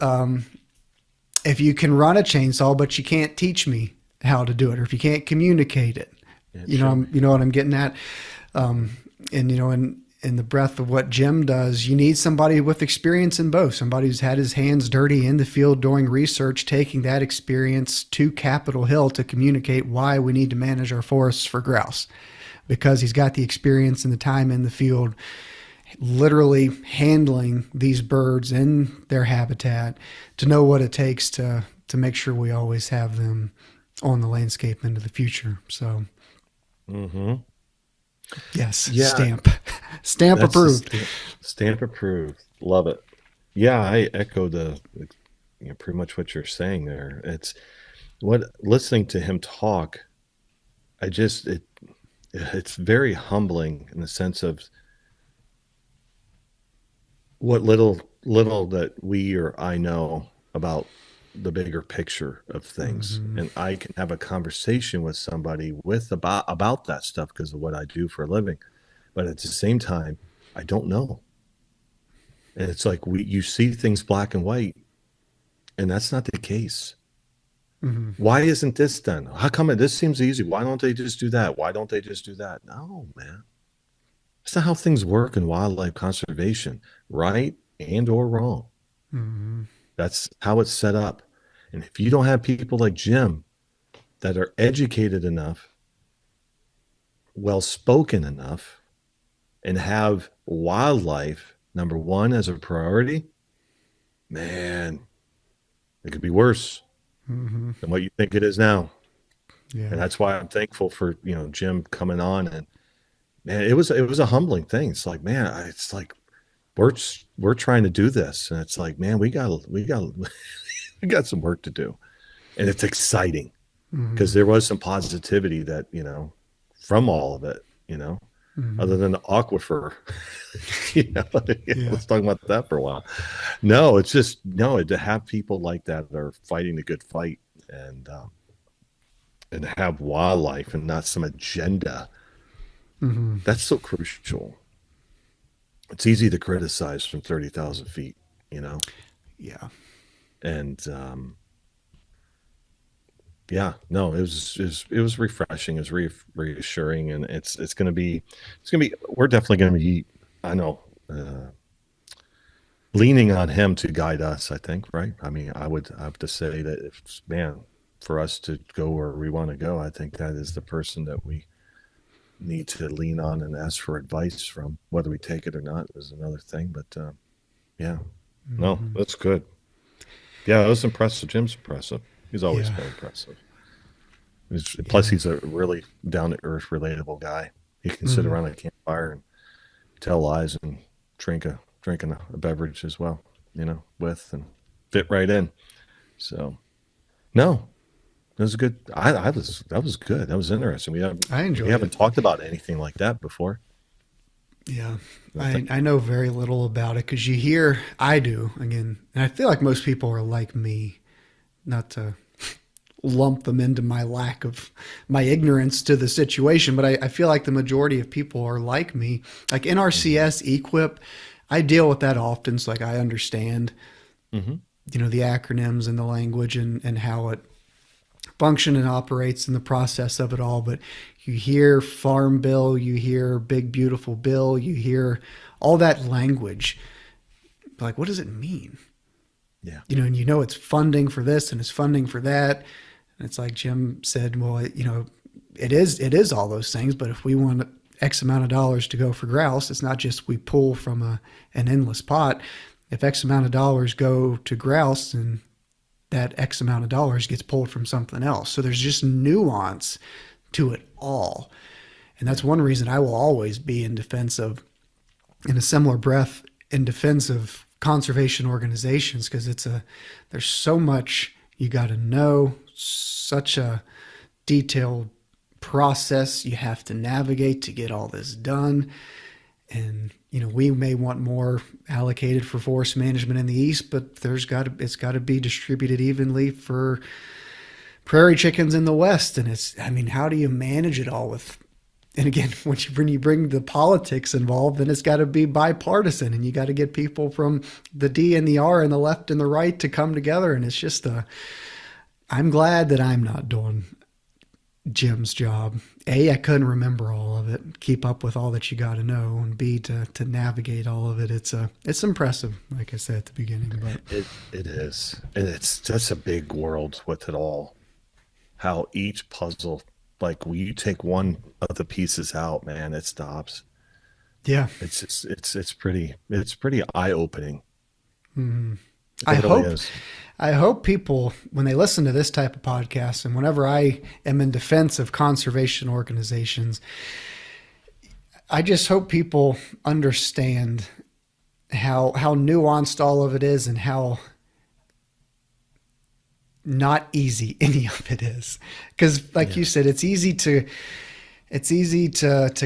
B: you can run a chainsaw, but you can't teach me how to do it, or if you can't communicate it.
A: Yeah,
B: You know what I'm getting at. In the breadth of what Jim does, you need somebody with experience in both. Somebody who's had his hands dirty in the field doing research, taking that experience to Capitol Hill to communicate why we need to manage our forests for grouse, because he's got the experience and the time in the field, literally handling these birds in their habitat, to know what it takes to make sure we always have them on the landscape into the future. So, yes,
A: Yeah.
B: Stamp
A: That's
B: approved.
A: Stamp approved. Love it. Yeah, I echo pretty much what you're saying there. It's listening to him talk. It's very humbling in the sense of what little that we or I know about the bigger picture of things. And I can have a conversation with somebody about that stuff because of what I do for a living. But at the same time, I don't know. And it's like you see things black and white, and that's not the case. Why isn't this done? How come this seems easy? Why don't they just do that? Why don't they just do that? No, man. That's not how things work in wildlife conservation, right and or wrong. That's how it's set up. And if you don't have people like Jim that are educated enough, well-spoken enough, and have wildlife, number one, as a priority, man, it could be worse than what you think it is now.
B: Yeah.
A: And that's why I'm thankful for, Jim coming on. And man, it was a humbling thing. It's like, man, it's like, we're trying to do this. And it's like, man, we got some work to do. And it's exciting because there was some positivity that, from all of it, other than the aquifer, let's talk about that for a while. No, it's just, to have people like that are fighting the good fight and have wildlife and not some agenda. That's so crucial. It's easy to criticize from 30,000 feet,
B: Yeah.
A: And, yeah, no, it was refreshing. It was reassuring, and it's going to be, we're definitely going to be, I know, leaning on him to guide us, I think, right? I mean, I would have to say that for us to go where we want to go, I think that is the person that we need to lean on and ask for advice from. Whether we take it or not is another thing, but yeah, no, that's good. Yeah, it was impressive. Jim's impressive. He's always been impressive. Plus, he's a really down-to-earth, relatable guy. He can sit around a campfire and tell lies and drinking a beverage as well, with and fit right in. So, no, that was good. That was good. That was interesting.
B: I enjoyed
A: we haven't talked about anything like that before.
B: Yeah, I know very little about it because I do, again, and I feel like most people are like me, not to lump them into my ignorance to the situation, but I feel like the majority of people are like me. Like NRCS, EQIP, I deal with that often, so like I understand, the acronyms and the language and how it functions and operates and the process of it all, but you hear Farm Bill, you hear Big Beautiful Bill, you hear all that language. Like, what does it mean?
A: Yeah.
B: And it's funding for this and it's funding for that. And it's like Jim said, well, it is all those things, but if we want X amount of dollars to go for grouse, it's not just we pull from an endless pot. If X amount of dollars go to grouse, then that X amount of dollars gets pulled from something else. So there's just nuance to it all. And that's one reason I will always be in defense of, in a similar breath, in defense of conservation organizations, because there's so much you got to know, such a detailed process you have to navigate to get all this done. And, we may want more allocated for forest management in the east, but it's got to be distributed evenly for prairie chickens in the west. And how do you manage it all and again, when you bring the politics involved, then it's got to be bipartisan, and you got to get people from the D and the R and the left and the right to come together. And it's just I'm glad that I'm not doing Jim's job. A, I couldn't remember all of it, keep up with all that you got to know, and B, to navigate all of it. It's impressive, like I said at the beginning. But
A: it is, and it's just a big world with it all. How each puzzle, like when you take one of the pieces out, man, it stops.
B: Yeah,
A: it's pretty eye opening.
B: Mm-hmm.
A: Really
B: I hope people, when they listen to this type of podcast, and whenever I am in defense of conservation organizations, I just hope people understand how nuanced all of it is, and how not easy any of it is. Because like you said, it's easy to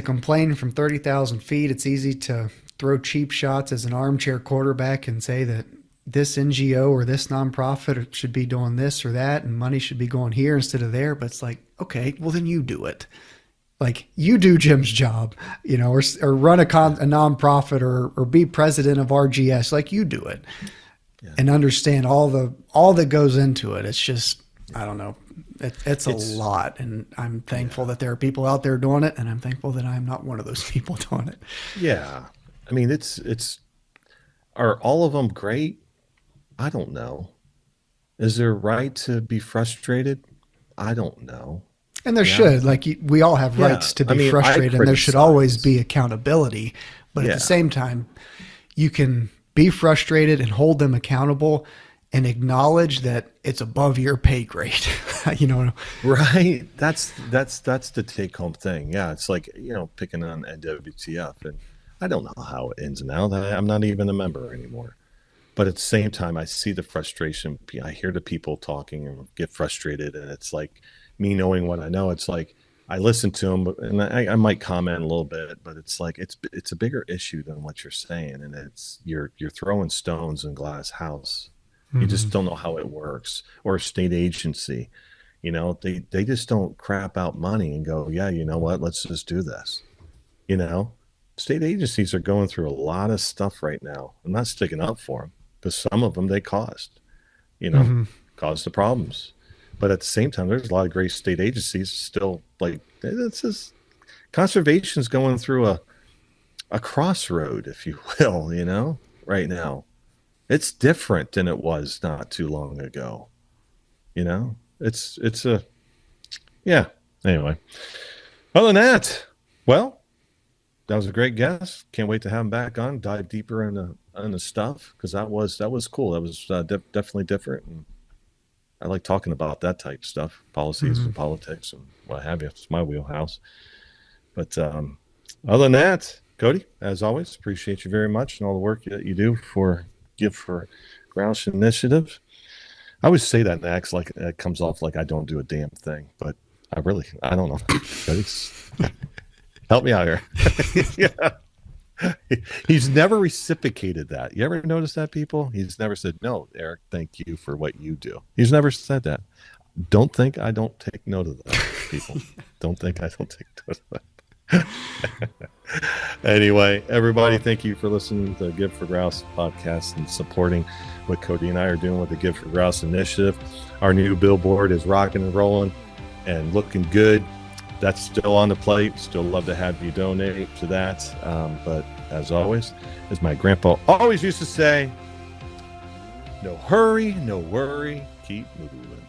B: complain from 30,000 feet. It's easy to throw cheap shots as an armchair quarterback and say that this NGO or this nonprofit should be doing this or that, and money should be going here instead of there. But it's like, okay, well then you do it. Like, you do Jim's job, or run a nonprofit, or be president of RGS. Like, you do it, and understand all that goes into it. It's just, I don't know. It's a lot, and I'm thankful that there are people out there doing it, and I'm thankful that I'm not one of those people doing it.
A: Yeah, I mean, are all of them great? I don't know. Is there a right to be frustrated? I don't know.
B: And there should, we all have rights to be frustrated, and there should always be accountability. But at the same time, you can be frustrated and hold them accountable, and acknowledge that it's above your pay grade.
A: Right. That's the take home thing. Yeah. It's like, picking on NWTF, and I don't know how it ends now. I'm not even a member anymore. But at the same time, I see the frustration. I hear the people talking and get frustrated. And it's like, me knowing what I know, it's like I listen to them, and I might comment a little bit, but it's like it's a bigger issue than what you're saying. And it's you're throwing stones in glass house. Mm-hmm. You just don't know how it works. Or a state agency, they just don't crap out money and go, yeah, you know what, let's just do this. State agencies are going through a lot of stuff right now. I'm not sticking up for them, because some of them they caused the problems. But at the same time, there's a lot of great state agencies still. Like, it's just conservation's going through a crossroad, if you will. Right now, it's different than it was not too long ago. It's Anyway, other than that, well, that was a great guest. Can't wait to have him back on, dive deeper into the stuff, because that was cool. That was definitely different, and I like talking about that type of stuff, policies and politics and what have you. It's my wheelhouse. But other than that, Cody, as always, appreciate you very much and all the work that you do for Give for Grouse Initiative. I always say that next, like it comes off like I don't do a damn thing, but I don't know. Help me out here. Yeah. He's never reciprocated that. You ever notice that, people? He's never said, no, Eric, thank you for what you do. He's never said that. Don't think I don't take note of that, people. Don't think I don't take note of that. Anyway, everybody, thank you for listening to the Give for Grouse podcast and supporting what Cody and I are doing with the Give for Grouse initiative. Our new billboard is rocking and rolling and looking good. That's still on the plate. Still love to have you donate to that. But as always, as my grandpa always used to say, no hurry, no worry, keep moving.